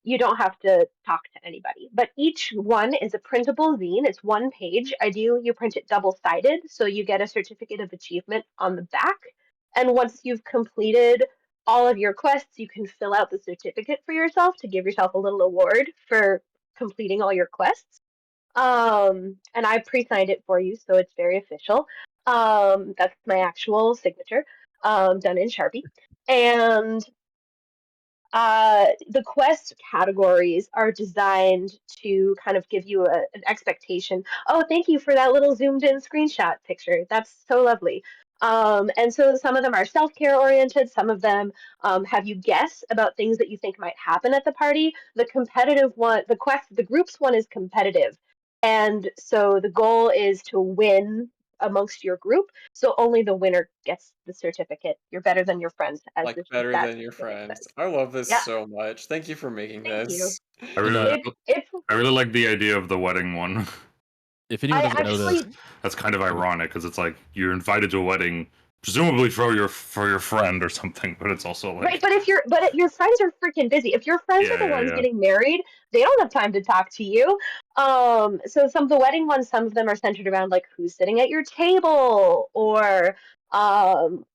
Speaker 17: you don't have to talk to anybody. But each one is a printable zine. It's 1 page. Ideally, you print it double-sided, so you get a certificate of achievement on the back. And once you've completed all of your quests, you can fill out the certificate for yourself to give yourself a little award for completing all your quests. And I pre-signed it for you, so it's very official. That's my actual signature, done in Sharpie. And the quest categories are designed to kind of give you an expectation. Oh, thank you for that little zoomed in screenshot picture. That's so lovely. And so some of them are self-care oriented. Some of them have you guess about things that you think might happen at the party. The competitive one, the groups one is competitive. And so the goal is to win amongst your group. So only the winner gets the certificate. You're better than your friends. As
Speaker 18: Like
Speaker 17: the
Speaker 18: better
Speaker 17: that
Speaker 18: than your
Speaker 17: certificate
Speaker 18: friends.
Speaker 17: says.
Speaker 18: I love this
Speaker 17: Yeah.
Speaker 18: so much. Thank you for making
Speaker 17: Thank you.
Speaker 18: this.
Speaker 15: I really,
Speaker 17: It's
Speaker 15: I really like the idea of the wedding one.
Speaker 2: If anyone
Speaker 17: I
Speaker 2: doesn't know this,
Speaker 17: actually
Speaker 15: That's kind of ironic because it's like you're invited to a wedding, presumably for your friend or something, but it's also like
Speaker 17: right, but if your friends are freaking busy. If your friends are the ones
Speaker 15: yeah.
Speaker 17: getting married, they don't have time to talk to you. So some of the wedding ones, some of them are centered around like who's sitting at your table, or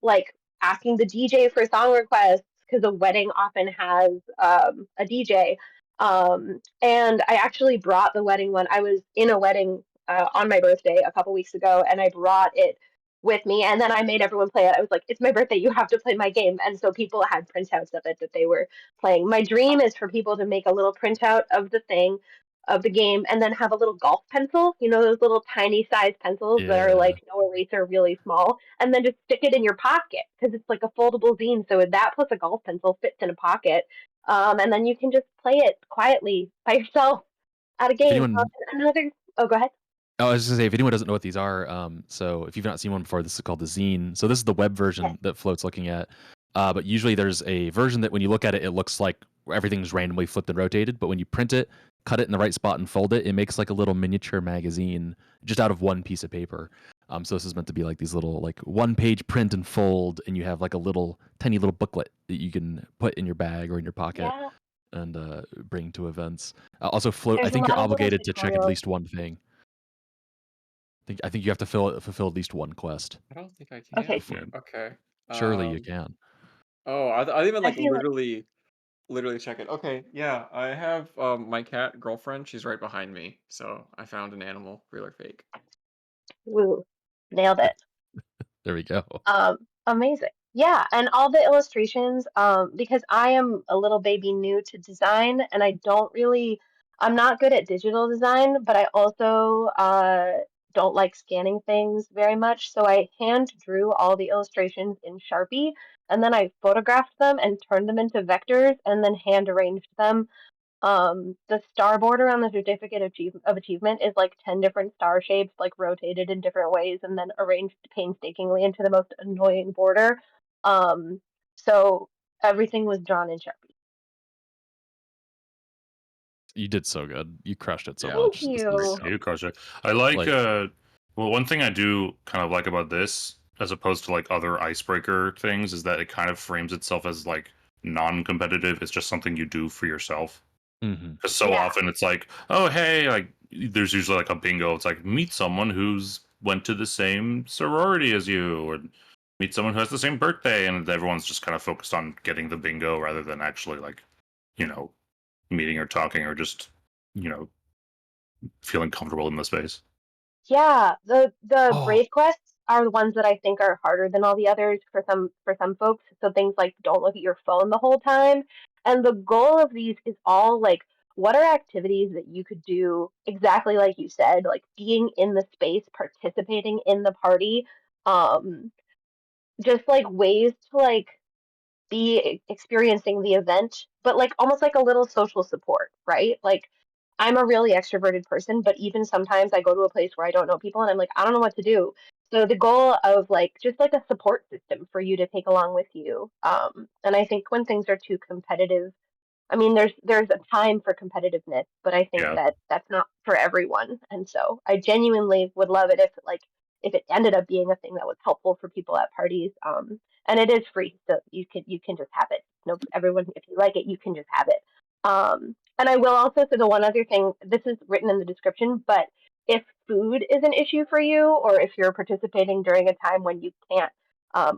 Speaker 17: like asking the DJ for song requests, because a wedding often has a DJ. And I actually brought the wedding one. I was in a wedding on my birthday a couple weeks ago, and I brought it with me, and then I made everyone play it. I was like, it's my birthday, you have to play my game. And so people had printouts of it that they were playing. My dream is for people to make a little printout of the game, and then have a little golf pencil, those little tiny size pencils that are like no eraser, really small, and then just stick it in your pocket because it's like a foldable zine. So that plus a golf pencil fits in a pocket, and then you can just play it quietly by yourself at a game. Oh, go ahead.
Speaker 2: Oh, I was just gonna say, if anyone doesn't know what these are, so if you've not seen one before, this is called the zine. So this is the web version that Float's looking at. But usually there's a version that when you look at it, it looks like everything's randomly flipped and rotated. But when you print it, cut it in the right spot and fold it, it makes like a little miniature magazine just out of one piece of paper. So this is meant to be like these little like 1-page print and fold, and you have like a tiny little booklet that you can put in your bag or in your pocket and bring to events. Also, Float, I think you're obligated to check at least one thing. I think you have to fulfill at least one quest.
Speaker 18: I don't think I can.
Speaker 17: Okay.
Speaker 18: Okay.
Speaker 2: Surely you can.
Speaker 18: Oh, I even like
Speaker 17: feel like-
Speaker 18: literally check it. Okay, yeah, I have my cat girlfriend. She's right behind me, so I found an animal, real or fake.
Speaker 17: Woo, nailed it.
Speaker 2: There we go.
Speaker 17: Amazing. Yeah, and all the illustrations, because I am a little baby new to design, and I'm not good at digital design, but I also don't like scanning things very much. So I hand drew all the illustrations in Sharpie, and then I photographed them and turned them into vectors, and then hand arranged them. The star border on the certificate of achievement is like 10 different star shapes, like rotated in different ways and then arranged painstakingly into the most annoying border. So everything was drawn in Sharpie.
Speaker 2: You did so good. You crushed it so
Speaker 17: Thank
Speaker 2: much.
Speaker 17: you.
Speaker 15: You crush it. I like well, one thing I do kind of like about this, as opposed to like other icebreaker things, is that it kind of frames itself as like non-competitive. It's just something you do for yourself. Because so often it's like, oh hey, like there's usually like a bingo. It's like meet someone who's went to the same sorority as you, or meet someone who has the same birthday, and everyone's just kind of focused on getting the bingo rather than actually like, meeting or talking or just, feeling comfortable in the space.
Speaker 17: Yeah, the Brave quests are the ones that I think are harder than all the others for some folks. So things like don't look at your phone the whole time. And the goal of these is all like, what are activities that you could do exactly like you said, like being in the space, participating in the party, just like ways to like be experiencing the event, but like almost like a little social support, right? Like I'm a really extroverted person, but even sometimes I go to a place where I don't know people and I'm like, I don't know what to do. So the goal of like just like a support system for you to take along with you. And I think when things are too competitive, I mean, there's a time for competitiveness, but I think that that's not for everyone. And so I genuinely would love it if it ended up being a thing that was helpful for people at parties. And it is free, so you can just have it. Everyone, if you like it, you can just have it. And I will also say the one other thing. This is written in the description, but if food is an issue for you, or if you're participating during a time when you can't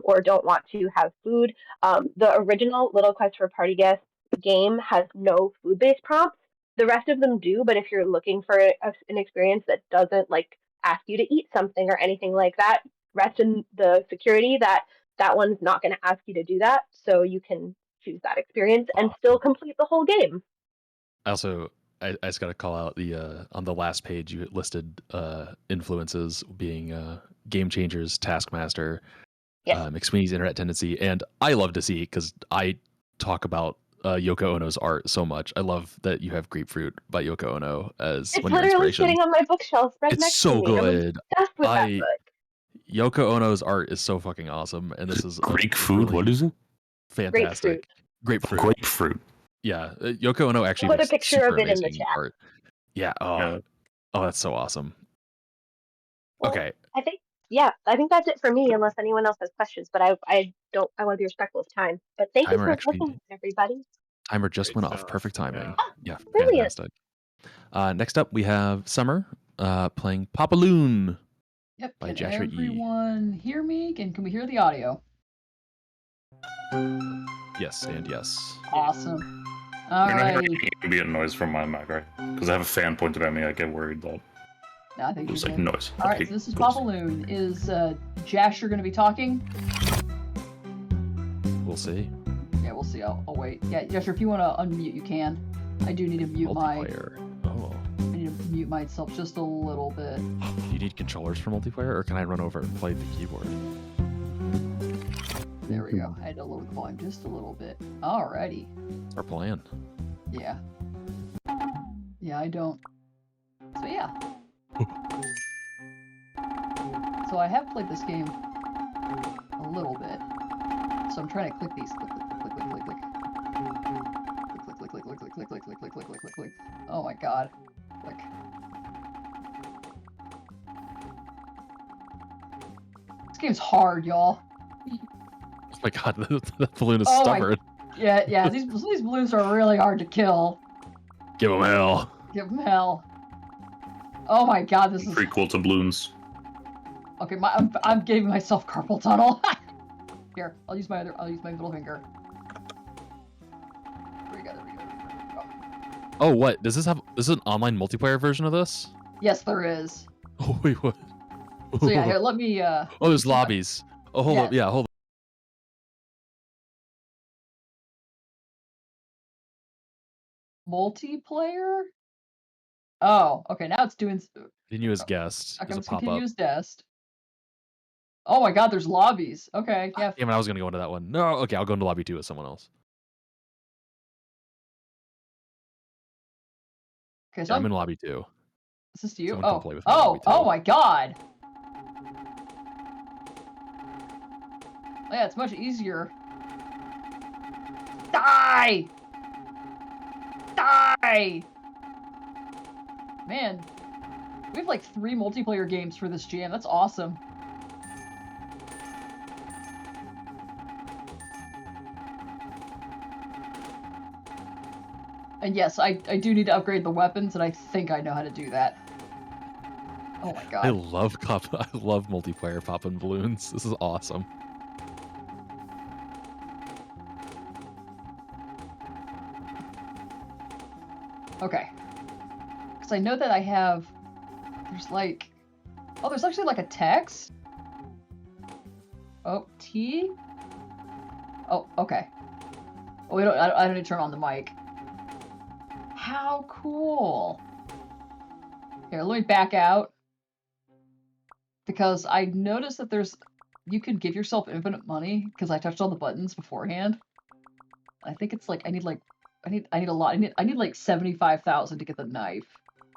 Speaker 17: or don't want to have food, the original Little Quest for Party Guests game has no food-based prompts. The rest of them do, but if you're looking for an experience that doesn't like ask you to eat something or anything like that, rest in the security that one's not going to ask you to do that, so you can choose that experience and still complete the whole game.
Speaker 2: Also, I just got to call out the on the last page you listed influences being Game Changers, Taskmaster, McSweeney's Internet Tendency, and I love to see because I talk about Yoko Ono's art so much. I love that you have Grapefruit by Yoko Ono as
Speaker 17: It's
Speaker 2: one of your
Speaker 17: literally
Speaker 2: inspirations.
Speaker 17: sitting on my bookshelf right
Speaker 2: It's
Speaker 17: next
Speaker 2: so
Speaker 17: to me.
Speaker 2: good.
Speaker 17: I'm obsessed with that book.
Speaker 2: Yoko Ono's art is so fucking awesome, and this is
Speaker 15: Grapefruit. What is it?
Speaker 2: Fantastic. Grapefruit.
Speaker 15: Grapefruit.
Speaker 2: Yeah, Yoko Ono actually
Speaker 17: I'll put a
Speaker 2: makes
Speaker 17: picture
Speaker 2: super
Speaker 17: of it in the
Speaker 2: amazing
Speaker 17: chat.
Speaker 2: art. Yeah. Oh, that's so awesome.
Speaker 17: Well,
Speaker 2: Okay.
Speaker 17: I think that's it for me, unless anyone else has questions. But I want to be respectful of time. But thank you
Speaker 2: Timer
Speaker 17: for
Speaker 2: actually-
Speaker 17: listening, everybody.
Speaker 2: Timer just went off. Perfect timing. Yeah,
Speaker 17: Brilliant.
Speaker 2: fantastic. Next up, we have Summer playing Papaloon.
Speaker 1: Yep.
Speaker 2: By
Speaker 1: Can
Speaker 2: Joshua E.
Speaker 1: everyone hear me? Can we hear the audio?
Speaker 2: Yes, and yes.
Speaker 1: Awesome.
Speaker 15: You're not
Speaker 1: Alrighty.
Speaker 15: hearing any ambient noise from my mic, right? Because I have a fan pointed at me. I get worried that
Speaker 1: No, I think
Speaker 15: It was
Speaker 1: he's
Speaker 15: like
Speaker 1: in.
Speaker 15: noise.
Speaker 1: All right,
Speaker 15: Okay,
Speaker 1: so this is
Speaker 15: cool.
Speaker 1: Papaloon. Is Jasher going to be talking?
Speaker 2: We'll see.
Speaker 1: Yeah, we'll see. I'll wait. Yeah, Jasher, if you want to unmute, you can. I do need to mute
Speaker 2: Multiplayer. Oh.
Speaker 1: I need to mute myself just a little bit.
Speaker 2: Do you need controllers for multiplayer, or can I run over and play the keyboard?
Speaker 1: There we go. I had to lower the volume just a little bit. Alrighty.
Speaker 2: Our plan.
Speaker 1: Yeah. Yeah, I don't. So yeah. So I have played this game a little bit. So I'm trying to click these. Click, click, click, click, click, click, click, click, click, click, click, click, click, click, click, click, click, click, click. Oh my god. Click. This game's hard, y'all.
Speaker 2: Oh my god, that balloon is
Speaker 1: Oh my-
Speaker 2: stubborn.
Speaker 1: Yeah, these balloons are really hard to kill.
Speaker 2: Give him hell.
Speaker 1: Give them hell. Oh my god, this is...
Speaker 15: Prequel to balloons.
Speaker 1: Okay, I'm giving myself carpal tunnel. Here, I'll use my middle finger. There we go.
Speaker 2: Oh, what? This is an online multiplayer version of this?
Speaker 1: Yes, there is.
Speaker 2: Oh, wait, what?
Speaker 1: So yeah, here, let me,
Speaker 2: Oh, there's lobbies. Oh, hold
Speaker 1: Yeah.
Speaker 2: up. Yeah, hold up.
Speaker 1: multiplayer? Oh, okay, now it's doing...
Speaker 2: Continue as guest.
Speaker 1: Okay,
Speaker 2: There's a
Speaker 1: let's continue
Speaker 2: pop-up.
Speaker 1: as guest. Oh my god, there's lobbies. Okay, yeah.
Speaker 2: Damn it, I was going to go into that one. No, okay, I'll go into lobby 2 with someone else.
Speaker 1: Okay, so
Speaker 2: Yeah, I'm in lobby 2.
Speaker 1: Is this you?
Speaker 2: Someone come
Speaker 1: Oh,
Speaker 2: play with me in lobby two.
Speaker 1: oh my god! Yeah, it's much easier. Die! Die! Man, we have like 3 multiplayer games for this jam. That's awesome. And yes, I do need to upgrade the weapons, and I think I know how to do that. Oh my god.
Speaker 2: I love multiplayer popping balloons. This is awesome.
Speaker 1: Okay. Because I know that I have... There's like... Oh, there's actually like a text? Oh, T? Oh, okay. Oh, I don't need to turn on the mic. How cool! Here, let me back out. Because I noticed that there's... You can give yourself infinite money, because I touched all the buttons beforehand. I think it's like, I need a lot. I need like 75,000 to get the knife.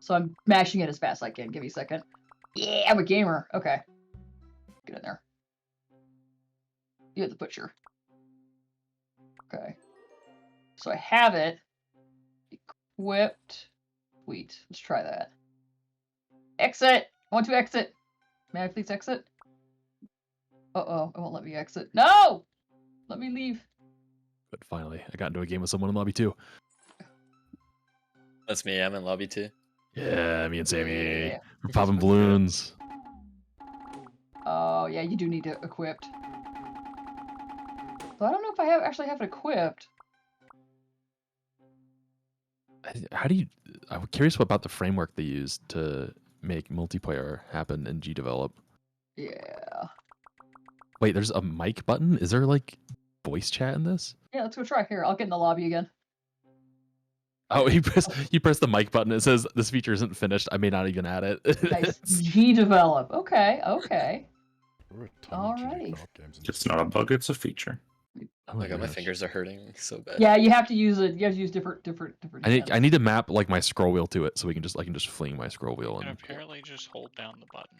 Speaker 1: So I'm mashing it as fast as I can. Give me a second. Yeah, I'm a gamer. Okay. Get in there. You have the butcher. Okay. So I have it. Equipped. Wait, let's try that. Exit! I want to exit! May I please exit? Uh-oh, it won't let me exit. No! Let me leave.
Speaker 2: But finally, I got into a game with someone in lobby 2.
Speaker 10: That's me. I'm in lobby 2.
Speaker 2: Yeah, me and Sammy.
Speaker 1: Yeah.
Speaker 2: We're popping balloons.
Speaker 1: Oh, yeah, you do need it equipped. But I don't know if I actually have it equipped.
Speaker 2: How do you... I'm curious about the framework they use to make multiplayer happen in GDevelop.
Speaker 1: Yeah.
Speaker 2: Wait, there's a mic button? Is there like voice chat in this?
Speaker 1: Yeah, let's go try. Here, I'll get in the lobby again.
Speaker 2: Oh, you press the mic button. It says this feature isn't finished. I may not even add it.
Speaker 1: Nice. GDevelop. Okay, okay. Alrighty.
Speaker 15: It's not a bug, it's a feature.
Speaker 10: Oh my god, my fingers are hurting so bad.
Speaker 1: Yeah, you have to use it. You have to use different.
Speaker 2: I need to map like my scroll wheel to it so I can just fling my scroll wheel
Speaker 11: And
Speaker 2: and.
Speaker 11: apparently just hold down the button.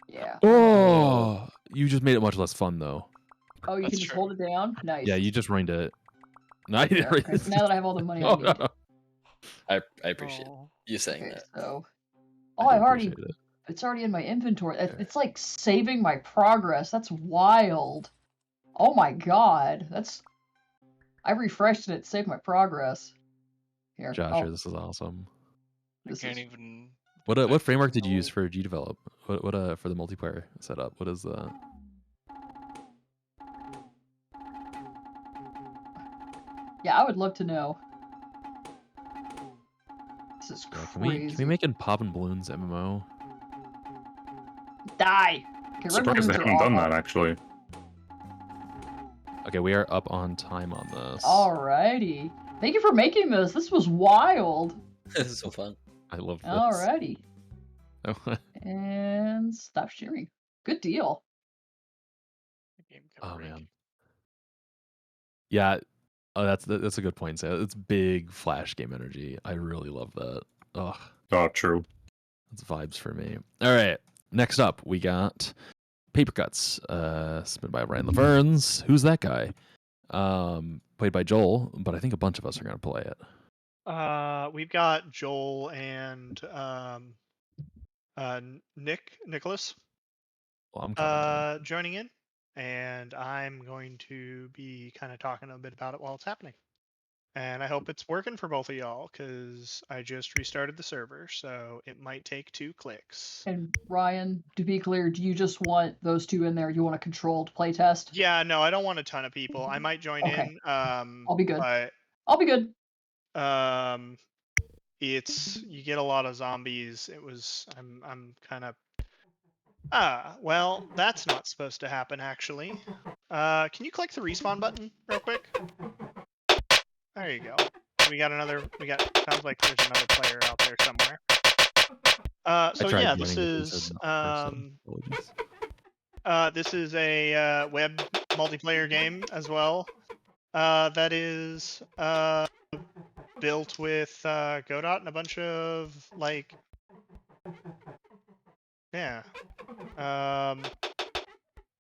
Speaker 1: Yeah.
Speaker 2: Oh, you just made it much less fun though.
Speaker 1: Oh, you can just hold it down. Nice.
Speaker 2: Yeah, you just ruined it. No, I
Speaker 1: Okay,
Speaker 2: didn't.
Speaker 1: okay, so now that I have all the money I
Speaker 2: Oh,
Speaker 1: need.
Speaker 2: no.
Speaker 10: I appreciate you saying
Speaker 1: Okay,
Speaker 10: that.
Speaker 1: so.
Speaker 2: I
Speaker 1: Oh,
Speaker 2: do
Speaker 1: I've already.
Speaker 2: appreciate it.
Speaker 1: It's already in my inventory. It's like saving my progress. That's wild. Oh my god. That's. I refreshed it. Saved my progress. Here.
Speaker 2: Joshua, this is awesome.
Speaker 11: I can't even.
Speaker 2: What framework did you use for GDevelop? What for the multiplayer setup? What is the?
Speaker 1: Yeah, I would love to know. This is
Speaker 2: Yeah,
Speaker 1: crazy.
Speaker 2: can we make in Poppin' Balloons MMO?
Speaker 1: Die. Okay, red
Speaker 15: Surprised
Speaker 1: balloons
Speaker 15: they
Speaker 1: are
Speaker 15: haven't done
Speaker 1: awful.
Speaker 15: that actually.
Speaker 2: Okay, we are up on time on this.
Speaker 1: Alrighty. Thank you for making this. This was wild.
Speaker 10: This is so fun.
Speaker 2: I love this.
Speaker 1: Alrighty. And stop sharing. Good deal.
Speaker 2: Oh man. Yeah. Oh, that's a good point. So it's big flash game energy. I really love that. Ugh.
Speaker 15: Oh, true.
Speaker 2: That's vibes for me. All right. Next up, we got Paper Cuts, spin by Ryan Laverns. Who's that guy? Played by Joel, but I think a bunch of us are gonna play it.
Speaker 9: We've got Joel and Nicholas
Speaker 2: Well, I'm coming.
Speaker 9: joining in, and I'm going to be kind of talking a bit about it while it's happening. And I hope it's working for both of y'all, because I just restarted the server, so it might take 2 clicks.
Speaker 1: And Ryan, to be clear, do you just want those two in there? You want a controlled playtest?
Speaker 9: Yeah, no, I don't want a ton of people. I might join in.
Speaker 1: I'll be good.
Speaker 9: But
Speaker 1: I'll be good.
Speaker 9: it's you get a lot of zombies. I'm kind of well, that's not supposed to happen actually. Can you click the respawn button real quick? There you go. Sounds like there's another player out there somewhere. So yeah, this is a web multiplayer game as well. That is built with Godot and a bunch of like, yeah.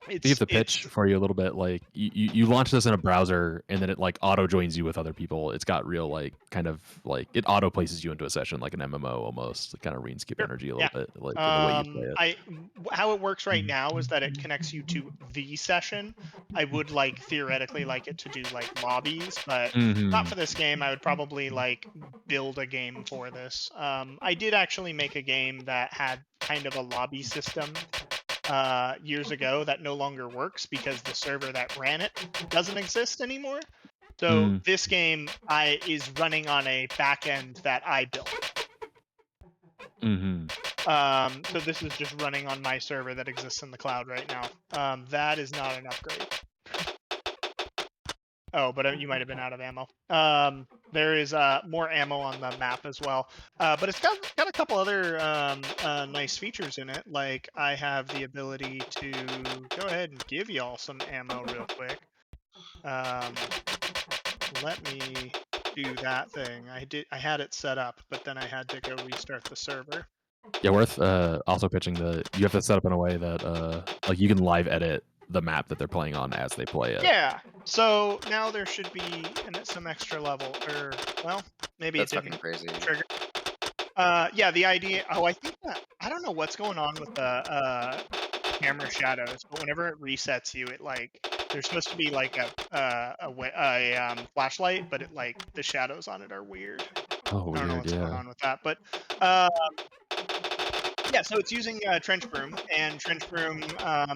Speaker 2: To give the pitch for you a little bit, like you launch this in a browser and then it like auto joins you with other people. It's got real like kind of like it auto places you into a session like an MMO almost, kind of RuneScape energy a little bit, like the way you play it.
Speaker 9: How it works right now is that it connects you to the session. I would like theoretically like it to do like lobbies, but not for this game. I would probably like build a game for this. I did actually make a game that had kind of a lobby system years ago that no longer works because the server that ran it doesn't exist anymore. So this game is running on a backend that I built. So this is just running on my server that exists in the cloud right now. That is not an upgrade. Oh, but you might have been out of ammo. There is more ammo on the map as well. But it's got a couple other nice features in it. Like I have the ability to go ahead and give y'all some ammo real quick. Let me do that thing. I had it set up, but then I had to go restart the server.
Speaker 2: Yeah, worth also pitching you have to set up in a way that like you can live edit the map that they're playing on as they play it.
Speaker 9: Yeah. So now there should be some extra level, or well, maybe
Speaker 4: That's
Speaker 9: it didn't
Speaker 4: fucking crazy.
Speaker 9: trigger. Yeah, the idea. Oh, I think that I don't know what's going on with the camera shadows, but whenever it resets you, it like there's supposed to be like a flashlight, but it like the shadows on it are weird.
Speaker 2: Oh,
Speaker 9: I don't know
Speaker 2: weird,
Speaker 9: what's going
Speaker 2: yeah.
Speaker 9: on with that, but yeah, so it's using Trench Broom, and Trench Broom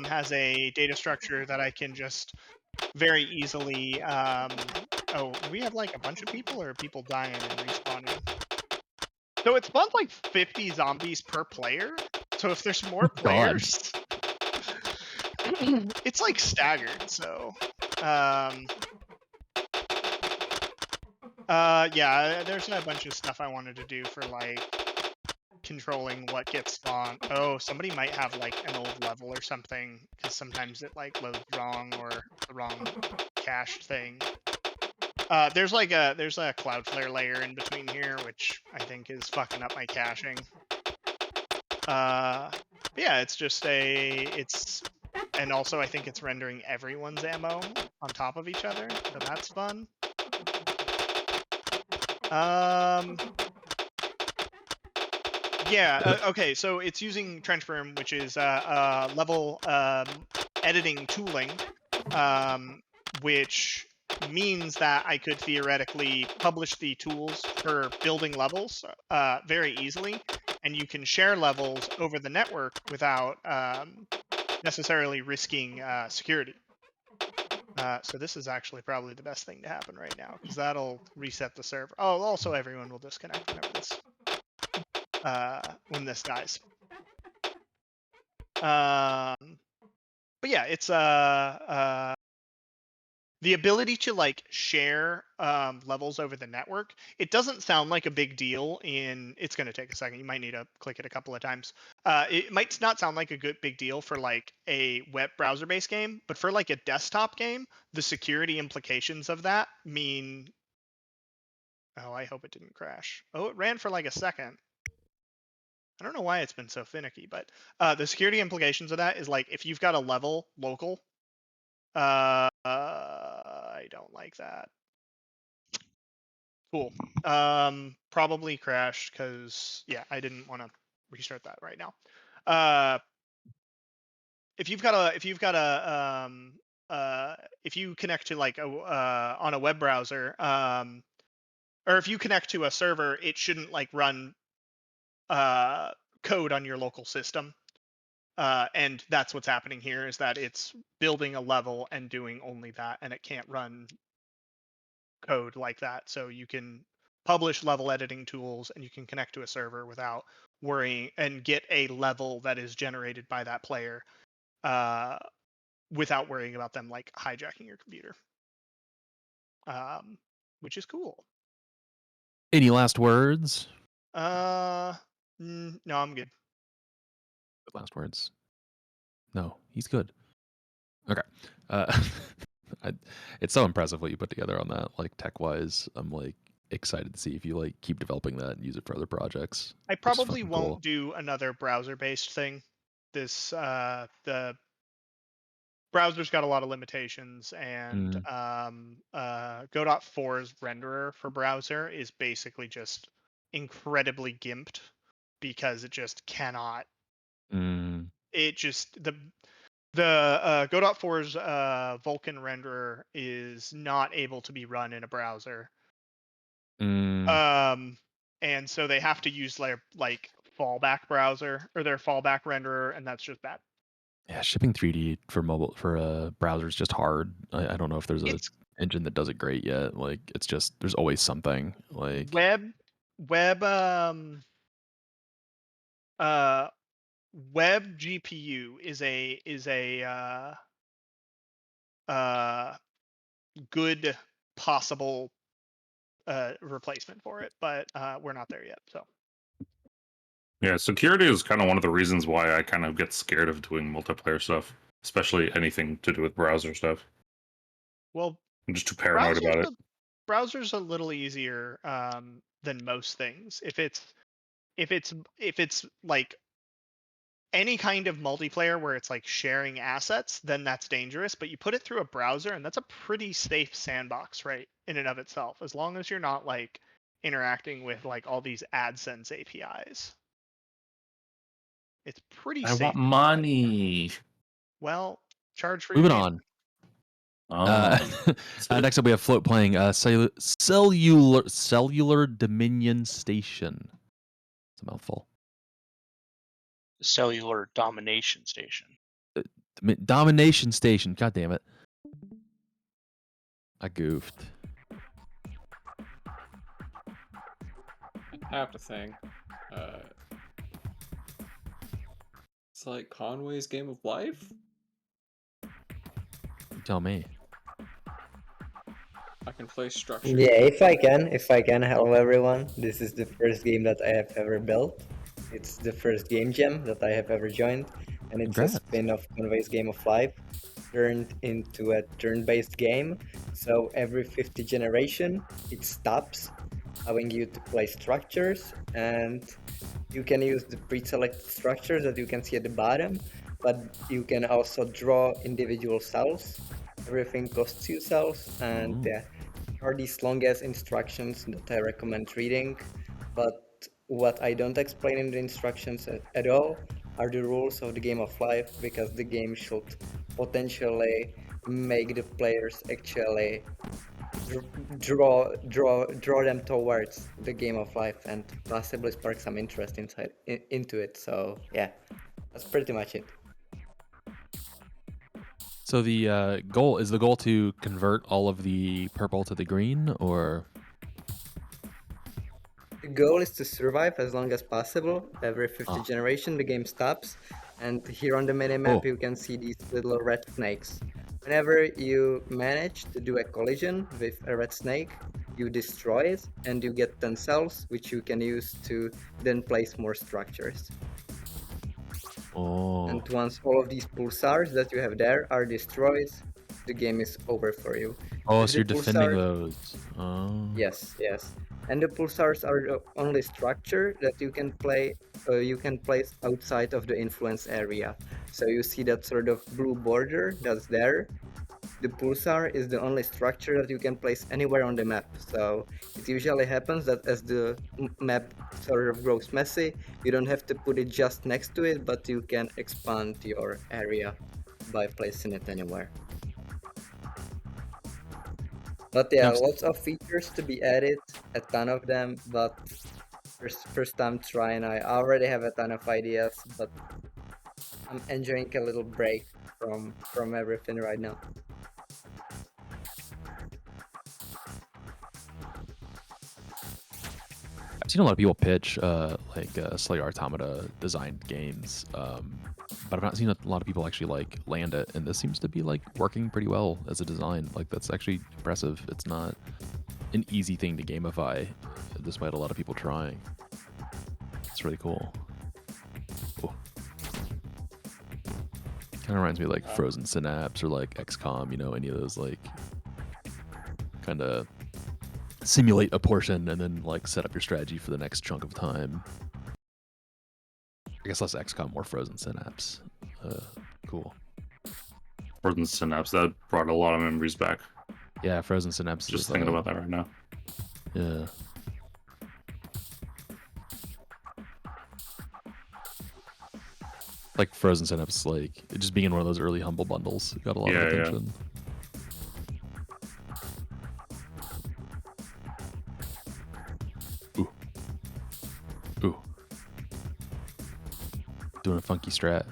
Speaker 9: has a data structure that I can just very easily. Oh, we have like a bunch of people, or people dying and respawning. So it spawns like 50 zombies per player. So if there's more players, it's like staggered. So, yeah, there's a bunch of stuff I wanted to do for like controlling what gets spawned. Oh, somebody might have like an old level or something, because sometimes it like loads wrong or the wrong cached thing. There's a Cloudflare layer in between here, which I think is fucking up my caching. Yeah, it's just and also I think it's rendering everyone's ammo on top of each other, so that's fun. Yeah, okay, so it's using Trench Broom, which is level editing tooling, which means that I could theoretically publish the tools for building levels very easily, and you can share levels over the network without necessarily risking security. So this is actually probably the best thing to happen right now, because that'll reset the server. Oh, also everyone will disconnect when this dies. But yeah, it's the ability to like share levels over the network. It doesn't sound like a big deal in. It's going to take a second. You might need to click it a couple of times. It might not sound like a big deal for like a web browser-based game, but for like a desktop game, the security implications of that mean. Oh, I hope it didn't crash. Oh, it ran for like a second. I don't know why it's been so finicky, but the security implications of that is like if you've got a level local. I don't like that. Cool. Probably crashed because yeah, I didn't want to restart that right now. If you connect to like on a web browser, or if you connect to a server, it shouldn't like run code on your local system. And that's what's happening here is that it's building a level and doing only that, and it can't run code like that. So you can publish level editing tools and you can connect to a server without worrying and get a level that is generated by that player without worrying about them like hijacking your computer, which is cool.
Speaker 2: Any last words?
Speaker 9: No, I'm good.
Speaker 2: Last words? No, he's good. Okay. It's so impressive what you put together on that, like tech-wise. I'm like excited to see if you like keep developing that and use it for other projects.
Speaker 9: I
Speaker 2: It's
Speaker 9: probably
Speaker 2: fucking
Speaker 9: won't
Speaker 2: cool.
Speaker 9: do another browser-based thing. This the browser's got a lot of limitations, and Godot 4's renderer for browser is basically just incredibly gimped because it just cannot. It just the Godot 4's Vulkan renderer is not able to be run in a browser. And so they have to use their like fallback browser or their fallback renderer, and that's just bad.
Speaker 2: Yeah, shipping 3D for mobile for a browser is just hard. I don't know if there's a engine that does it great yet. Like it's just there's always something like
Speaker 9: Web GPU is a good possible replacement for it, but we're not there yet. So
Speaker 15: Yeah, security is kind of one of the reasons why I kind of get scared of doing multiplayer stuff, especially anything to do with browser stuff.
Speaker 9: well,
Speaker 15: I'm just too paranoid about it.
Speaker 9: Browser's a little easier than most things. If it's like any kind of multiplayer where it's like sharing assets, then that's dangerous. But you put it through a browser, and that's a pretty safe sandbox, right, in and of itself, as long as you're not like interacting with like all these AdSense APIs. It's pretty
Speaker 19: I
Speaker 9: safe.
Speaker 19: want money.
Speaker 9: Well, charge for
Speaker 2: moving
Speaker 9: your
Speaker 2: on.
Speaker 19: Oh.
Speaker 2: Next up we have Float playing cellular Dominion Station. It's a mouthful.
Speaker 14: Cellular Domination Station.
Speaker 2: Domination Station. God damn it. I goofed.
Speaker 18: I have to think. It's like Conway's Game of Life?
Speaker 2: You tell me.
Speaker 18: I can play structure.
Speaker 20: Yeah, if I can. Hello everyone. This is the first game that I have ever built. It's the first game jam that I have ever joined, and it's
Speaker 2: Congrats.
Speaker 20: a spin-off Conway's Game of Life turned into a turn-based game. So every 50th generation, it stops, allowing you to play structures, and you can use the pre-selected structures that you can see at the bottom, but you can also draw individual cells. Everything costs 2 cells, and there are these long-ass instructions that I recommend reading, but what I don't explain in the instructions at all are the rules of the Game of Life, because the game should potentially make the players actually draw them towards the Game of Life and possibly spark some interest into it. So yeah, that's pretty much it.
Speaker 2: So the goal to convert all of the purple to the green, or
Speaker 20: The goal is to survive as long as possible. Every 50th generation, the game stops, And here on the minimap,
Speaker 2: Oh.
Speaker 20: you can see these little red snakes. Whenever you manage to do a collision with a red snake, you destroy it and you get 10 cells, which you can use to then place more structures.
Speaker 2: Oh.
Speaker 20: And once all of these pulsars that you have there are destroyed, the game is over for you.
Speaker 2: Oh,
Speaker 20: With
Speaker 2: so
Speaker 20: the
Speaker 2: you're defending
Speaker 20: pulsar-
Speaker 2: those. Oh.
Speaker 20: Yes, yes. And the pulsars are the only structure that you can place outside of the influence area. So you see that sort of blue border that's there. The pulsar is the only structure that you can place anywhere on the map. So it usually happens that as the map sort of grows messy, you don't have to put it just next to it, but you can expand your area by placing it anywhere. But yeah, lots of features to be added, a ton of them, but first time trying, I already have a ton of ideas, but I'm enjoying a little break from everything right now.
Speaker 2: I've seen a lot of people pitch Slay Automata designed games, but I've not seen a lot of people actually like land it, and this seems to be like working pretty well as a design. Like that's actually impressive. It's not an easy thing to gamify, despite a lot of people trying. It's really cool. Kind of reminds me of like Frozen Synapse or like XCOM, you know, any of those like kind of simulate a portion and then like set up your strategy for the next chunk of time. I guess less XCOM, more Frozen Synapse. Cool.
Speaker 15: Frozen Synapse, that brought a lot of memories back.
Speaker 2: Yeah, Frozen Synapse.
Speaker 15: Just thinking about that right now.
Speaker 2: Yeah. Like Frozen Synapse, like it just being in one of those early Humble bundles, it got a lot of attention. Ooh. Doing a funky strat.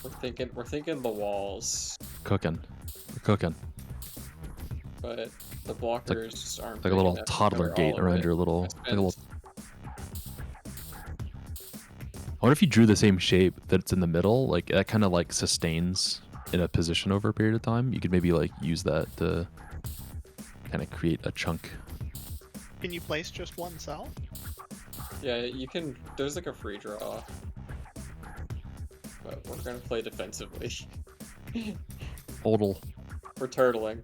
Speaker 18: We're thinking the walls,
Speaker 2: Cooking. We're cooking.
Speaker 18: but the blockers just aren't
Speaker 2: Like a
Speaker 18: big
Speaker 2: little
Speaker 18: enough to
Speaker 2: toddler
Speaker 18: cover
Speaker 2: gate
Speaker 18: all of
Speaker 2: around
Speaker 18: it.
Speaker 2: your little.
Speaker 18: I
Speaker 2: Like a little.
Speaker 18: spent-
Speaker 2: I wonder if you drew the same shape that's in the middle, like that kind of like sustains in a position over a period of time. You could maybe like use that to kind of create a chunk.
Speaker 9: Can you place just one cell?
Speaker 18: Yeah, you can. There's like a free draw, but we're gonna play defensively.
Speaker 2: Hodl.
Speaker 18: We're turtling.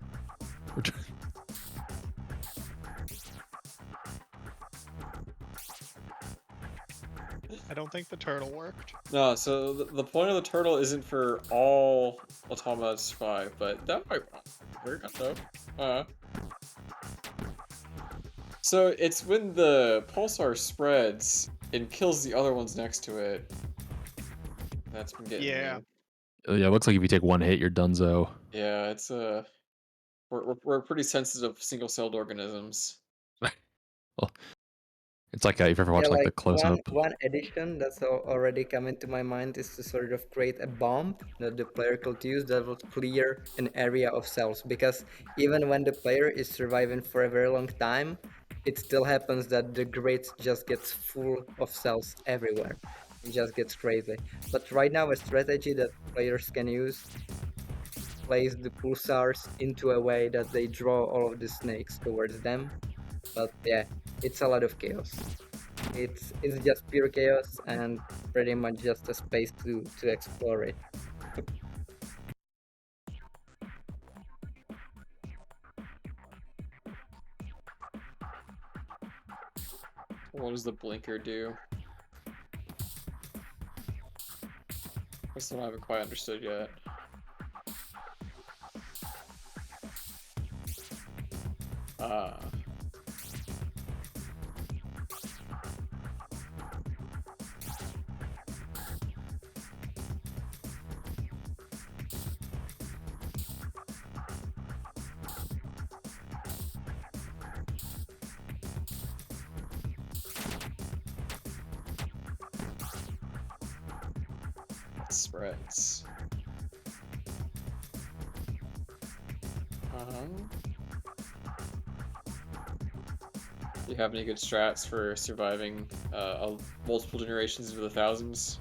Speaker 9: I don't think the turtle worked.
Speaker 18: No, so the point of the turtle isn't for all automata to survive, but that might work. So it's when the pulsar spreads and kills the other ones next to it. That's been getting
Speaker 9: Yeah.
Speaker 18: me.
Speaker 2: Yeah, it looks like if you take one hit, you're donezo.
Speaker 18: Yeah, it's we're pretty sensitive single-celled organisms.
Speaker 2: It's like if you ever watch like the close up.
Speaker 20: One addition that's already coming to my mind is to sort of create a bomb that the player could use that would clear an area of cells, because even when the player is surviving for a very long time, it still happens that the grid just gets full of cells everywhere. It just gets crazy. But right now, a strategy that players can use, place the pulsars into a way that they draw all of the snakes towards them. But yeah, it's a lot of chaos. It's just pure chaos and pretty much just a space to explore it.
Speaker 18: What does the blinker do? That's what I haven't quite understood yet. Spreads. Do you have any good strats for surviving multiple generations into the thousands?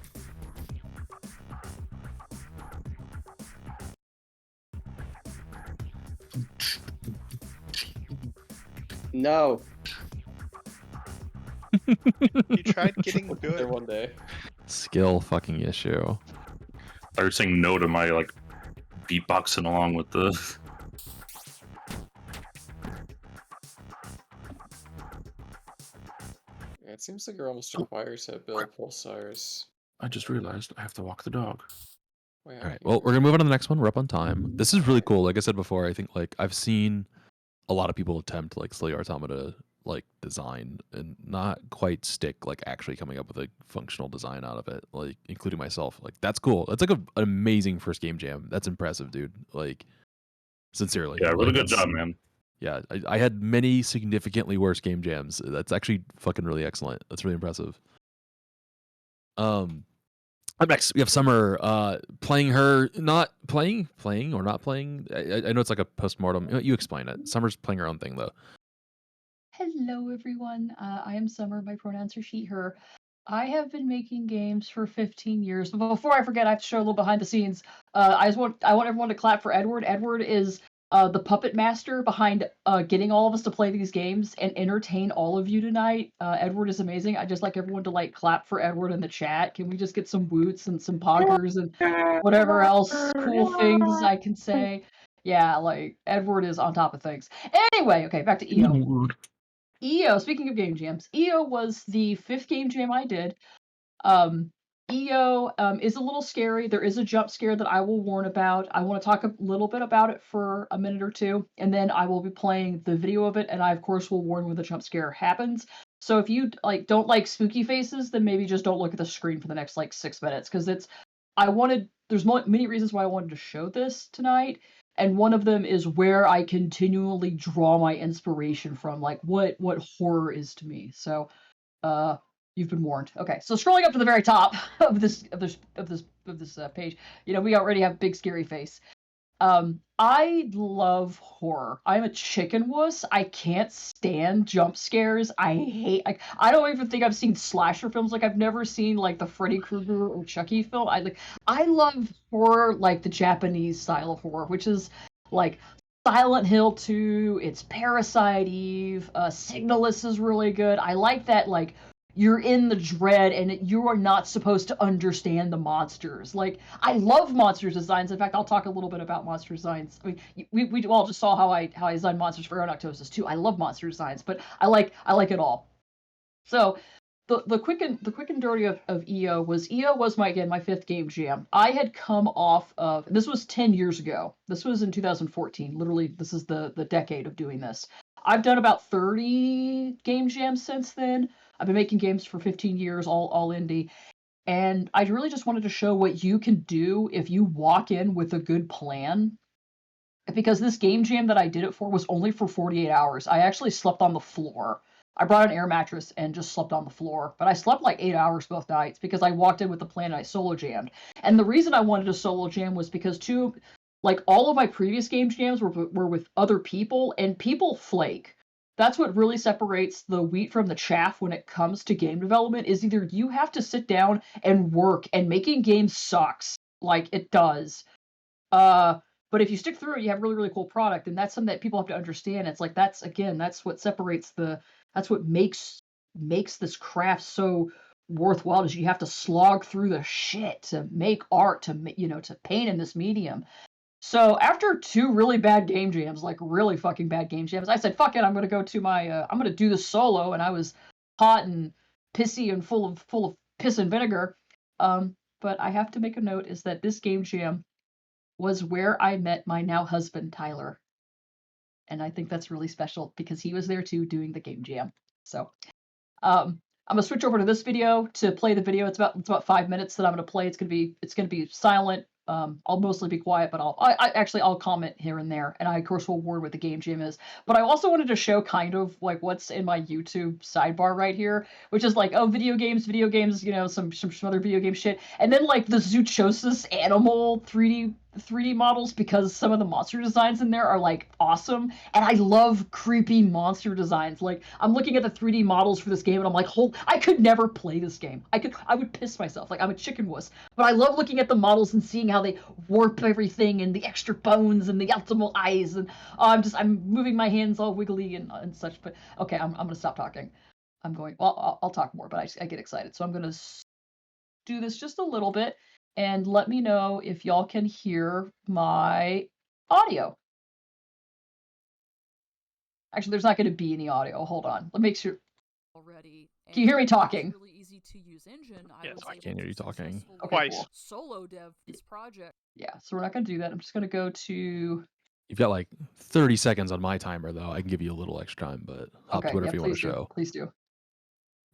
Speaker 16: No.
Speaker 9: You tried getting
Speaker 18: There
Speaker 9: good.
Speaker 18: one day.
Speaker 2: Skill fucking issue.
Speaker 15: They're saying no to my like beatboxing along with the.
Speaker 18: Yeah, it seems like you're almost required to build pulsars.
Speaker 15: I just realized I have to walk the dog.
Speaker 18: Wait,
Speaker 2: All right. Well, we're gonna move on to the next one. We're up on time. This is really cool. Like I said before, I think like I've seen a lot of people attempt like Slay Automata like design and not quite stick like actually coming up with a functional design out of it. Like including myself. Like that's cool. That's like an amazing first game jam. That's impressive, dude. Like sincerely.
Speaker 15: Yeah, really
Speaker 2: Like,
Speaker 15: good
Speaker 2: that's-
Speaker 15: job, man.
Speaker 2: Yeah, I had many significantly worse game jams. That's actually fucking really excellent. That's really impressive. Up next, we have Summer playing her, not playing or not playing. I know it's like a postmortem. You explain it. Summer's playing her own thing, though.
Speaker 1: Hello, everyone. I am Summer. My pronouns are she, her. I have been making games for 15 years. But before I forget, I have to show a little behind the scenes. I want everyone to clap for Edward. Edward is the puppet master behind getting all of us to play these games and entertain all of you tonight. Edward is amazing. I just like everyone to like clap for Edward in the chat. Can we just get some woots and some poggers and whatever else cool things I can say? Yeah, like Edward is on top of things. Anyway, okay, back to EO. EO, speaking of game jams, EO was the 5th game jam I did. EO is a little scary. There is a jump scare that I will warn about. I want to talk a little bit about it for a minute or two, and then I will be playing the video of it, and I, of course, will warn when the jump scare happens. So if you don't like spooky faces, then maybe just don't look at the screen for the next 6 minutes, because there's many reasons why I wanted to show this tonight. And one of them is where I continually draw my inspiration from, like what horror is to me. So, you've been warned. Okay, so scrolling up to the very top of this page, we already have big scary face. I love horror. I'm a chicken wuss. I can't stand jump scares. I don't even think I've seen slasher films. I've never seen the Freddy Krueger or Chucky film. I love horror like the Japanese style of horror, which is Silent Hill 2. It's Parasite Eve. Signalist is really good. I like that you're in the dread and you are not supposed to understand the monsters. I love monster designs. In fact, I'll talk a little bit about monster designs. I mean, we all just saw how I designed monsters for Aeronoctosis too. I love monster designs, but I like it all. So the quick and dirty of EO was my 5th game jam. I had come off of, this was 10 years ago. This was in 2014. Literally, this is the decade of doing this. I've done about 30 game jams since then. I've been making games for 15 years, all indie. And I really just wanted to show what you can do if you walk in with a good plan. Because this game jam that I did it for was only for 48 hours. I actually slept on the floor. I brought an air mattress and just slept on the floor. But I slept 8 hours both nights because I walked in with the plan and I solo jammed. And the reason I wanted to solo jam was because all of my previous game jams were with other people, and people flake. That's what really separates the wheat from the chaff when it comes to game development, is either you have to sit down and work, and making games sucks. It does. But if you stick through it, you have a really, really cool product, and that's something that people have to understand. It's that's what separates that's what makes this craft so worthwhile, is you have to slog through the shit to make art, to paint in this medium. So after 2 really bad game jams, really fucking bad game jams, I said, fuck it, I'm going to go to I'm going to do this solo, and I was hot and pissy and full of piss and vinegar. But I have to make a note is that this game jam was where I met my now husband, Tyler. And I think that's really special because he was there too doing the game jam. So I'm going to switch over to this video to play the video. It's about 5 minutes that I'm going to play. It's going to be silent. I'll mostly be quiet, but I'll comment here and there, and I of course will warn what the game jam is. But I also wanted to show kind of what's in my YouTube sidebar right here, which is video games, some other video game shit, and then the Zoochosis animal 3D the 3D models because some of the monster designs in there are like awesome, and I love creepy monster designs. Like I'm looking at the 3D models for this game, and I'm like, I could never play this game. I would piss myself. Like I'm a chicken wuss. But I love looking at the models and seeing how they warp everything and the extra bones and the optimal eyes, and I'm moving my hands all wiggly and such. But okay, I'm gonna stop talking. I'll talk more, but I get excited, so I'm gonna do this just a little bit. And let me know if y'all can hear my audio. Actually, there's not going to be any audio. Hold on. Let me make sure.
Speaker 21: Already.
Speaker 1: Can you hear me talking?
Speaker 21: Really easy to use engine.
Speaker 2: Yes, I can hear you talking.
Speaker 1: Okay, cool.
Speaker 21: Solo dev this project.
Speaker 1: Yeah, so we're not going to do that. I'm just going to go to.
Speaker 2: You've got like 30 seconds on my timer, though. I can give you a little extra time, but hop to whatever you want to show.
Speaker 1: Please do.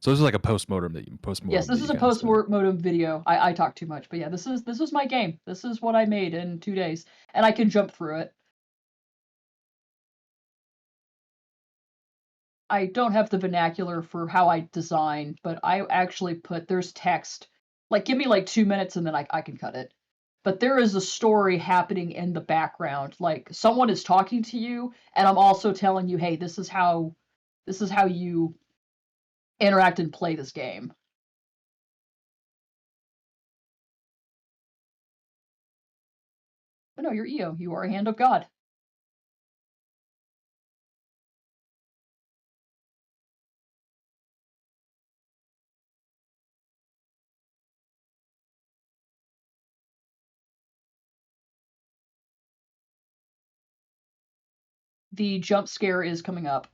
Speaker 2: So this is like a post-mortem that you
Speaker 1: Yes, this is a post-mortem video. I talk too much, but yeah, this is my game. This is what I made in 2 days, and I can jump through it. I don't have the vernacular for how I design, but I actually there's text. Like, give me like 2 minutes and then I can cut it. But there is a story happening in the background. Like someone is talking to you, and I'm also telling you, hey, this is how you interact and play this game. But no, you're Io. You are a hand of God. The jump scare is coming up.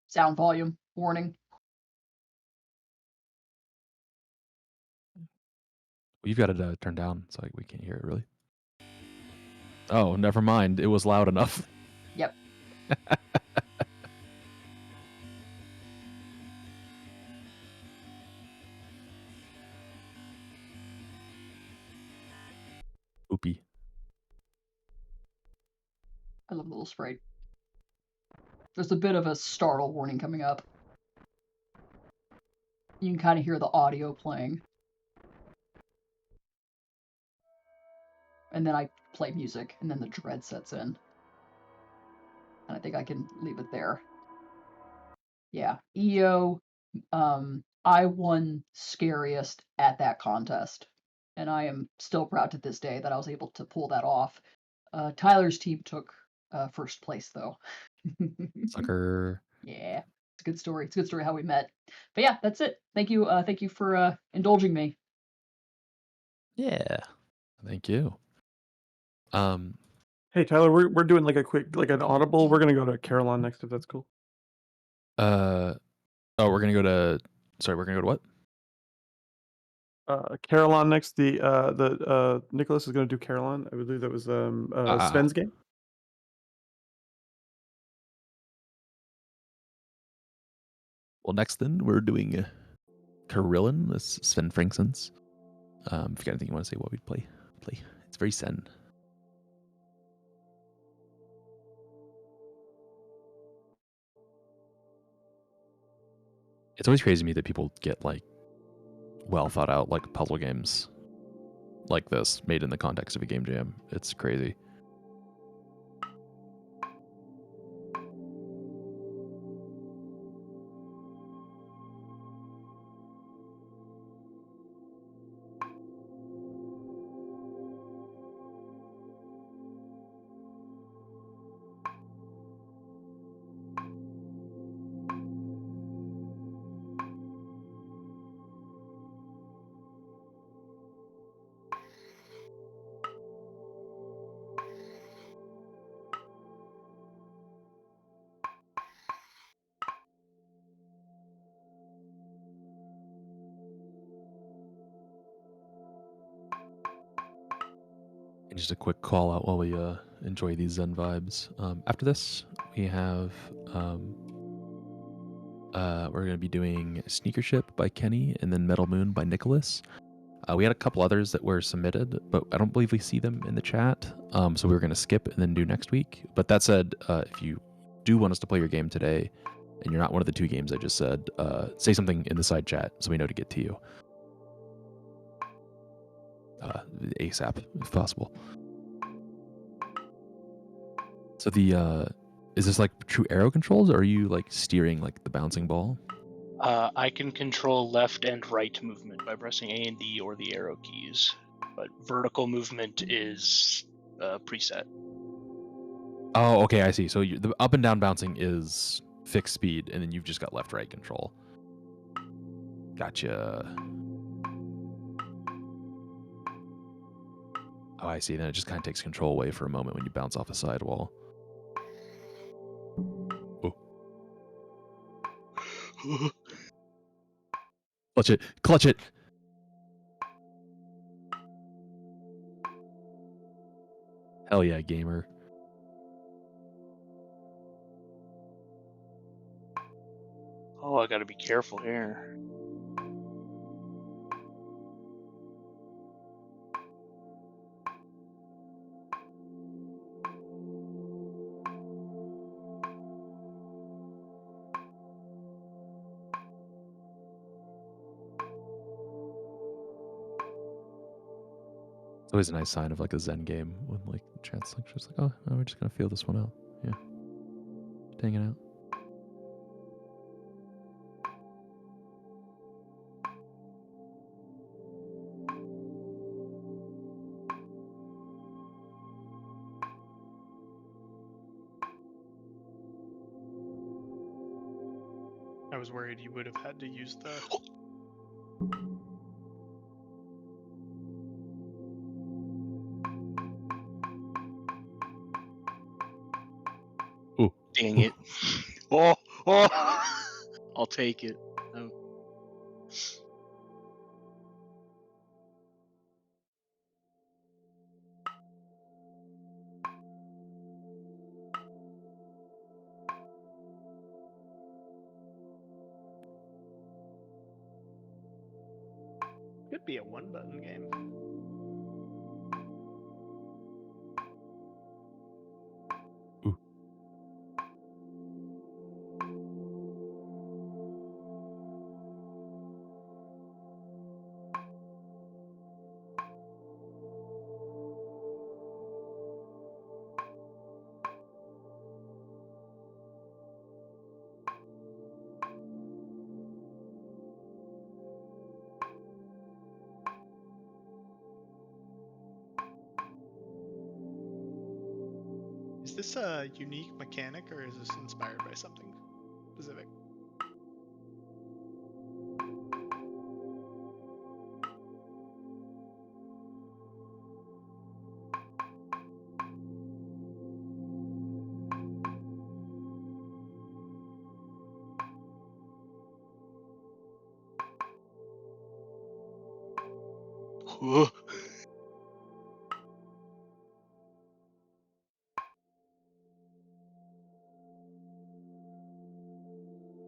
Speaker 1: Sound volume warning.
Speaker 2: You've got it turned down, so we can't hear it really. Oh, never mind. It was loud enough.
Speaker 1: Yep.
Speaker 2: Oopie.
Speaker 1: I love the little sprite. There's a bit of a startle warning coming up. You can kind of hear the audio playing. And then I play music, and then the dread sets in. And I think I can leave it there. Yeah, Io, I won scariest at that contest. And I am still proud to this day that I was able to pull that off. Tyler's team took first place, though.
Speaker 2: Sucker.
Speaker 1: Yeah, it's a good story. It's a good story how we met. But yeah, that's it. Thank you for indulging me.
Speaker 2: Yeah, thank you.
Speaker 5: Hey Tyler, we're doing like a quick an audible. We're gonna go to Carillon next if that's cool.
Speaker 2: We're gonna go to. Sorry, we're gonna go to what?
Speaker 5: Carillon next. The Nicholas is gonna do Carillon. I believe that was Sven's game.
Speaker 2: Well, next then we're doing Carillon. This is Sven Frankson's. If you got anything you want to say, what we'd play. It's very Sen. It's always crazy to me that people get like well thought out like puzzle games like this made in the context of a game jam. It's crazy. And just a quick call out while we enjoy these Zen vibes. After this, we have we're going to be doing Sneaker Ship by Kenny and then Metal Moon by Nicholas. We had a couple others that were submitted, but I don't believe we see them in the chat. So we were going to skip and then do next week. But that said, if you do want us to play your game today, and you're not one of the two games I just said, say something in the side chat so we know to get to you. ASAP if possible. So the is this like true arrow controls, or are you like steering like the bouncing ball?
Speaker 14: I can control left and right movement by pressing A and D or the arrow keys, but vertical movement is preset.
Speaker 2: Oh, okay, I see. So the up and down bouncing is fixed speed, and then you've just got left-right control. Gotcha. Oh, I see. Then it just kind of takes control away for a moment when you bounce off a sidewall. Oh. Clutch it. Clutch it. Hell yeah, gamer.
Speaker 14: Oh, I gotta be careful here.
Speaker 2: It's always a nice sign of like a Zen game when like chance like just like, oh, no, we're just gonna feel this one out. Yeah. Just hanging out.
Speaker 9: I was worried you would have had to use the.
Speaker 2: Ooh.
Speaker 14: Dang it. Oh, oh. I'll take it. Oh.
Speaker 9: Could be a one-button game. Is this a unique mechanic, or is this inspired by something specific?
Speaker 14: Whoa.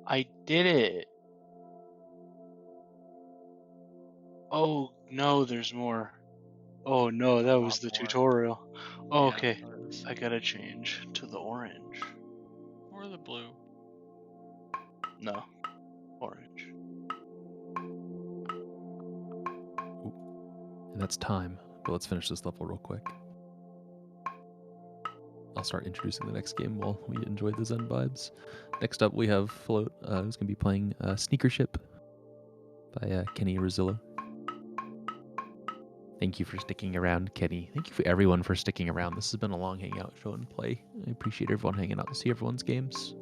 Speaker 14: I did it. Oh no, there's more. Oh no, that was the tutorial. Oh,
Speaker 11: Yeah,
Speaker 14: okay,
Speaker 11: there is.
Speaker 14: I gotta change to the orange.
Speaker 11: Or the blue.
Speaker 14: No, orange.
Speaker 2: And that's time. But let's finish this level real quick. I'll start introducing the next game while we enjoy the Zen vibes. Next up, we have Float, who's going to be playing Sneaker Ship by Kenny Rosillo. Thank you for sticking around, Kenny. Thank you for everyone for sticking around. This has been a long hangout, show and play. I appreciate everyone hanging out to see everyone's games.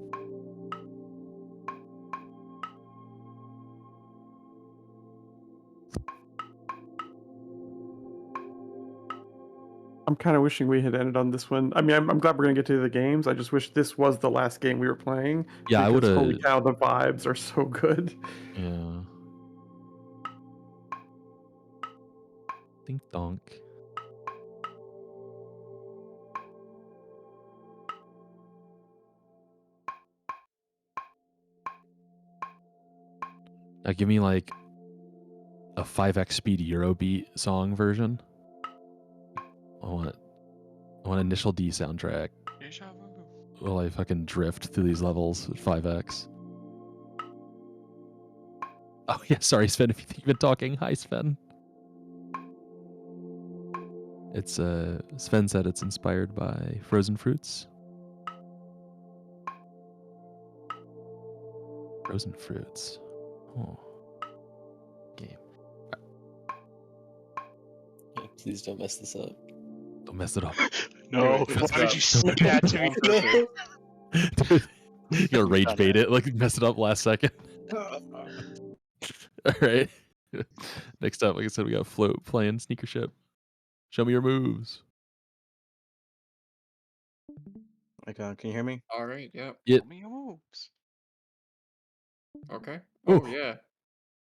Speaker 5: I'm kind of wishing we had ended on this one. I mean, I'm glad we're gonna get to the games. I just wish this was the last game we were playing.
Speaker 2: Yeah, I
Speaker 5: because
Speaker 2: would've-
Speaker 5: Holy cow, the vibes are so good.
Speaker 2: Yeah. Dink donk. Now give me like a 5x speed Eurobeat song version. I want initial D soundtrack.
Speaker 11: Deja vu.
Speaker 2: While I fucking drift through these levels at 5x. Oh yeah, sorry Sven, if you've been talking. Hi Sven. It's Sven said it's inspired by frozen fruits. Frozen fruits. Oh. Game.
Speaker 10: Yeah, please don't mess this up.
Speaker 2: Don't mess it up.
Speaker 14: No, why did you say that to me?
Speaker 2: Dude, you gotta rage bait it, like mess it up last second. All right. Next up, like I said, we got Float playing Sneaker Ship. Show me your moves.
Speaker 7: Can you hear me?
Speaker 18: All right, yeah.
Speaker 2: Yeah.
Speaker 11: Show me your moves.
Speaker 18: Okay.
Speaker 2: Ooh.
Speaker 18: Oh yeah.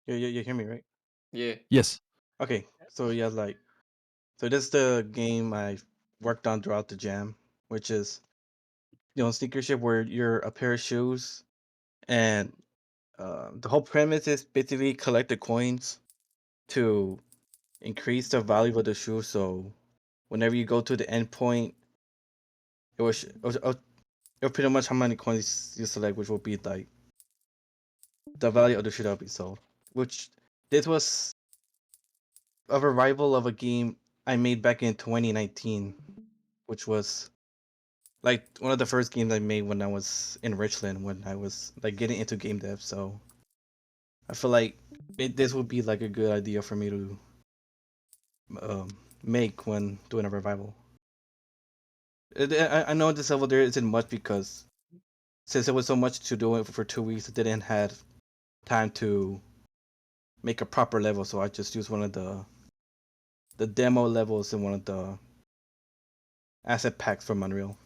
Speaker 7: You hear me, right?
Speaker 18: Yeah.
Speaker 2: Yes.
Speaker 7: Okay, so yeah, so this is the game I worked on throughout the jam, which is, Sneaker Ship, where you're a pair of shoes, and the whole premise is basically collect the coins to increase the value of the shoe. So whenever you go to the end point, it will pretty much how many coins you select, which will be like the value of the shoe that will be sold. Which this was a revival of a game I made back in 2019, which was like one of the first games I made when I was in Richland, when I was like getting into game dev. So I feel like this would be like a good idea for me to make when doing a revival. I know this level there isn't much because since there was so much to do for 2 weeks, I didn't have time to make a proper level. So I just used one of the demo levels in one of the asset packs from Unreal.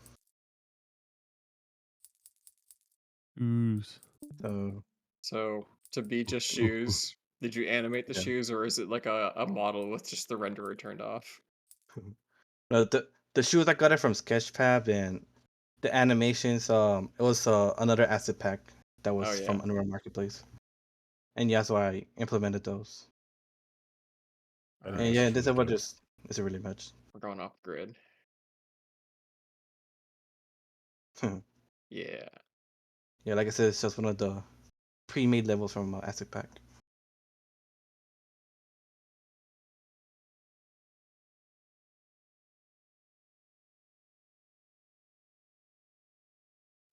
Speaker 2: Ooze.
Speaker 18: So to be just shoes, did you animate the
Speaker 7: Yeah.
Speaker 18: shoes, or is it like a model with just the renderer turned off?
Speaker 7: No, the shoes I got it from Sketchfab, and the animations it was another asset pack that was
Speaker 18: yeah.
Speaker 7: from Unreal Marketplace, and yeah, so I implemented those. And yeah, this level just isn't really much.
Speaker 18: We're going off grid. Yeah.
Speaker 7: Yeah, like I said, it's just one of the pre-made levels from asset pack.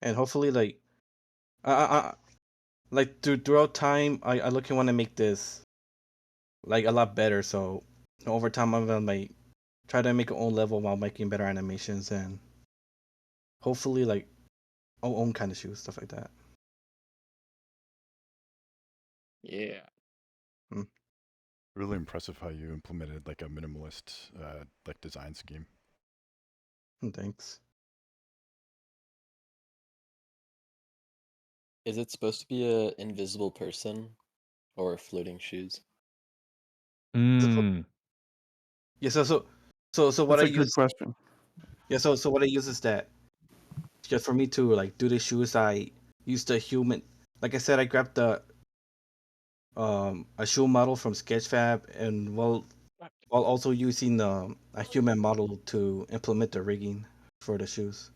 Speaker 7: And hopefully, like throughout time, I looking want to make this like a lot better. So over time, I'm gonna like try to make our own level while making better animations, and hopefully like our own kind of shoes, stuff like that.
Speaker 18: Yeah.
Speaker 12: Really impressive how you implemented like a minimalist like design scheme.
Speaker 7: Thanks.
Speaker 10: Is it supposed to be a invisible person or floating shoes?
Speaker 2: Mm.
Speaker 7: Yeah, so what
Speaker 5: That's
Speaker 7: I
Speaker 5: a good
Speaker 7: use.
Speaker 5: question.
Speaker 7: Yeah, so what I use is that just for me to like do the shoes, I use the human. Like I said, I grabbed the a shoe model from Sketchfab, and while also using a human model to implement the rigging for the shoes.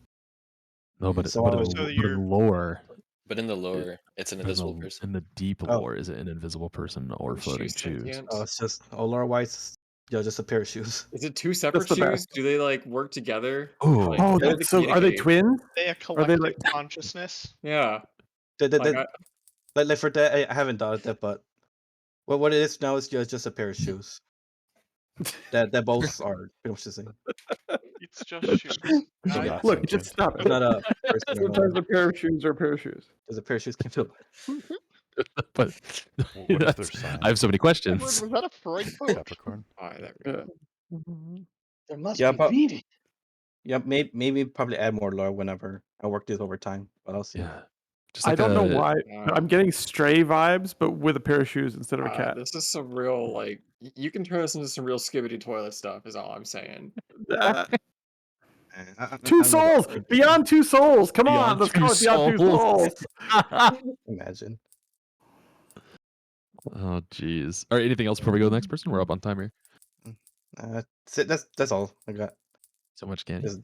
Speaker 2: No, but
Speaker 7: So
Speaker 2: in lore.
Speaker 10: But in the lore, it's an invisible
Speaker 2: in
Speaker 10: person.
Speaker 2: the deep
Speaker 7: Oh.
Speaker 2: lore, is it an invisible person or
Speaker 18: Are
Speaker 2: floating
Speaker 18: shoes
Speaker 2: shoes?
Speaker 18: sentient?
Speaker 7: Oh, it's just lore wise, just a pair of shoes.
Speaker 18: Is it two separate
Speaker 7: the
Speaker 18: shoes?
Speaker 7: best.
Speaker 18: Do they like work together?
Speaker 2: Oh.
Speaker 18: Like, how do
Speaker 5: that's so. Are they
Speaker 18: communicate?
Speaker 5: twins?
Speaker 9: They a
Speaker 5: Are
Speaker 9: collective
Speaker 5: they like?
Speaker 9: consciousness.
Speaker 18: Yeah.
Speaker 7: Like for that, I haven't thought of that, but what it is now is just a pair of shoes. that both are pretty much the same.
Speaker 11: It's just shoes.
Speaker 5: Look, just stop
Speaker 7: It's
Speaker 5: it.
Speaker 7: not a person.
Speaker 5: Sometimes a pair of shoes are a pair of shoes.
Speaker 7: There's a pair of shoes can feel.
Speaker 2: But
Speaker 12: What is their
Speaker 2: that's-
Speaker 12: sign?
Speaker 2: I have so many questions.
Speaker 9: Was that a Freud quote?
Speaker 12: Capricorn.
Speaker 18: Alright, there we go.
Speaker 11: There must
Speaker 7: Yeah,
Speaker 11: be
Speaker 7: but
Speaker 11: meaning.
Speaker 7: yeah, maybe probably add more lore whenever I work this over time. But I'll see.
Speaker 2: Yeah. Just
Speaker 5: I
Speaker 2: like
Speaker 5: don't know
Speaker 2: a-
Speaker 5: why. I'm getting stray vibes, but with a pair of shoes instead of a cat.
Speaker 18: This is some real like you can turn this into some real skibbity toilet stuff. Is all I'm saying.
Speaker 5: Two souls beyond two souls. Come on,
Speaker 2: Beyond
Speaker 5: let's
Speaker 2: two
Speaker 5: go with beyond two
Speaker 2: souls.
Speaker 5: souls.
Speaker 7: Imagine.
Speaker 2: Oh, jeez. All right. Anything else before we go to the next person? We're up on time here.
Speaker 7: That's all I got.
Speaker 2: So much candy.
Speaker 7: All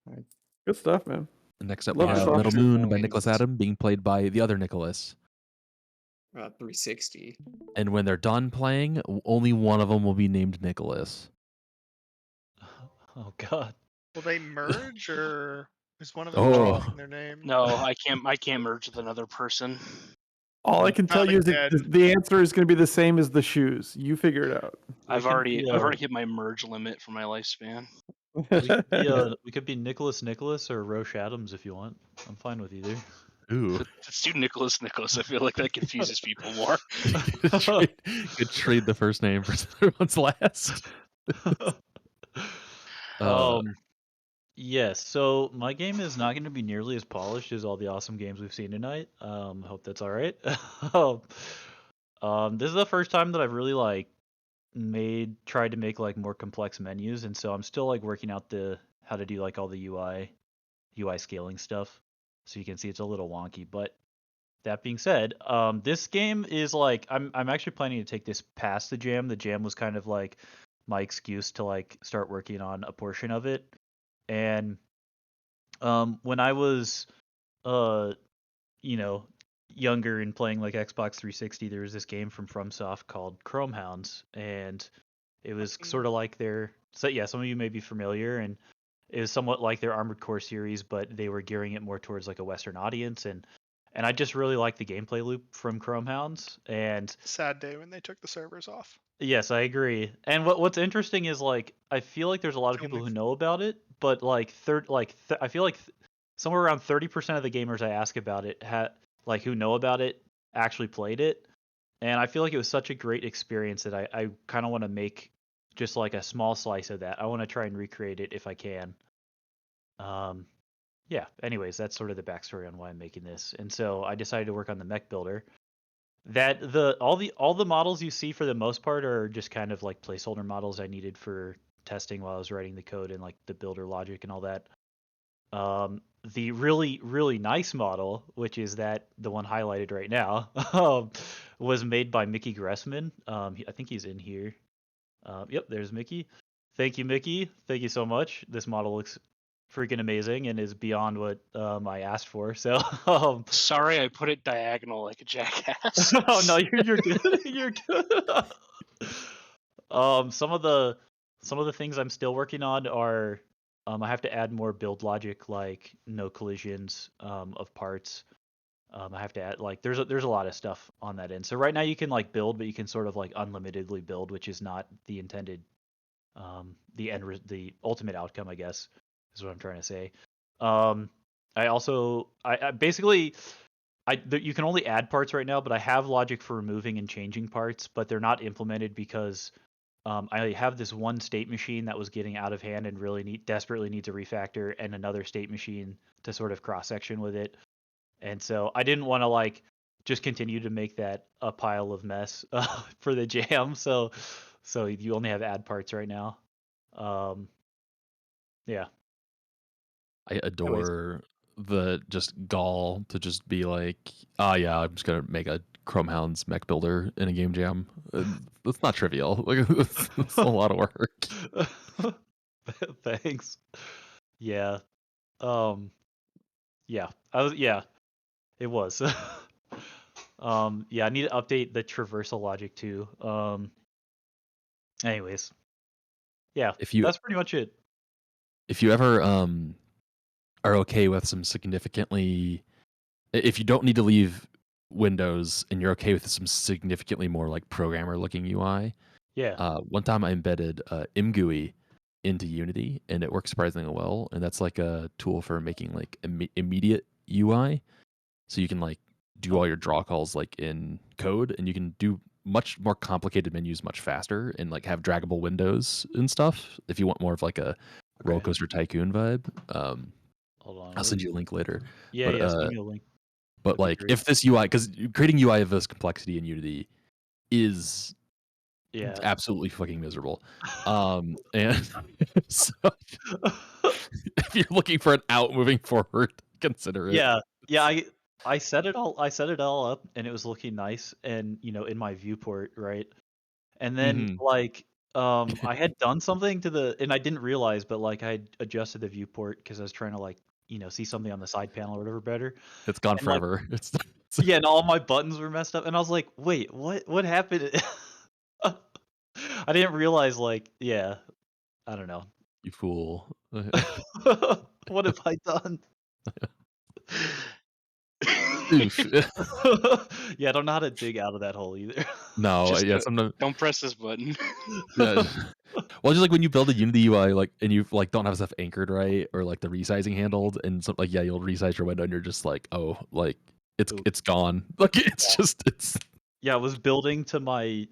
Speaker 7: right.
Speaker 5: Good stuff, man.
Speaker 2: Next up,
Speaker 5: Love
Speaker 2: we
Speaker 5: the
Speaker 2: have
Speaker 5: soft
Speaker 2: Metal
Speaker 5: shoe
Speaker 2: Moon by
Speaker 18: coins.
Speaker 2: Nicholas Adam being played by the other Nicholas.
Speaker 18: 360.
Speaker 2: And when they're done playing, only one of them will be named Nicholas.
Speaker 8: Oh God.
Speaker 9: Will they merge, or is one of them
Speaker 2: Oh.
Speaker 9: changing their name?
Speaker 14: No, I can't merge with another person.
Speaker 5: All I can tell you is that the answer is going to be the same as the shoes. You figure it out.
Speaker 14: I've already hit my merge limit for my lifespan.
Speaker 8: We could be Nicholas or Roche Adams if you want. I'm fine with either.
Speaker 2: Ooh.
Speaker 14: Let's do Nicholas. I feel like that confuses people more.
Speaker 2: Could trade the first name for everyone's last.
Speaker 8: Yes, so my game is not going to be nearly as polished as all the awesome games we've seen tonight. Hope that's all right. This is the first time that I've really like tried to make like more complex menus, and so I'm still like working out how to do like all the UI scaling stuff. So you can see it's a little wonky, but that being said, this game is like I'm actually planning to take this past the jam. The jam was kind of like my excuse to like start working on a portion of it. And when I was younger and playing like Xbox 360, there was this game from FromSoft called Chrome Hounds, and it was sort of like some of you may be familiar, and it was somewhat like their Armored Core series, but they were gearing it more towards like a Western audience, and I just really liked the gameplay loop from Chrome Hounds. And
Speaker 9: sad day when they took the servers off.
Speaker 8: yes, I agree. And what's interesting is like I feel like there's a lot of people who know about it, but like I feel like somewhere around 30% of the gamers I ask about it who know about it actually played it. And I feel like it was such a great experience that I kind of want to make just like a small slice of that. I want to try and recreate it if I can. Yeah, anyways, that's sort of the backstory on why I'm making this. And so I decided to work on the mech builder. That all the models you see for the most part are just kind of like placeholder models I needed for testing while I was writing the code and like the builder logic and all that. The really, really nice model, which is the one highlighted right now, was made by Mickey Gressman. I think he's in here. Yep, there's Mickey. Thank you, Mickey. Thank you so much. This model looks freaking amazing and is beyond what I asked for. So
Speaker 14: sorry, I put it diagonal like a jackass.
Speaker 8: Oh no, you're good. You're good. Some of the things I'm still working on are I have to add more build logic, like no collisions of parts. I have to add like there's a lot of stuff on that end. So right now you can like build, but you can sort of like unlimitedly build, which is not the intended the ultimate outcome, I guess, is what I'm trying to say. I also basically you can only add parts right now, but I have logic for removing and changing parts, but they're not implemented because I have this one state machine that was getting out of hand and really desperately needs a refactor, and another state machine to sort of cross section with it. And so I didn't want to like just continue to make that a pile of mess for the jam. So you only have add parts right now. Yeah.
Speaker 2: I adore the just gall to just be like, yeah, I'm just gonna make a Chrome Hounds mech builder in a game jam. That's not trivial. Like it's a lot of work.
Speaker 8: Thanks. Yeah. Yeah. It was. Yeah, I need to update the traversal logic too. Anyways. Yeah, that's pretty much it.
Speaker 2: If you ever are okay with some significantly, if you don't need to leave Windows and you're okay with some significantly more like programmer looking UI.
Speaker 8: Yeah.
Speaker 2: One time I embedded ImGUI into Unity and it works surprisingly well. And that's like a tool for making like immediate UI. So you can like do all your draw calls like in code, and you can do much more complicated menus much faster and like have draggable windows and stuff if you want more of like a Roller Coaster Tycoon vibe.
Speaker 8: Hold on.
Speaker 2: I'll send you a link later.
Speaker 8: Yeah,
Speaker 2: but,
Speaker 8: send me a link.
Speaker 2: But like if this UI, because creating UI of this complexity in Unity is absolutely fucking miserable. And so if you're looking for an out moving forward, consider it.
Speaker 8: Yeah. I set it all up and it was looking nice and in my viewport, right? And then like I had done something to and I didn't realize, but like I had adjusted the viewport because I was trying to like see something on the side panel or whatever better.
Speaker 2: It's gone
Speaker 8: and
Speaker 2: forever.
Speaker 8: Like, yeah, and all my buttons were messed up, and I was like, wait, what happened? I didn't realize, like, I don't know.
Speaker 2: You fool.
Speaker 8: What have I done?
Speaker 2: Oof.
Speaker 8: Yeah, I don't know how to dig out of that hole either.
Speaker 2: No,
Speaker 14: Just
Speaker 2: yeah, sometimes.
Speaker 14: don't press this button.
Speaker 2: Yeah. Well, just like when you build a Unity UI, like, and you like don't have stuff anchored right, or like the resizing handled, and so like you'll resize your window, and you're just like, oh, like it's gone. Like it's.
Speaker 8: Yeah, I was building to my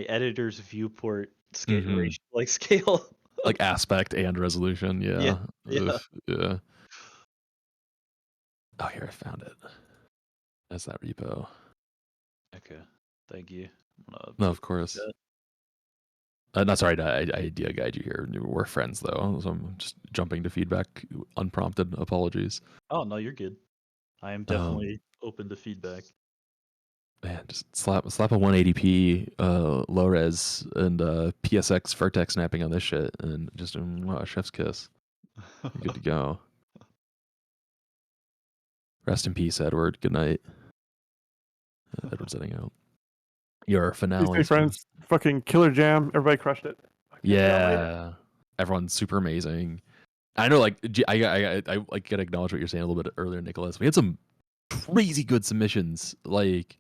Speaker 8: editor's viewport
Speaker 2: Mhm.
Speaker 8: scale.
Speaker 2: Like aspect and resolution. Yeah.
Speaker 8: Yeah.
Speaker 2: Oof, yeah. Oh, here I found it. That's that repo.
Speaker 8: Okay, thank you.
Speaker 2: No, of course. No, sorry, I idea guide you here. We're friends though, so I'm just jumping to feedback, unprompted. Apologies.
Speaker 8: Oh no, you're good. I am definitely open to feedback.
Speaker 2: Man, just slap a 180p low res and PSX vertex snapping on this shit, and just chef's kiss. You're good to go. Rest in peace, Edward. Good night. Edward's heading out. Your
Speaker 5: Peace,
Speaker 2: finale.
Speaker 5: my friends. Fucking killer jam. Everybody crushed it.
Speaker 2: Yeah, everyone's super amazing. I know, like, I like gotta acknowledge what you're saying a little bit earlier, Nicholas. We had some crazy good submissions, like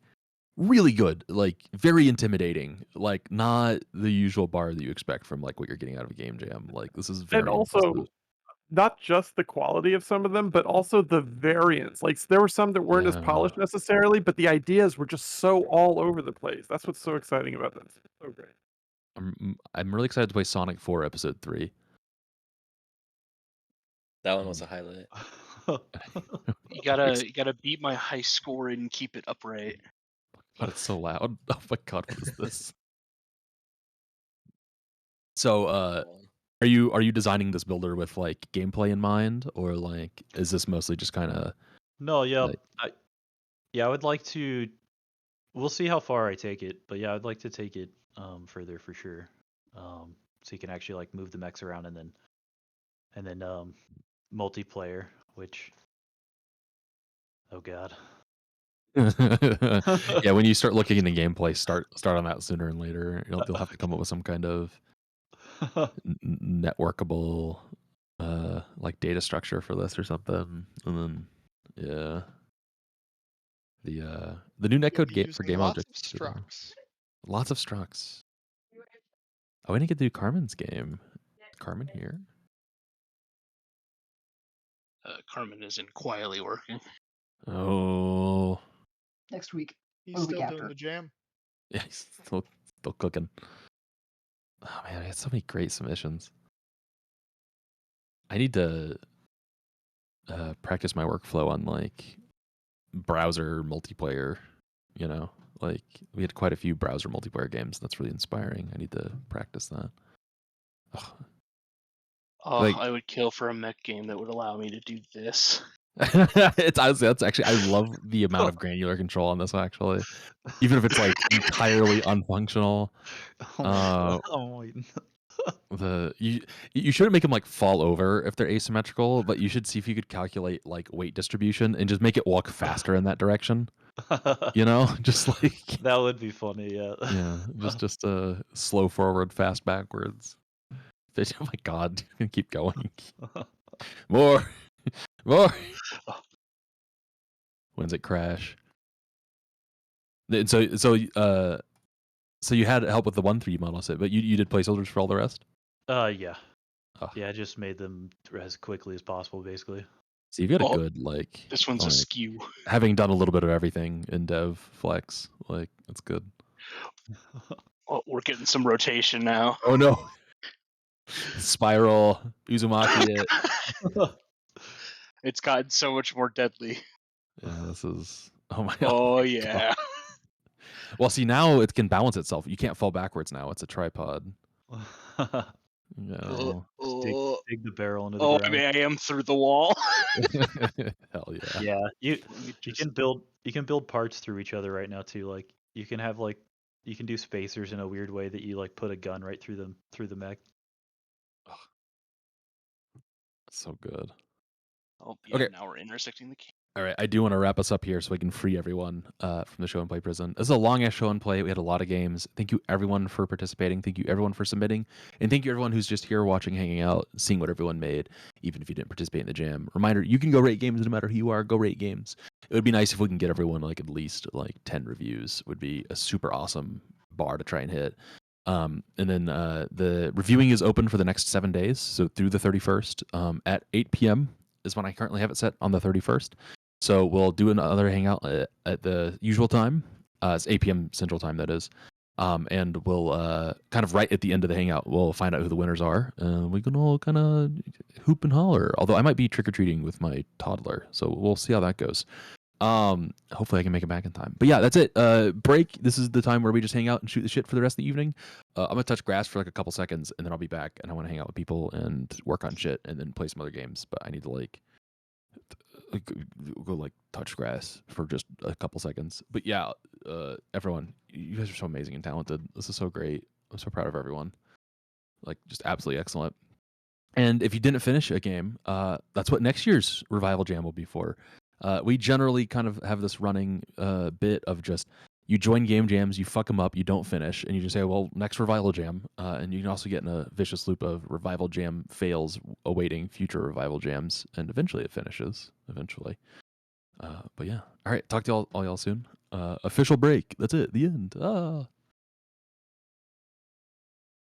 Speaker 2: really good, like very intimidating, like not the usual bar that you expect from like what you're getting out of a game jam. Like this is very
Speaker 5: And also,
Speaker 2: impressive.
Speaker 5: not just the quality of some of them, but also the variance. Like there were some that weren't as
Speaker 2: Yeah.
Speaker 5: polished necessarily, but the ideas were just so all over the place. That's what's so exciting about this. So great.
Speaker 2: I'm really excited to play Sonic 4 Episode 3.
Speaker 10: That one was a highlight.
Speaker 14: You gotta beat my high score and keep it upright.
Speaker 2: But it's so loud. Oh my god, what is this? So, are you designing this builder with like gameplay in mind, or like is this mostly just kind of?
Speaker 8: No, yeah,
Speaker 2: Like-
Speaker 8: I would like to. We'll see how far I take it, but yeah, I'd like to take it further for sure. So you can actually like move the mechs around and then multiplayer, which oh god.
Speaker 2: Yeah, when you start looking into gameplay, start on that sooner and later. You'll have to come up with some kind of networkable like data structure for this or something, and then yeah, the new netcode
Speaker 9: be
Speaker 2: gate for
Speaker 9: using
Speaker 2: game
Speaker 9: lots
Speaker 2: objects.
Speaker 9: of structs.
Speaker 2: Lots of structs. Oh, we didn't get to do Carmen's game. Is Carmen here?
Speaker 14: Carmen isn't quietly working.
Speaker 2: Oh,
Speaker 1: Next week.
Speaker 9: He's
Speaker 1: or the
Speaker 9: still
Speaker 1: week
Speaker 9: doing
Speaker 1: after.
Speaker 9: the jam.
Speaker 2: yeah, he's still cooking. Oh man, I had so many great submissions. I need to practice my workflow on like browser multiplayer. You know, like we had quite a few browser multiplayer games. That's really inspiring. I need to practice that. Ugh.
Speaker 14: Oh,
Speaker 2: Like-
Speaker 14: I would kill for a mech game that would allow me to do this.
Speaker 2: It's honestly, that's actually, I love the amount of granular control on this actually, even if it's like entirely unfunctional. You shouldn't make them like fall over if they're asymmetrical, but you should see if you could calculate like weight distribution and just make it walk faster in that direction. You know, just like
Speaker 8: That would be funny, yeah.
Speaker 2: yeah, just slow forward, fast backwards. Oh my god, you can keep going. More. When's it crash? And so you had help with the 1-3 model set, but you did placeholders for all the rest?
Speaker 8: Yeah.
Speaker 2: Oh.
Speaker 8: Yeah, I just made them as quickly as possible, basically.
Speaker 2: So you've got a
Speaker 14: Oh,
Speaker 2: good like.
Speaker 14: This one's a
Speaker 2: like,
Speaker 14: skew.
Speaker 2: Having done a little bit of everything in Dev Flex, like that's good.
Speaker 14: Oh, we're getting some rotation now.
Speaker 2: Oh no. Spiral, Uzumaki it.
Speaker 14: It's gotten so much more deadly.
Speaker 2: Yeah, this is. Oh my.
Speaker 14: Oh,
Speaker 2: my
Speaker 14: yeah.
Speaker 2: God. Well, see now it can balance itself. You can't fall backwards now. It's a tripod. No.
Speaker 8: Just dig the barrel into the
Speaker 14: Oh,
Speaker 8: ground.
Speaker 14: I am through the wall.
Speaker 2: Hell yeah.
Speaker 8: Yeah, you can build parts through each other right now too. Like you can have like you can do spacers in a weird way that you like put a gun right through the mech.
Speaker 2: So good.
Speaker 14: Oh, yeah,
Speaker 2: Okay.
Speaker 14: now we're intersecting the
Speaker 2: All right, I do want to wrap us up here so I can free everyone from the show and play prison. This is a long ass show and play. We had a lot of games. Thank you everyone for participating. Thank you everyone for submitting, and thank you everyone who's just here watching, hanging out, seeing what everyone made, even if you didn't participate in the jam. Reminder: you can go rate games no matter who you are. Go rate games. It would be nice if we can get everyone like at least like 10 reviews. Would be a super awesome bar to try and hit. And then the reviewing is open for the next 7 days, so through the 31st at 8 p.m. is when I currently have it set on the 31st. So we'll do another hangout at the usual time. It's 8 p.m. Central Time, that is. And we'll kind of right at the end of the hangout, we'll find out who the winners are. We can all kind of hoop and holler. Although I might be trick-or-treating with my toddler, so we'll see how that goes. Hopefully I can make it back in time. But yeah, that's it. Break. This is the time where we just hang out and shoot the shit for the rest of the evening. I'm gonna touch grass for like a couple seconds, and then I'll be back. And I want to hang out with people and work on shit, and then play some other games. But I need to go like touch grass for just a couple seconds. But yeah, everyone, you guys are so amazing and talented. This is so great. I'm so proud of everyone. Like, just absolutely excellent. And if you didn't finish a game, that's what next year's Revival Jam will be for. We generally kind of have this running bit of just, you join game jams, you fuck them up, you don't finish, and you just say, well, next Revival Jam. And you can also get in a vicious loop of Revival Jam fails awaiting future Revival Jams, and eventually it finishes. Eventually. But yeah. All right, talk to all y'all soon. Official break. That's it. The end.